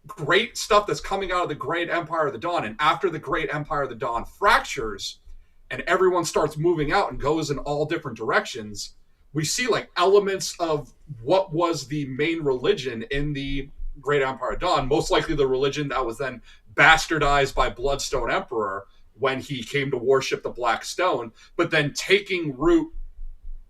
great stuff that's coming out of the Great Empire of the Dawn. And after the Great Empire of the Dawn fractures and everyone starts moving out and goes in all different directions, we see like elements of what was the main religion in the Great Empire of Dawn, most likely the religion that was then bastardized by Bloodstone Emperor when he came to worship the Black Stone, but then taking root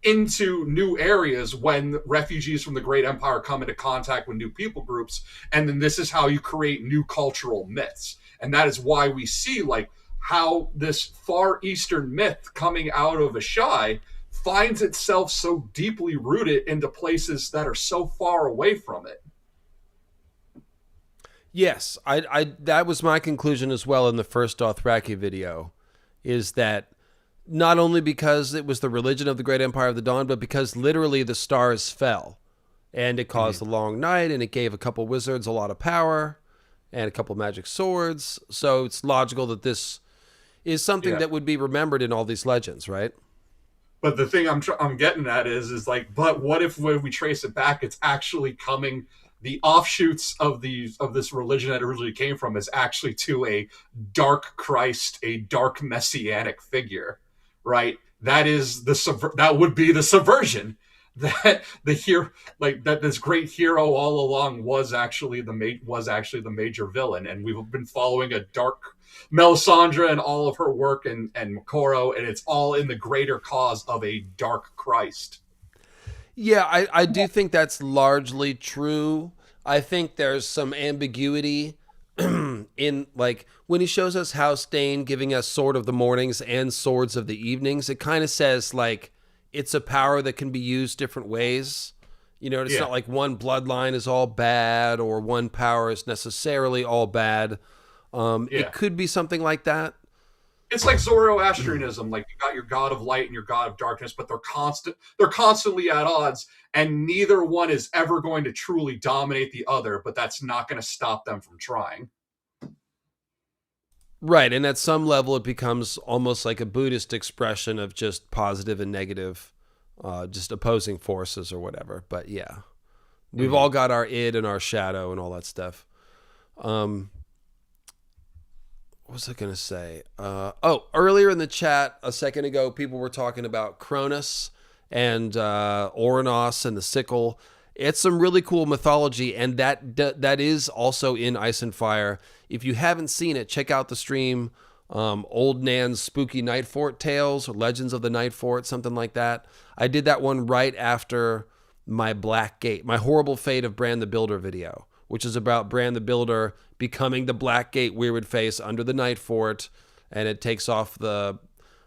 into new areas when refugees from the Great Empire come into contact with new people groups. And then this is how you create new cultural myths. And that is why we see like how this Far Eastern myth coming out of Ashai finds itself so deeply rooted into places that are so far away from it. Yes, I that was my conclusion as well in the first Dothraki video, is that not only because it was the religion of the Great Empire of the Dawn, but because literally the stars fell and it caused a long night and it gave a couple wizards a lot of power and a couple magic swords. So it's logical that this is something that would be remembered in all these legends, right? But the thing I'm getting at is like, but what if when we trace it back, it's actually coming, the offshoots of this religion that originally came from is actually to a dark Christ, a dark messianic figure, right? That is that would be the subversion, that the hero, like that this great hero all along was actually the major villain, and we've been following a dark Melisandre and all of her work and Makoro, and it's all in the greater cause of a dark Christ. Yeah, I do think that's largely true. I think there's some ambiguity in, like, when he shows us House Dane giving us Sword of the Mornings and Swords of the Evenings, it kind of says, like, it's a power that can be used different ways. You know, it's not like one bloodline is all bad or one power is necessarily all bad. It could be something like that. It's like Zoroastrianism. Like, you got your god of light and your god of darkness, but they're constantly at odds, and neither one is ever going to truly dominate the other, but that's not going to stop them from trying. Right, and at some level it becomes almost like a Buddhist expression of just positive and negative, just opposing forces or whatever. But yeah, we've all got our id and our shadow and all that stuff. What was I going to say? Earlier in the chat a second ago, people were talking about Cronus and Oranos and the sickle. It's some really cool mythology, and that is also in Ice and Fire. If you haven't seen it, check out the stream, Old Nan's Spooky Night Fort Tales or Legends of the Night Fort, something like that. I did that one right after my Black Gate, my Horrible Fate of Bran the Builder video, which is about Bran the Builder becoming the Black Gate Weirwood Face under the Night Fort, and it takes off the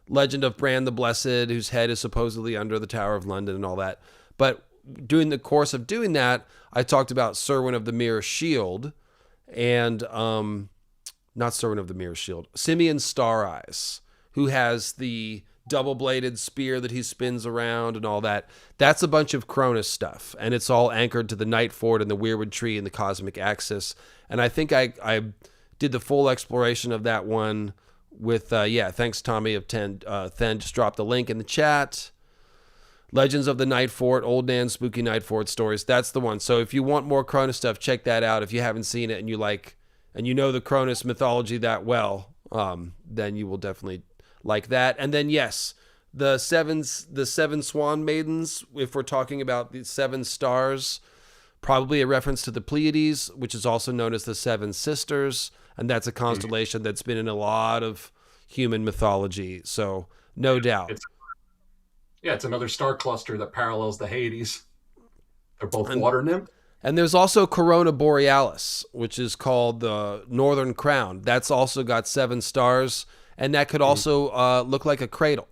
legend of Bran the Blessed, whose head is supposedly under the Tower of London and all that. But during the course of doing that, I talked about Serwyn of the Mirror Shield and, not Serwyn of the Mirror Shield, Simeon Star Eyes, who has the double-bladed spear that he spins around and all that. That's a bunch of Cronus stuff, and it's all anchored to the Night Fort and the Weirwood Tree and the Cosmic Axis. And I think I did the full exploration of that one with, thanks Tommy of Then just dropped the link in the chat. Legends of the Night Fort, Old Nan's Spooky Night Fort Stories. That's the one. So if you want more Cronus stuff, check that out. If you haven't seen it and you know the Cronus mythology that well, then you will definitely like that. And then yes, the seven Swan Maidens, if we're talking about the 7 stars, probably a reference to the Pleiades, which is also known as the 7 Sisters, and that's a constellation that's been in a lot of human mythology. So no doubt. It's another star cluster that parallels the Hades. They're both water nymphs. And there's also Corona Borealis, which is called the Northern Crown. That's also got 7 stars, and that could also look like a cradle.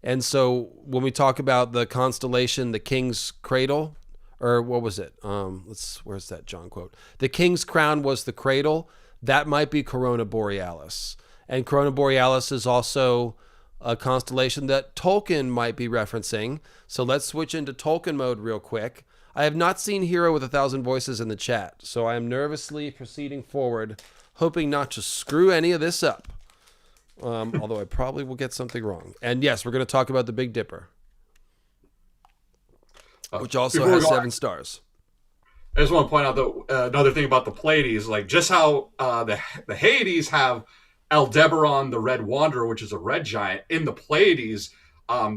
And so when we talk about the constellation, the King's Cradle, or what was it? Where's that John quote? The King's Crown was the cradle. That might be Corona Borealis. And Corona Borealis is also a constellation that Tolkien might be referencing. So let's switch into Tolkien mode real quick. I have not seen Hero with 1,000 Voices in the chat, so I am nervously proceeding forward, hoping not to screw any of this up. Although I probably will get something wrong. And yes, we're going to talk about the Big Dipper, which also has 7 stars. I just want to point out another thing about the Pleiades, like just how the Hades have Aldebaran, the Red Wanderer, which is a red giant. In the Pleiades,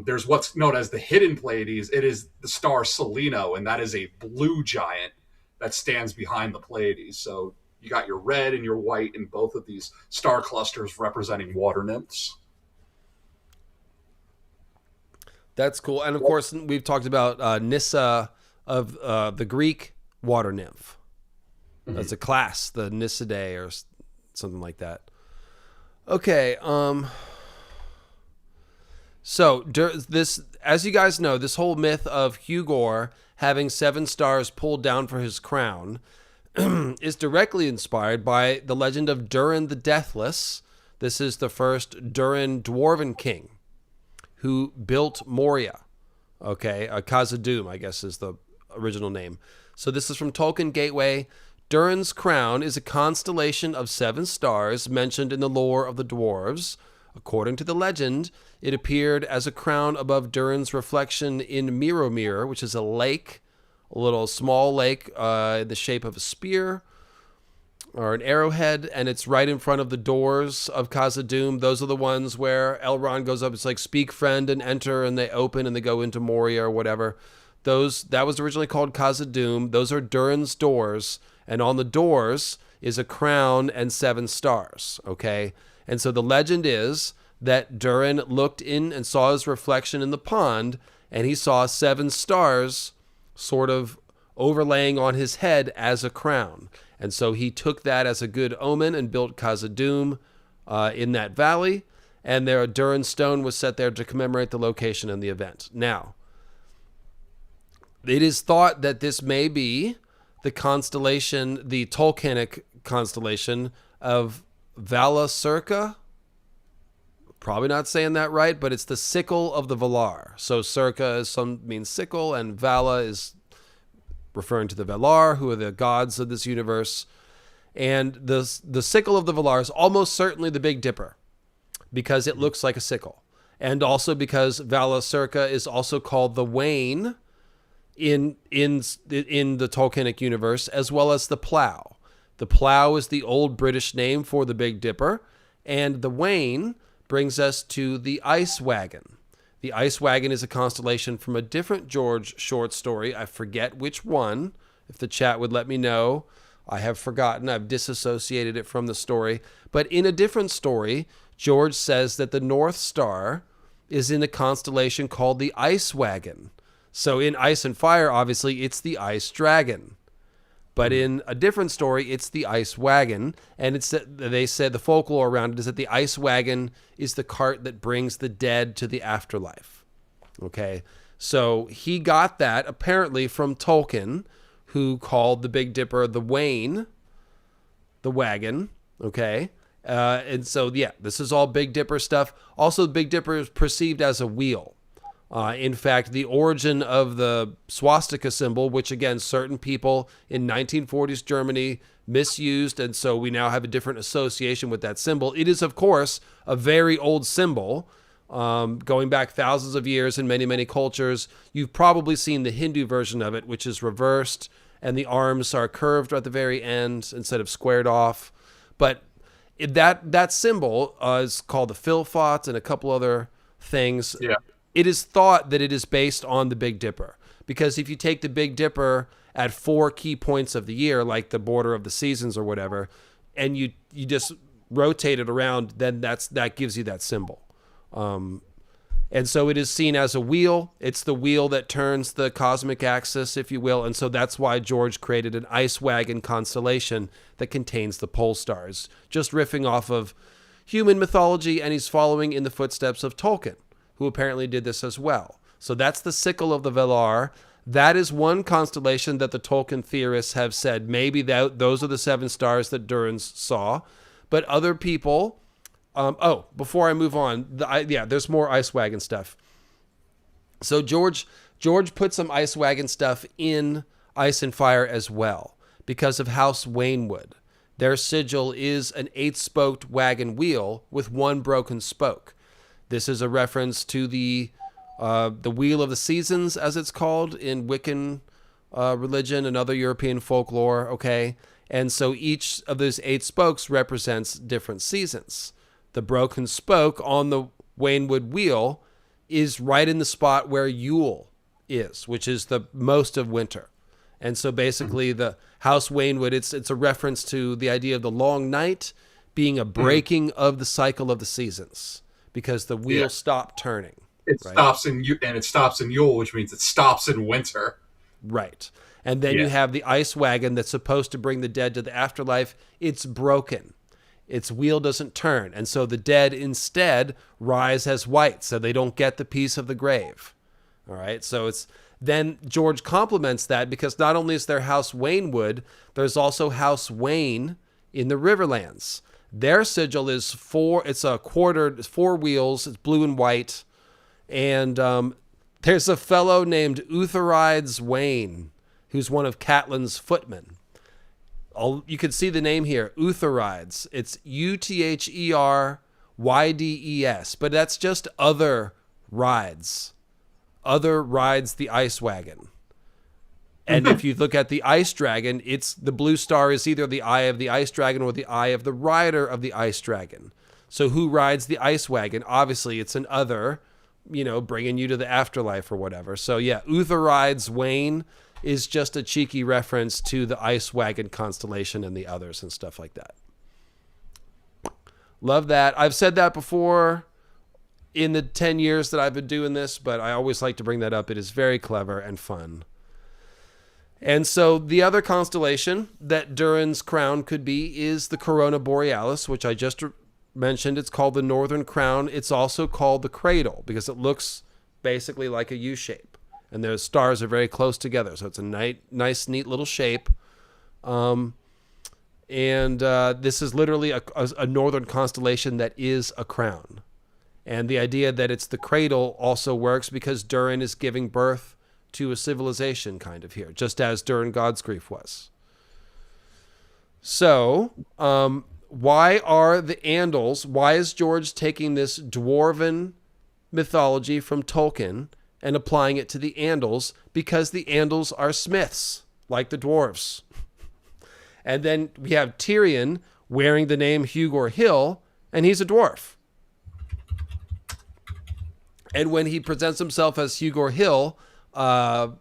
there's what's known as the Hidden Pleiades. It is the star Seleno, and that is a blue giant that stands behind the Pleiades. So you got your red and your white in both of these star clusters representing water nymphs. That's cool. And of course, we've talked about Nyssa of the Greek water nymph. That's a class, the Nyssidae or something like that. Okay. So this, as you guys know, this whole myth of Hugor having 7 stars pulled down for his crown is directly inspired by the legend of Durin the Deathless. This is the first Durin dwarven king who built Moria. Okay, Khazad-dûm, I guess, is the original name. So this is from Tolkien Gateway. Durin's crown is a constellation of 7 stars mentioned in the lore of the dwarves. According to the legend, it appeared as a crown above Durin's reflection in Mirromir, which is a lake, a little small lake in the shape of a spear or an arrowhead, and it's right in front of the doors of Khazad-dûm. Those are the ones where Elrond goes up. It's like, speak, friend, and enter, and they open and they go into Moria or whatever. That was originally called Khazad-dûm. Those are Durin's doors, and on the doors is a crown and 7 stars, okay? And so the legend is that Durin looked in and saw his reflection in the pond, and he saw 7 stars sort of overlaying on his head as a crown. And so he took that as a good omen and built Khazad-dûm in that valley, and there a Durin stone was set there to commemorate the location and the event. Now, it is thought that this may be the constellation, the Tolkienic constellation of Vala Circa. Probably not saying that right, but it's the sickle of the Valar. So Circa means sickle, and Vala is referring to the Valar, who are the gods of this universe. And the sickle of the Valar is almost certainly the Big Dipper, because it looks like a sickle. And also because Vala Circa is also called the Wain in the Tolkienic universe, as well as the Plough. The Plough is the old British name for the Big Dipper, and the Wain brings us to the Ice Wagon. The Ice Wagon is a constellation from a different George short story. I forget which one. If the chat would let me know. I have forgotten. I've disassociated it from the story. But in a different story, George says that the North Star is in a constellation called the Ice Wagon. So in Ice and Fire, obviously, it's the Ice Dragon. But in a different story, it's the Ice Wagon. And they said the folklore around it is that the Ice Wagon is the cart that brings the dead to the afterlife. Okay, so he got that apparently from Tolkien, who called the Big Dipper the Wain, the wagon. Okay, and so, yeah, this is all Big Dipper stuff. Also, the Big Dipper is perceived as a wheel. In fact, the origin of the swastika symbol, which again, certain people in 1940s Germany misused, and so we now have a different association with that symbol. It is, of course, a very old symbol, going back thousands of years in many, many cultures. You've probably seen the Hindu version of it, which is reversed, and the arms are curved at the very end instead of squared off. But that symbol is called the Philfot and a couple other things. Yeah. It is thought that it is based on the Big Dipper, because if you take the Big Dipper at 4 key points of the year, like the border of the seasons or whatever, and you just rotate it around, then that gives you that symbol. And so it is seen as a wheel. It's the wheel that turns the cosmic axis, if you will. And so that's why George created an Ice Wagon constellation that contains the pole stars, just riffing off of human mythology, and he's following in the footsteps of Tolkien, who apparently did this as well. So that's the sickle of the Valar. That is one constellation that the Tolkien theorists have said maybe those are the 7 stars that Durin saw. But other people Before I move on, there's more Ice Wagon stuff. So George put some Ice Wagon stuff in Ice and Fire as well because of House Waynwood. Their sigil is an 8-spoked wagon wheel with one broken spoke. This is a reference to the Wheel of the Seasons, as it's called in Wiccan religion and other European folklore. Okay, and so each of those 8 spokes represents different seasons. The broken spoke on the Waynwood wheel is right in the spot where Yule is, which is the most of winter. And so basically the House Waynwood, it's a reference to the idea of the long night being a breaking of the cycle of the seasons because the wheel stopped turning. It stops in Yule, which means it stops in winter. Right. And then you have the Ice Wagon that's supposed to bring the dead to the afterlife. It's broken. Its wheel doesn't turn. And so the dead instead rise as white, so they don't get the piece of the grave. All right. So then George complements that because not only is there House Waynwood, there's also House Wayne in the Riverlands. Their sigil is 4 wheels, it's blue and white. And there's a fellow named Utherides Wayne, who's one of Catelyn's footmen. You can see the name here, Utherides. It's Utherydes, but that's just other rides. Other rides the Ice Wagon. And if you look at the Ice Dragon, the blue star is either the eye of the Ice Dragon or the eye of the rider of the Ice Dragon. So who rides the Ice Wagon? Obviously, it's an other, bringing you to the afterlife or whatever. So yeah, Utherides Wayne is just a cheeky reference to the Ice Wagon constellation and the others and stuff like that. Love that. I've said that before in the 10 years that I've been doing this, but I always like to bring that up. It is very clever and fun. And so the other constellation that Durin's crown could be is the Corona Borealis, which I just mentioned. It's called the Northern Crown. It's also called the Cradle because it looks basically like a U shape. And those stars are very close together. So it's a nice, neat little shape. This is literally a northern constellation that is a crown. And the idea that it's the cradle also works because Durin is giving birth to a civilization kind of here, just as Durin Godsgrief was. So, why is George taking this dwarven mythology from Tolkien and applying it to the Andals? Because the Andals are smiths, like the dwarves. And then we have Tyrion wearing the name Hugor Hill, and he's a dwarf. And when he presents himself as Hugor Hill, Holden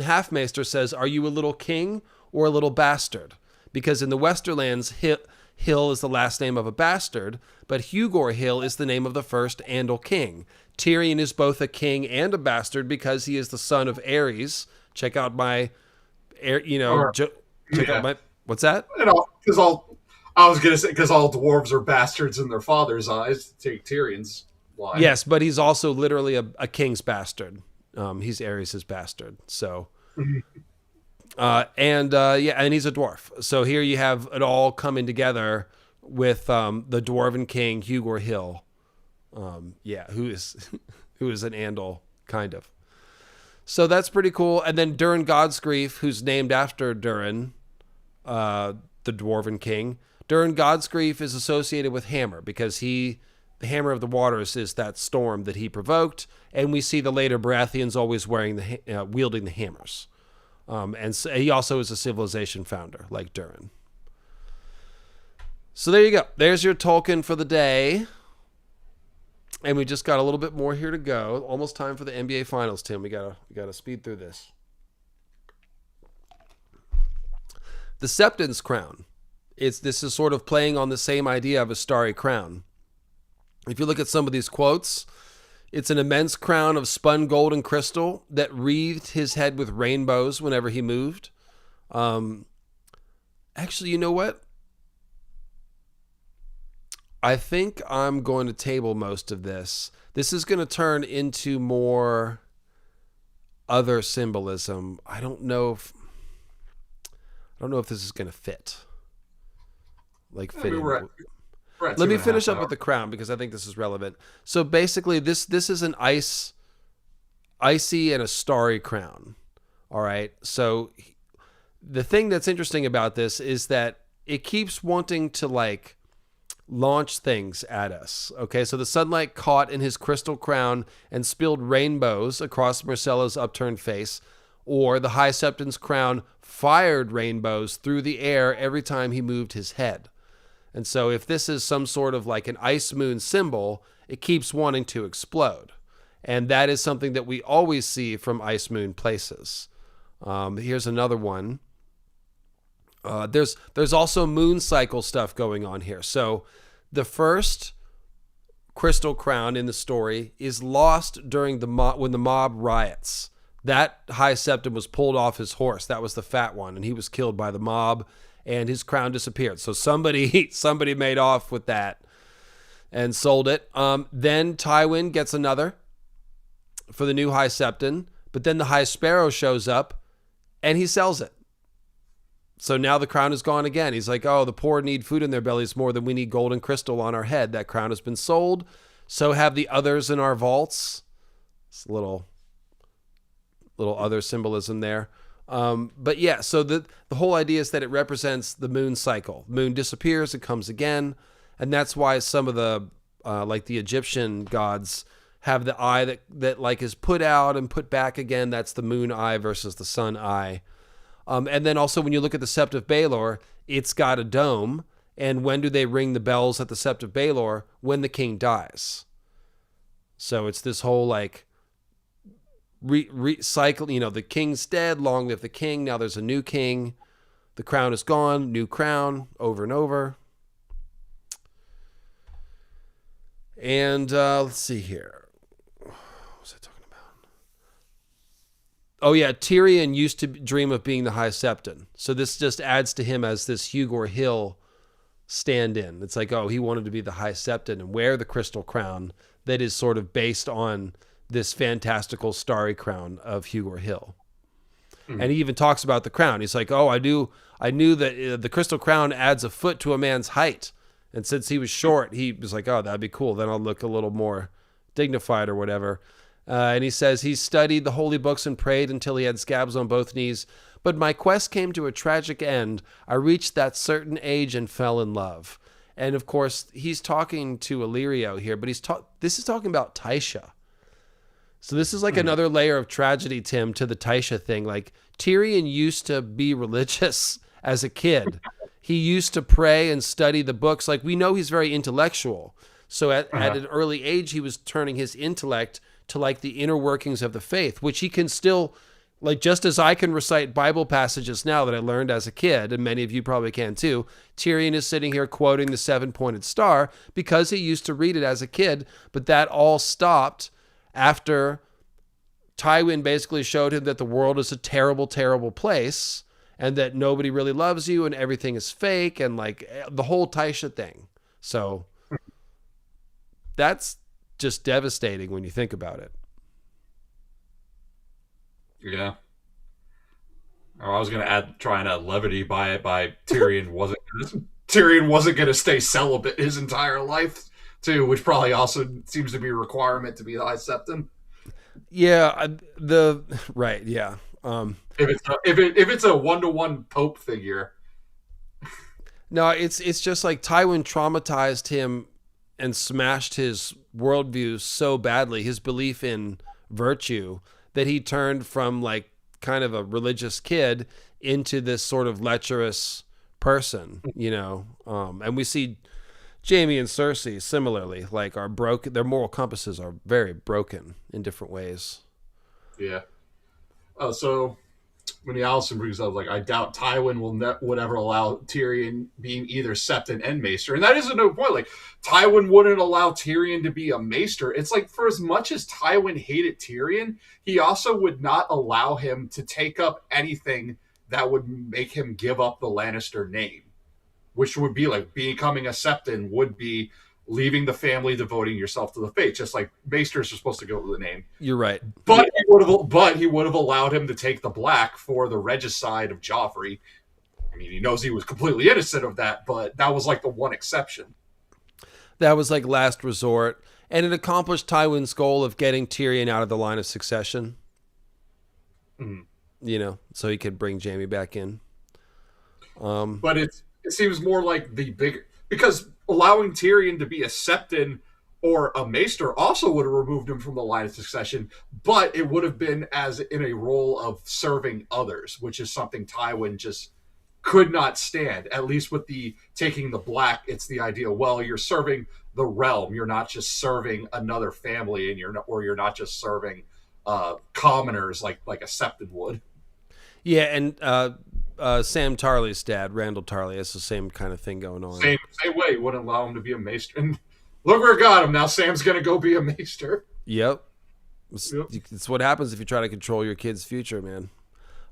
Halfmaester says, "Are you a little king or a little bastard?" Because in the Westerlands, Hill is the last name of a bastard, but Hugor Hill is the name of the first Andal king. Tyrion is both a king and a bastard because he is the son of Aerys. Check out my, what's that? Because I was gonna say because all dwarves are bastards in their father's eyes. Take Tyrion's line. Yes, but he's also literally a king's bastard. He's Aerys' bastard. So, and he's a dwarf. So here you have it all coming together with the dwarven king Hugor Hill. Who is an Andal kind of. So that's pretty cool. And then Durin Godsgrief, who's named after Durin, the dwarven king. Durin Godsgrief is associated with Hammer because the Hammer of the Waters is that storm that he provoked, and we see the later Baratheons always wielding the hammers. And so he also is a civilization founder, like Durin. So there you go. There's your Tolkien for the day. And we just got a little bit more here to go. Almost time for the NBA Finals, Tim. We gotta speed through this. The Septon's crown. This is sort of playing on the same idea of a starry crown. If you look at some of these quotes, it's an immense crown of spun gold and crystal that wreathed his head with rainbows whenever he moved. Actually, you know what? I think I'm going to table most of this. This is going to turn into more other symbolism. I don't know if this is going to fit. We're at Let me 2.5 finish up hours. with the crown because I think this is relevant. So basically, this is an icy and a starry crown. All right. So the thing that's interesting about this is that it keeps wanting to like launch things at us. Okay. So the sunlight caught in his crystal crown and spilled rainbows across Marcello's upturned face, or the High Septon's crown fired rainbows through the air every time he moved his head. And so if this is some sort of like an ice moon symbol, it keeps wanting to explode. And that is something that we always see from ice moon places. Here's another one. There's also moon cycle stuff going on here. So the first crystal crown in the story is lost during when the mob riots. That High Septon was pulled off his horse. That was the fat one, and he was killed by the mob, and his crown disappeared. So somebody made off with that and sold it. Then Tywin gets another for the new High Septon, but then the High Sparrow shows up and he sells it. So now the crown is gone again. He's like, oh, the poor need food in their bellies more than we need gold and crystal on our head. That crown has been sold. So have the others in our vaults. It's a little other symbolism there. But yeah, so the whole idea is that it represents the moon cycle. The moon disappears, it comes again. And that's why some of the, like the Egyptian gods have the eye that like is put out and put back again. That's the moon eye versus the sun eye. And then also when you look at the Sept of Baelor, it's got a dome. And when do they ring the bells at the Sept of Baelor? When the king dies. So it's this whole like cycle, the king's dead, long live the king. Now there's a new king. The crown is gone, new crown, over and over. And let's see here. What was I talking about? Oh yeah, Tyrion used to dream of being the High Septon. So this just adds to him as this Hugor Hill stand-in. It's like, oh, he wanted to be the High Septon and wear the crystal crown that is sort of based on this fantastical starry crown of Hugor Hill. Mm-hmm. And he even talks about the crown. He's like, oh, I knew that the crystal crown adds a foot to a man's height. And since he was short, he was like, oh, that'd be cool. Then I'll look a little more dignified or whatever. And he says he studied the holy books and prayed until he had scabs on both knees. But my quest came to a tragic end. I reached that certain age and fell in love. And of course, he's talking to Illyrio here, but this is talking about Tysha. So this is like another layer of tragedy, Tim, to the Tysha thing. Like Tyrion used to be religious as a kid. He used to pray and study the books. Like we know he's very intellectual. So at an early age, he was turning his intellect to like the inner workings of the faith, which he can still, like just as I can recite Bible passages now that I learned as a kid, and many of you probably can too, Tyrion is sitting here quoting the 7-pointed star because he used to read it as a kid, but that all stopped after Tywin basically showed him that the world is a terrible, terrible place and that nobody really loves you and everything is fake and like the whole Tysha thing. So that's just devastating when you think about it. Yeah. Oh, I was going to try and add levity by Tyrion wasn't going to stay celibate his entire life too, which probably also seems to be a requirement to be the High Septon. Yeah, right, yeah. If it's a 1-to-1 Pope figure. No, it's just like Tywin traumatized him and smashed his worldview so badly, his belief in virtue, that he turned from like kind of a religious kid into this sort of lecherous person, and we see Jaime and Cersei similarly, like are broken. Their moral compasses are very broken in different ways. Yeah. So when Allison brings up, like, I doubt Tywin would ever allow Tyrion being either Septon and Maester. And that is another point. Like, Tywin wouldn't allow Tyrion to be a Maester. It's like, for as much as Tywin hated Tyrion, he also would not allow him to take up anything that would make him give up the Lannister name, which would be like becoming a Septon would be leaving the family, devoting yourself to the faith, just like Maesters are supposed to go with the name. You're right. But he would have allowed him to take the black for the regicide of Joffrey. I mean, he knows he was completely innocent of that, but that was like the one exception. That was like last resort. And it accomplished Tywin's goal of getting Tyrion out of the line of succession. You know, so he could bring Jaime back in. But it seems more like the bigger, because allowing Tyrion to be a Septon or a Maester also would have removed him from the line of succession, but it would have been as in a role of serving others, which is something Tywin just could not stand. At least with the taking the black, it's the idea, well, you're serving the realm, you're not just serving another family, and you're not just serving commoners like a Septon would. Yeah, and Sam Tarley's dad, Randall Tarley, has the same kind of thing going on. Same way, wouldn't allow him to be a Maester. And look where it got him. Now Sam's going to go be a Maester. Yep. It's what happens if you try to control your kid's future, man.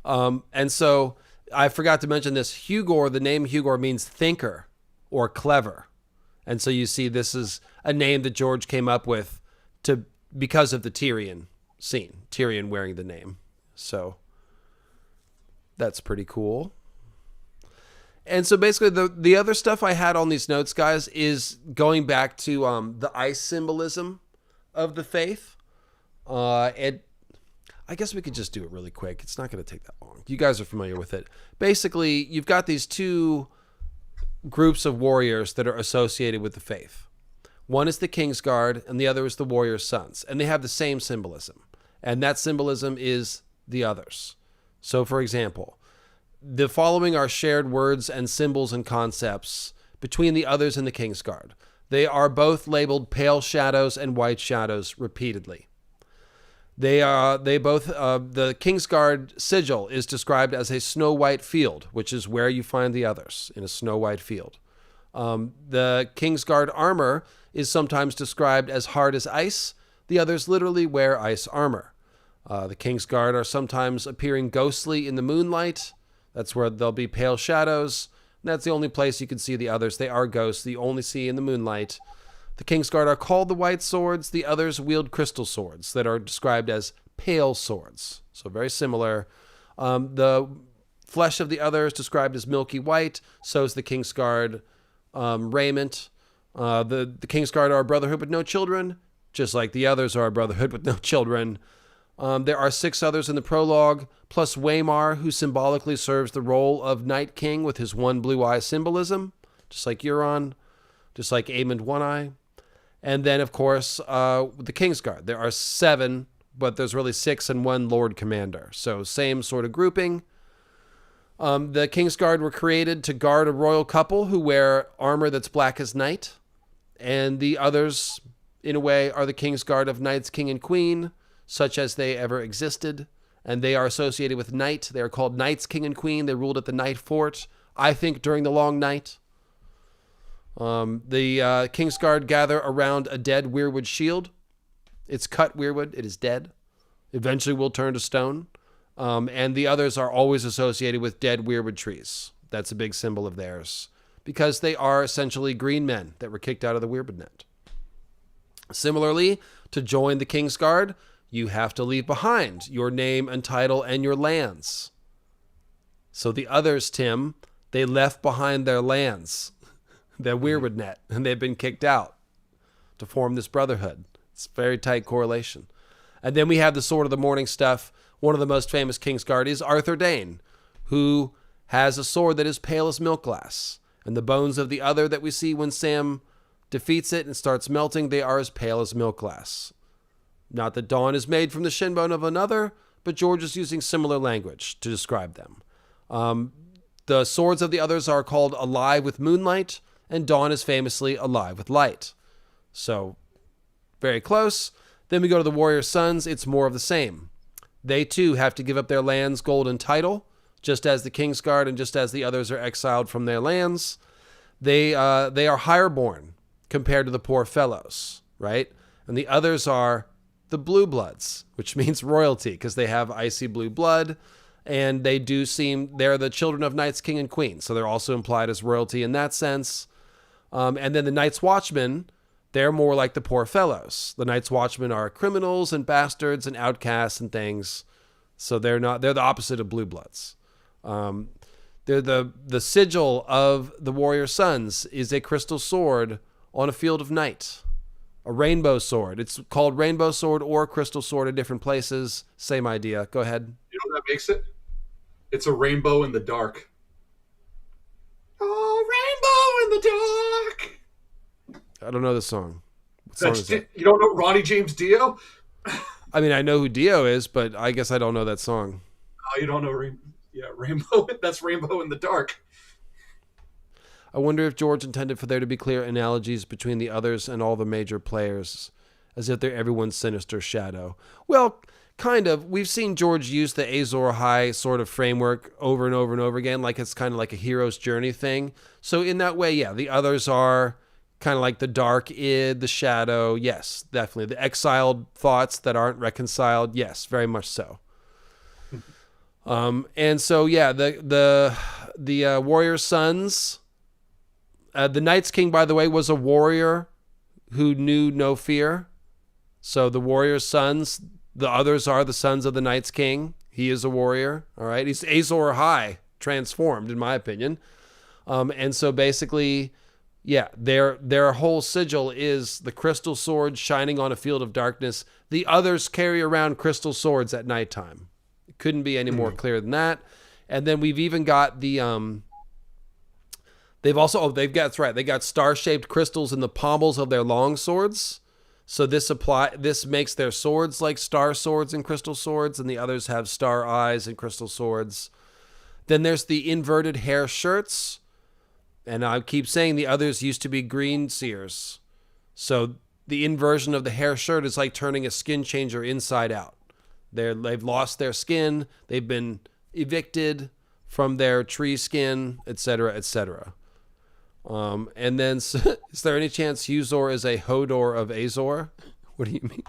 And so I forgot to mention this. Hugor, the name Hugor means thinker or clever. And so you see this is a name that George came up with because of the Tyrion scene. Tyrion wearing the name. So that's pretty cool. And so basically the other stuff I had on these notes, guys, is going back to the ice symbolism of the faith. And I guess we could just do it really quick. It's not going to take that long. You guys are familiar with it. Basically, you've got these two groups of warriors that are associated with the faith. One is the Kingsguard, and the other is the Warrior's Sons. And they have the same symbolism. And that symbolism is the others. So, for example, the following are shared words and symbols and concepts between the others and the Kingsguard. They are both labeled pale shadows and white shadows repeatedly. The Kingsguard sigil is described as a snow white field, which is where you find the others, in a snow white field. The Kingsguard armor is sometimes described as hard as ice. The others literally wear ice armor. The Kingsguard are sometimes appearing ghostly in the moonlight. That's where there'll be pale shadows. And that's the only place you can see the others. They are ghosts that you only see in the moonlight. The Kingsguard are called the White Swords. The others wield crystal swords that are described as pale swords. So very similar. The flesh of the others described as milky white. So is the Kingsguard raiment. The Kingsguard are a brotherhood with no children, just like the others are a brotherhood with no children. There are 6 others in the prologue, plus Waymar, who symbolically serves the role of Night King with his one blue eye symbolism, just like Euron, just like Aemond One Eye. And then, of course, the Kingsguard. There are 7, but there's really 6 and 1 Lord Commander. So same sort of grouping. The Kingsguard were created to guard a royal couple who wear armor that's black as night. And the others, in a way, are the Kingsguard of Knights King and Queen, such as they ever existed. And they are associated with night. They are called Knights King and Queen. They ruled at the Night Fort, I think, during the Long Night. The Kingsguard gather around a dead weirwood shield. It's cut weirwood. It is dead. Eventually will turn to stone. And the others are always associated with dead weirwood trees. That's a big symbol of theirs, because they are essentially green men that were kicked out of the weirwood net. Similarly, to join the Kingsguard, you have to leave behind your name and title and your lands. So the others, Tim, they left behind their lands, their weirwood net, and they've been kicked out to form this brotherhood. It's a very tight correlation. And then we have the Sword of the Morning stuff. One of the most famous Kingsguard is Arthur Dayne, who has a sword that is pale as milk glass. And the bones of the other that we see when Sam defeats it and starts melting, they are as pale as milk glass. Not that Dawn is made from the shin bone of another, but George is using similar language to describe them. The swords of the others are called Alive with Moonlight, and Dawn is famously Alive with Light. So, very close. Then we go to the Warrior's Sons. It's more of the same. They too have to give up their lands, gold, and title, just as the Kingsguard and just as the others are exiled from their lands. They are higher born compared to the poor fellows, right? And the others are the Blue Bloods, which means royalty, because they have icy blue blood, and they're the children of Knights King and Queen, so they're also implied as royalty in that sense. And then the Night's Watchmen, they're more like the poor fellows. The Night's Watchmen are criminals and bastards and outcasts and things, so they're the opposite of Blue Bloods. They're the sigil of the Warrior Sons is a crystal sword on a field of night. A rainbow sword. It's called rainbow sword or crystal sword in different places. Same idea. Go ahead. You know what that makes it? It's a rainbow in the dark. Oh, rainbow in the dark. I don't know the song. What song is that? You don't know Ronnie James Dio? I mean, I know who Dio is, but I guess I don't know that song. Oh, you don't know Rainbow? That's Rainbow in the Dark. I wonder if George intended for there to be clear analogies between the others and all the major players, as if they're everyone's sinister shadow. Well, kind of. We've seen George use the Azor High sort of framework over and over and over again, like it's kind of like a hero's journey thing. So in that way, yeah, the others are kind of like the dark id, the shadow. Yes, definitely. The exiled thoughts that aren't reconciled. Yes, very much so. And so, yeah, the warrior sons. The Night's King, by the way, was a warrior who knew no fear. So the warrior sons, the others are the sons of the Night's King. He is a warrior. All right. He's Azor High transformed, in my opinion. And so basically, yeah, their whole sigil is the crystal sword shining on a field of darkness. The others carry around crystal swords at nighttime. It couldn't be any more clear than that. And then we've even got the they got star-shaped crystals in the pommels of their long swords. So this makes their swords like star swords and crystal swords, and the others have star eyes and crystal swords. Then there's the inverted hair shirts. And I keep saying the others used to be green seers. So the inversion of the hair shirt is like turning a skin changer inside out. They've lost their skin. They've been evicted from their tree skin, etc., etc. And then, is there any chance Uzor is a Hodor of Azor? What do you mean?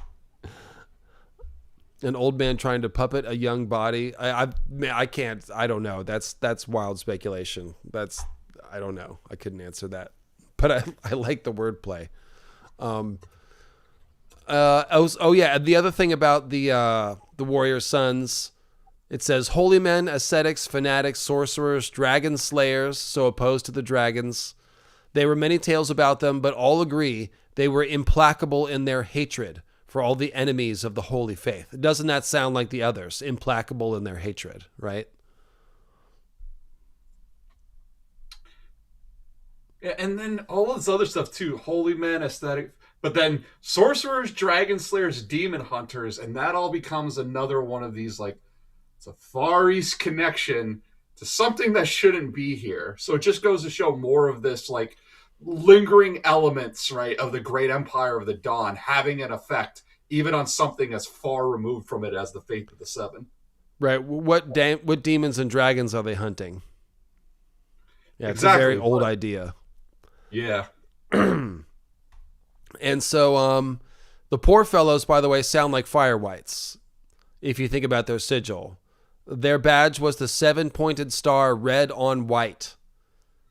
An old man trying to puppet a young body? I can't. I don't know. That's wild speculation. I don't know. I couldn't answer that. But I like the wordplay. Yeah. The other thing about the warrior sons, it says holy men, ascetics, fanatics, sorcerers, dragon slayers, so opposed to the dragons. There were many tales about them, but all agree they were implacable in their hatred for all the enemies of the holy faith. Doesn't that sound like the others? Implacable in their hatred, right? Yeah, and then all this other stuff too. Holy men, aesthetic, but then sorcerers, dragon slayers, demon hunters, and that all becomes another one of these, like, it's a Far East connection to something that shouldn't be here. So it just goes to show more of this, like, lingering elements, right, of the great empire of the Dawn having an effect even on something as far removed from it as the Faith of the Seven. Right. What demons and dragons are they hunting? Yeah, it's exactly. A very old idea. Yeah. And so the poor fellows, by the way, sound like fire whites. If you think about their sigil, their badge was the 7-pointed star red on white.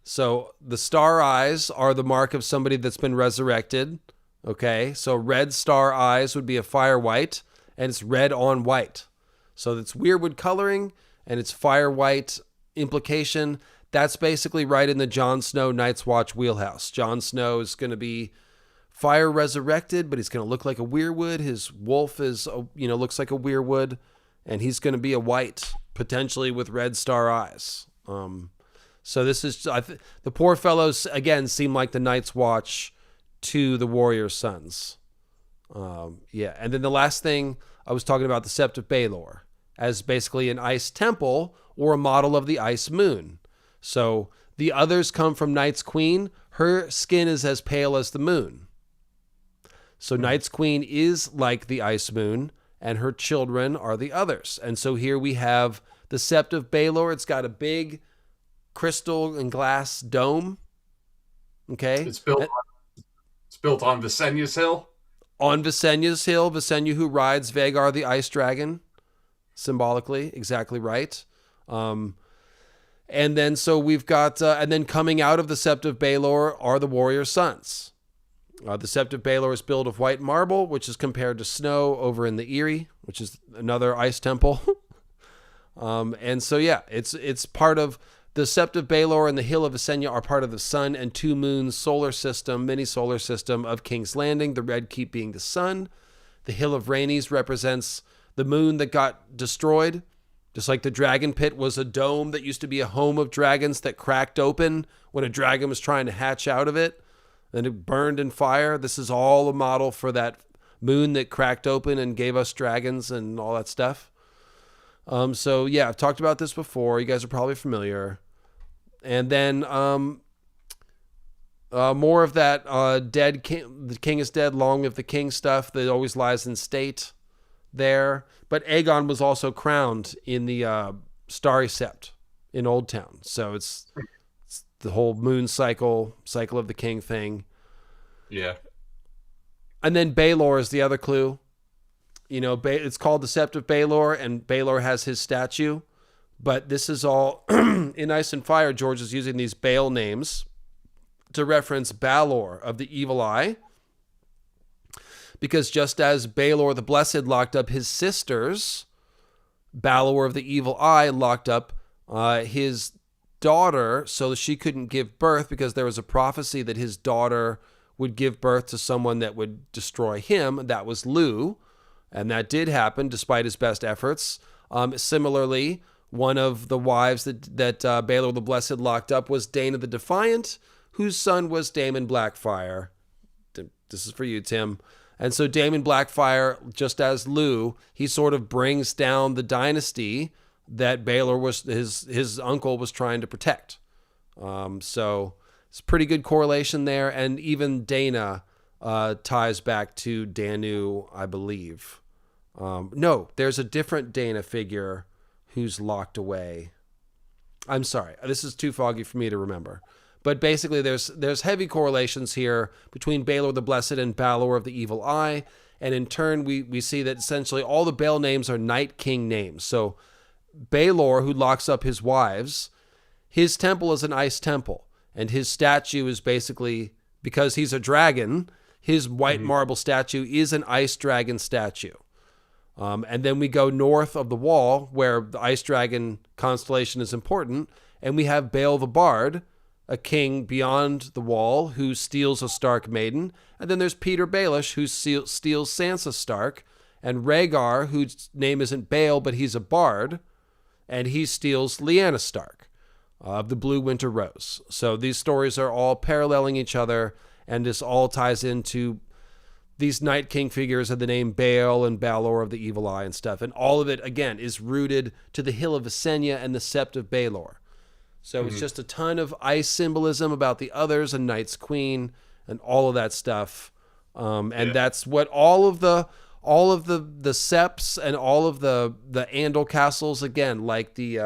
So the star eyes are the mark of somebody that's been resurrected. Okay. So red star eyes would be a fire white, and it's red on white. So it's weirwood coloring and it's fire white implication. That's basically right in the Jon Snow Night's Watch wheelhouse. Jon Snow is going to be fire resurrected, but he's going to look like a weirwood. His wolf looks like a weirwood, and he's going to be a white, potentially with red star eyes. So this is the poor fellows again seem like the Night's Watch to the warrior sons. Yeah, and then the last thing I was talking about, the Sept of Baelor as basically an ice temple or a model of the ice moon. So the others come from Night's Queen. Her skin is as pale as the moon. So Night's Queen is like the ice moon, and her children are the others. And so here we have the Sept of Baelor. It's got a big crystal and glass dome. Okay. It's built on Visenya's Hill. On Visenya's Hill, Visenya who rides Vagar the Ice Dragon, symbolically, exactly right. And then so we've got, and then coming out of the Sept of Baelor are the warrior sons. The Sept of Baelor is built of white marble, which is compared to snow over in the Eyrie, which is another ice temple. And so, yeah, it's part of The Sept of Baelor and the Hill of Visenya are part of the Sun and Two Moons solar system, mini solar system of King's Landing, the red keep being the sun. The Hill of Rhaenys represents the moon that got destroyed, just like the Dragon Pit was a dome that used to be a home of dragons that cracked open when a dragon was trying to hatch out of it, and it burned in fire. This is all a model for that moon that cracked open and gave us dragons and all that stuff. So yeah, I've talked about this before. You guys are probably familiar. And then more of that dead king, the king is dead, long live the king stuff that always lies in state there. But Aegon was also crowned in the Starry Sept in Old Town. So it's the whole moon cycle of the king thing. Yeah. And then Baelor is the other clue. You know, it's called the Sept of Baelor, and Baelor has his statue. But this is all in Ice and Fire. George is using these Bael names to reference Balor of the Evil Eye, because just as Baelor the Blessed locked up his sisters, Balor of the Evil Eye locked up his daughter so that she couldn't give birth, because there was a prophecy that his daughter would give birth to someone that would destroy him. That was Lugh, and that did happen despite his best efforts. Similarly, one of the wives that Baelor the Blessed locked up was Dana the Defiant, whose son was Daemon Blackfire. This is for you, Tim. And so Daemon Blackfire, just as Lugh, he sort of brings down the dynasty that Baelor was his uncle was trying to protect. So it's a pretty good correlation there. And even Dana ties back to Danu, I believe. No, there's a different Dana figure who's locked away. I'm sorry, this is too foggy for me to remember. But basically, there's heavy correlations here between Baelor the Blessed and Balor of the Evil Eye. And in turn, we see that essentially all the Bael names are Night King names. So Baelor, who locks up his wives, his temple is an ice temple. And his statue is basically, because he's a dragon, his white marble statue is an ice dragon statue. And then we go north of the wall, where the ice dragon constellation is important, and we have Bael the Bard, a king beyond the wall who steals a Stark maiden. And then there's Peter Baelish, who steals Sansa Stark, and Rhaegar, whose name isn't Bael, but he's a bard, and he steals Lyanna Stark of the Blue Winter Rose. So these stories are all paralleling each other, and this all ties into these Night King figures of the name Bael and Balor of the Evil Eye and stuff. And all of it, again, is rooted to the Hill of Visenya and the Sept of Baelor. So it's just a ton of ice symbolism about the others and Night's Queen and all of that stuff. That's what all of the septs and all of the Andal castles, again, like the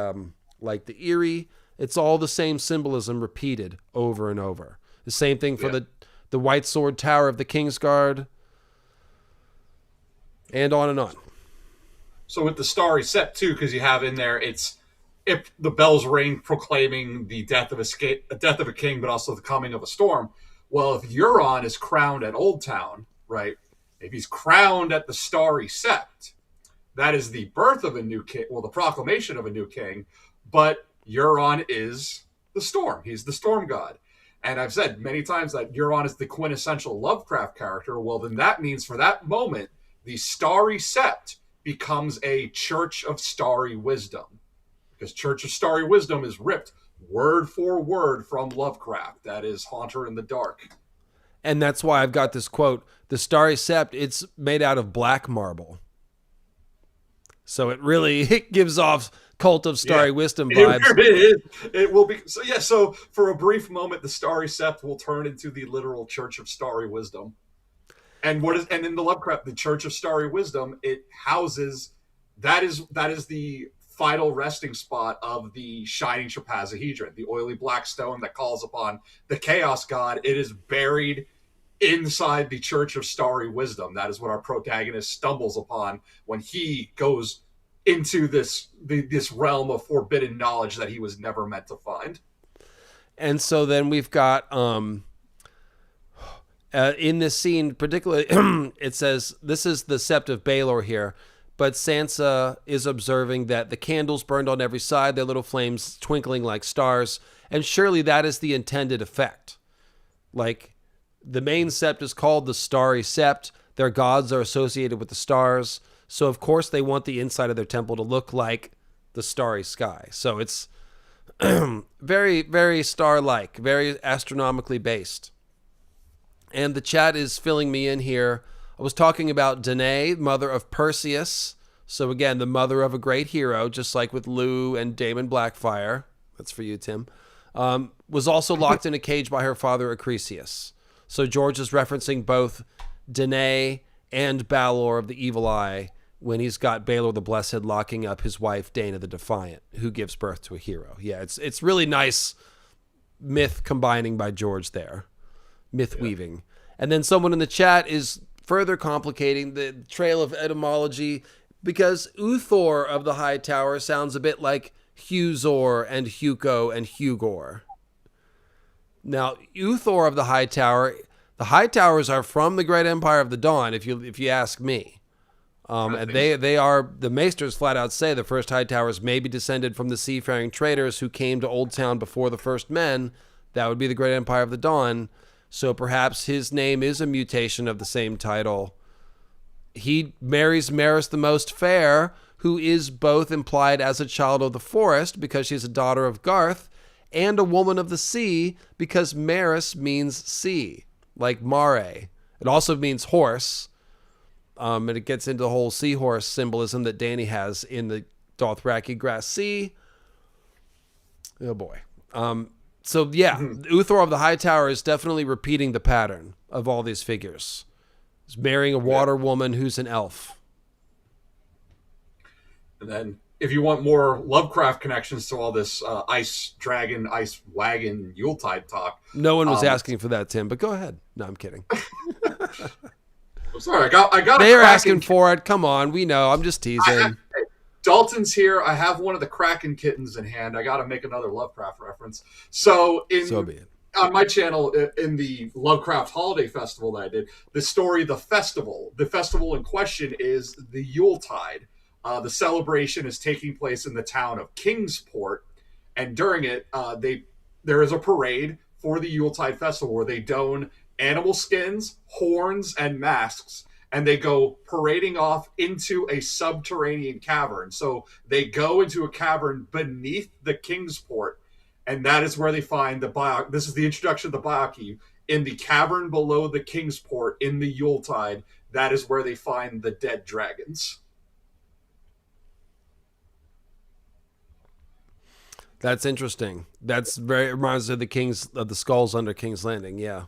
Eyrie, it's all the same symbolism repeated over and over. The same thing for the White Sword Tower of the Kingsguard, and on and on. So with the Starry Sept too, because you have in there, it's if the bells ring proclaiming the death of a king, but also the coming of a storm. Well, if Euron is crowned at Old Town, right? If he's crowned at the Starry Sept, that is the birth of a new king. Well, the proclamation of a new king. But Euron is the storm. He's the storm god. And I've said many times that Euron is the quintessential Lovecraft character. Well, then that means for that moment, the Starry Sept becomes a Church of Starry Wisdom. Because Church of Starry Wisdom is ripped word for word from Lovecraft. That is Haunter in the Dark. And that's why I've got this quote, the Starry Sept, it's made out of black marble. So it really gives off Cult of StarryWisdom vibes. It will be. So for a brief moment, the Starry Sept will turn into the literal Church of Starry Wisdom. And in the Lovecraft, the Church of Starry Wisdom, it houses, that is the final resting spot of the Shining Shapazahedron, the oily black stone that calls upon the Chaos God. It is buried inside the Church of Starry Wisdom. That is what our protagonist stumbles upon when he goes into this realm of forbidden knowledge that he was never meant to find. And so then we've got in this scene particularly, it says this is the Sept of Baelor here. but Sansa is observing that the candles burned on every side, their little flames twinkling like stars, and surely that is the intended effect. Like, the main sept is called the Starry Sept. Their gods are associated with the stars, so of course they want the inside of their temple to look like the starry sky. So it's very, very star-like, very astronomically based. And the chat is filling me in here. I was talking about Danae, mother of Perseus. So again, the mother of a great hero, just like with Lou and Daemon Blackfire. That's for you, Tim. Was also locked in a cage by her father, Acrisius. So George is referencing both Danae and Balor of the Evil Eye when he's got Baelor the Blessed locking up his wife, Dana the Defiant, who gives birth to a hero. Yeah, it's really nice myth combining by George there. Myth weaving. And then someone in the chat is further complicating the trail of etymology because Uthor of the High Tower sounds a bit like Huzor and Hugo and Hugor. Now, Uthor of the High Towers are from the Great Empire of the Dawn, if you ask me. And they are, the Maesters flat out say the first High Towers may be descended from the seafaring traders who came to Old Town before the first men. That would be the Great Empire of the Dawn. So perhaps his name is a mutation of the same title. He marries Maris the Most Fair, who is both implied as a child of the forest because she's a daughter of Garth, and a woman of the sea because Maris means sea, like mare. It also means horse. And it gets into the whole seahorse symbolism that Dany has in the Dothraki Grass Sea. Oh boy. So yeah, Uthor of the High Tower is definitely repeating the pattern of all these figures. He's marrying a water woman who's an elf. And then if you want more Lovecraft connections to all this ice dragon, ice wagon, Yuletide talk. No one was asking for that, Tim, but go ahead. No, I'm kidding. I'm sorry, I got. They are asking for it. Come on, we know. I'm just teasing. Dalton's here. I have one of the Kraken kittens in hand. I got to make another Lovecraft reference. So be it. On my channel, in the Lovecraft Holiday Festival that I did, the story, the festival in question is the Yuletide. The celebration is taking place in the town of Kingsport, and during it, there is a parade for the Yuletide festival where they don animal skins, horns, and masks, and they go parading off into a subterranean cavern. So they go into a cavern beneath the Kingsport, and that is where they find this is the introduction of the Byakhee. In the cavern below the Kingsport in the Yuletide, that is where they find the dead dragons. That's interesting. That's very reminds me of the skulls under King's Landing. Yeah.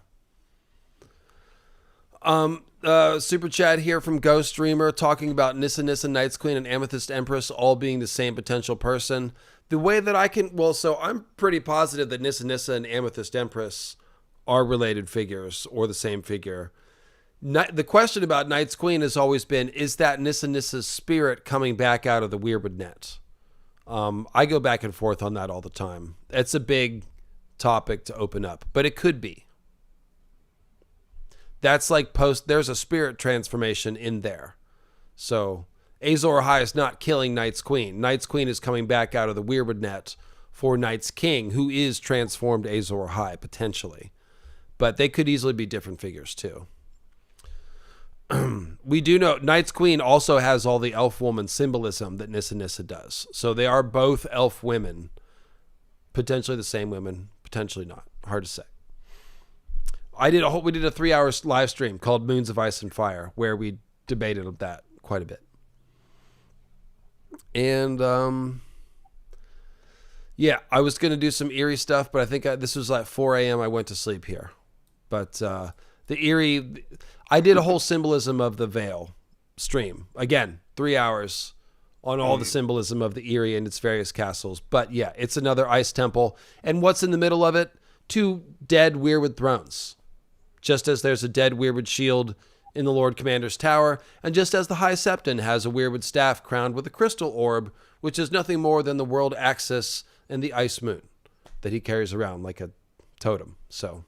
Super chat here from Ghost Dreamer talking about Nissa, Night's Queen, and Amethyst Empress all being the same potential person. The way that I can, so I'm pretty positive that Nissa and Amethyst Empress are related figures or the same figure. The question about Night's Queen has always been, is that Nissa's spirit coming back out of the Weirwood net? I go back and forth on that all the time. It's a big topic to open up, but it could be. That's like there's a spirit transformation in there. So Azor Ahai is not killing Night's Queen. Night's Queen is coming back out of the Weirwood net for Night's King, who is transformed Azor Ahai, potentially. But they could easily be different figures, too. We do know Night's Queen also has all the elf woman symbolism that Nissa does. So they are both elf women. Potentially the same women, potentially not. Hard to say. We did a 3-hour live stream called Moons of Ice and Fire where we debated that quite a bit. And I was going to do some eerie stuff, but I think this was like 4 a.m. I went to sleep here. But the eerie, I did a whole symbolism of the Veil stream. Again, 3 hours on all the symbolism of the Eyrie and its various castles. But yeah, it's another ice temple. And what's in the middle of it? 2 dead Weirwood thrones. Just as there's a dead Weirwood shield in the Lord Commander's tower, and just as the High Septon has a Weirwood staff crowned with a crystal orb, which is nothing more than the world axis and the ice moon that he carries around like a totem. So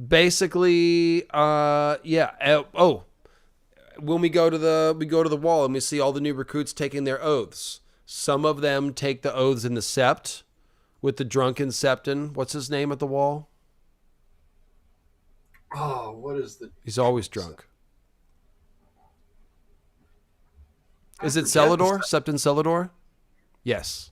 basically, when we go to the wall and we see all the new recruits taking their oaths. Some of them take the oaths in the sept with the drunken septon. What's his name at the wall? Oh, what is the... He's always drunk. Is it Celador? Septon Celador? Yes.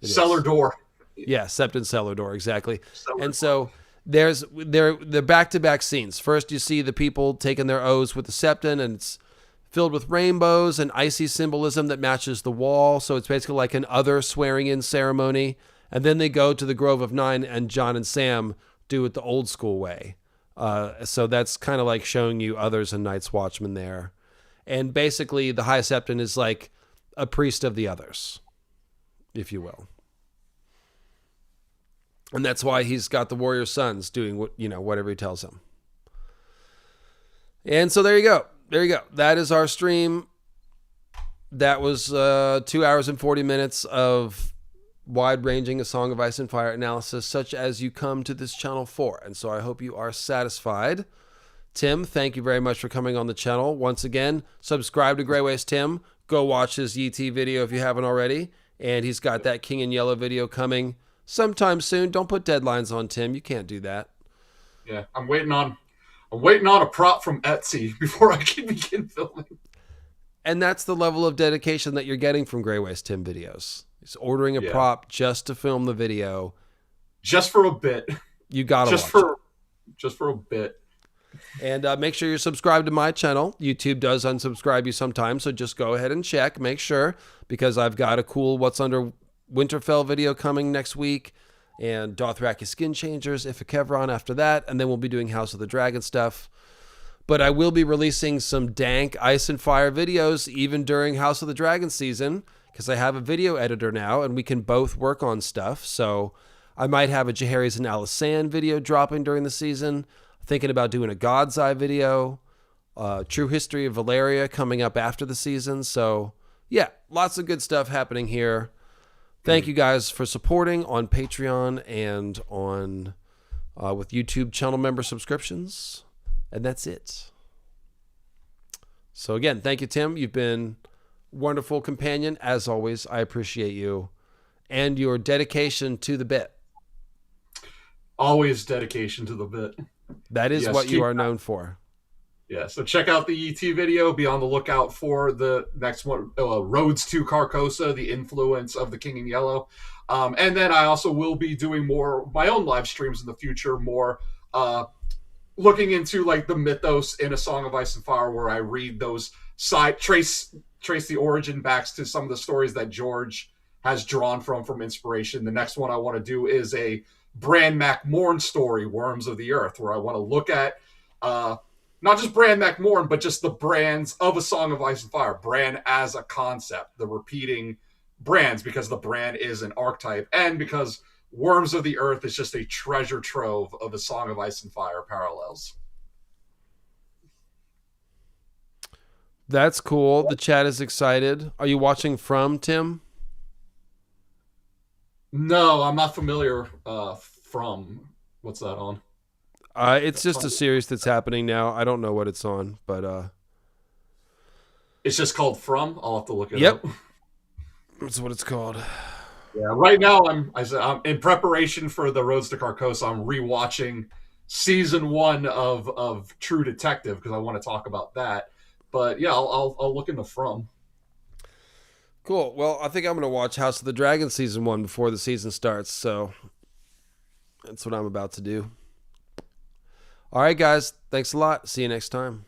Celador. Yeah, Septon Celador, exactly. Celador. And so they're back-to-back scenes. First, you see the people taking their oaths with the septon, and it's filled with rainbows and icy symbolism that matches the wall. So it's basically like an other swearing-in ceremony. And then they go to the Grove of Nine, and John and Sam do it the old school way. So that's kind of like showing you others and Night's Watchman there. And basically, the High Septon is like a priest of the others, if you will. And that's why he's got the warrior sons doing whatever he tells them. And so there you go. That is our stream. That was 2 hours and 40 minutes of wide-ranging A Song of Ice and Fire analysis, such as you come to this channel for. And so I hope you are satisfied. Tim, thank you very much for coming on the channel. Once again, subscribe to Greyways Tim. Go watch his YT video if you haven't already. And he's got that King in Yellow video coming sometime soon. Don't put deadlines on Tim. You can't do that. Yeah, I'm waiting on a prop from Etsy before I can begin filming. And that's the level of dedication that you're getting from Greyways Tim videos. He's ordering a prop just to film the video. Just for a bit. You gotta watch it. Just for a bit. And make sure you're subscribed to my channel. YouTube does unsubscribe you sometimes, so just go ahead and check. Make sure, because I've got a cool What's Under Winterfell video coming next week, and Dothraki Skin Changers, Ifakevron after that, and then we'll be doing House of the Dragon stuff. But I will be releasing some dank Ice and Fire videos even during House of the Dragon season, because I have a video editor now, and we can both work on stuff. So I might have a Jaehaerys and Alysanne video dropping during the season. Thinking about doing a God's Eye video, True History of Valeria coming up after the season. So, yeah, lots of good stuff happening here. Thank you guys for supporting on Patreon and on with YouTube channel member subscriptions. And that's it. So, again, thank you, Tim. You've been a wonderful companion. As always, I appreciate you and your dedication to the bit. Always dedication to the bit. That is what you are known for. Yeah, so check out the ET video. Be on the lookout for the next one, Roads to Carcosa, the influence of the King in Yellow. And then I also will be doing more my own live streams in the future, more looking into like the mythos in A Song of Ice and Fire, where I read those trace the origin backs to some of the stories that George has drawn from inspiration. The next one I want to do is a Bran MacMorn story, Worms of the Earth, where I want to look at not just Bran MacMorn, but just the brands of A Song of Ice and Fire. Bran as a concept, the repeating brands, because the Bran is an archetype, and because Worms of the Earth is just a treasure trove of A Song of Ice and Fire parallels. That's cool. The chat is excited. Are you watching From, Tim? No, I'm not familiar from. What's that on? It's just a series that's happening now. I don't know what it's on, but it's just called From. I'll have to look it up. Yep, that's what it's called. Yeah, right now I'm in preparation for the Roads to Carcosa. I'm rewatching season 1 of True Detective because I want to talk about that. But yeah, I'll look into From. Cool. Well, I think I'm going to watch House of the Dragon season 1 before the season starts. So that's what I'm about to do. All right, guys. Thanks a lot. See you next time.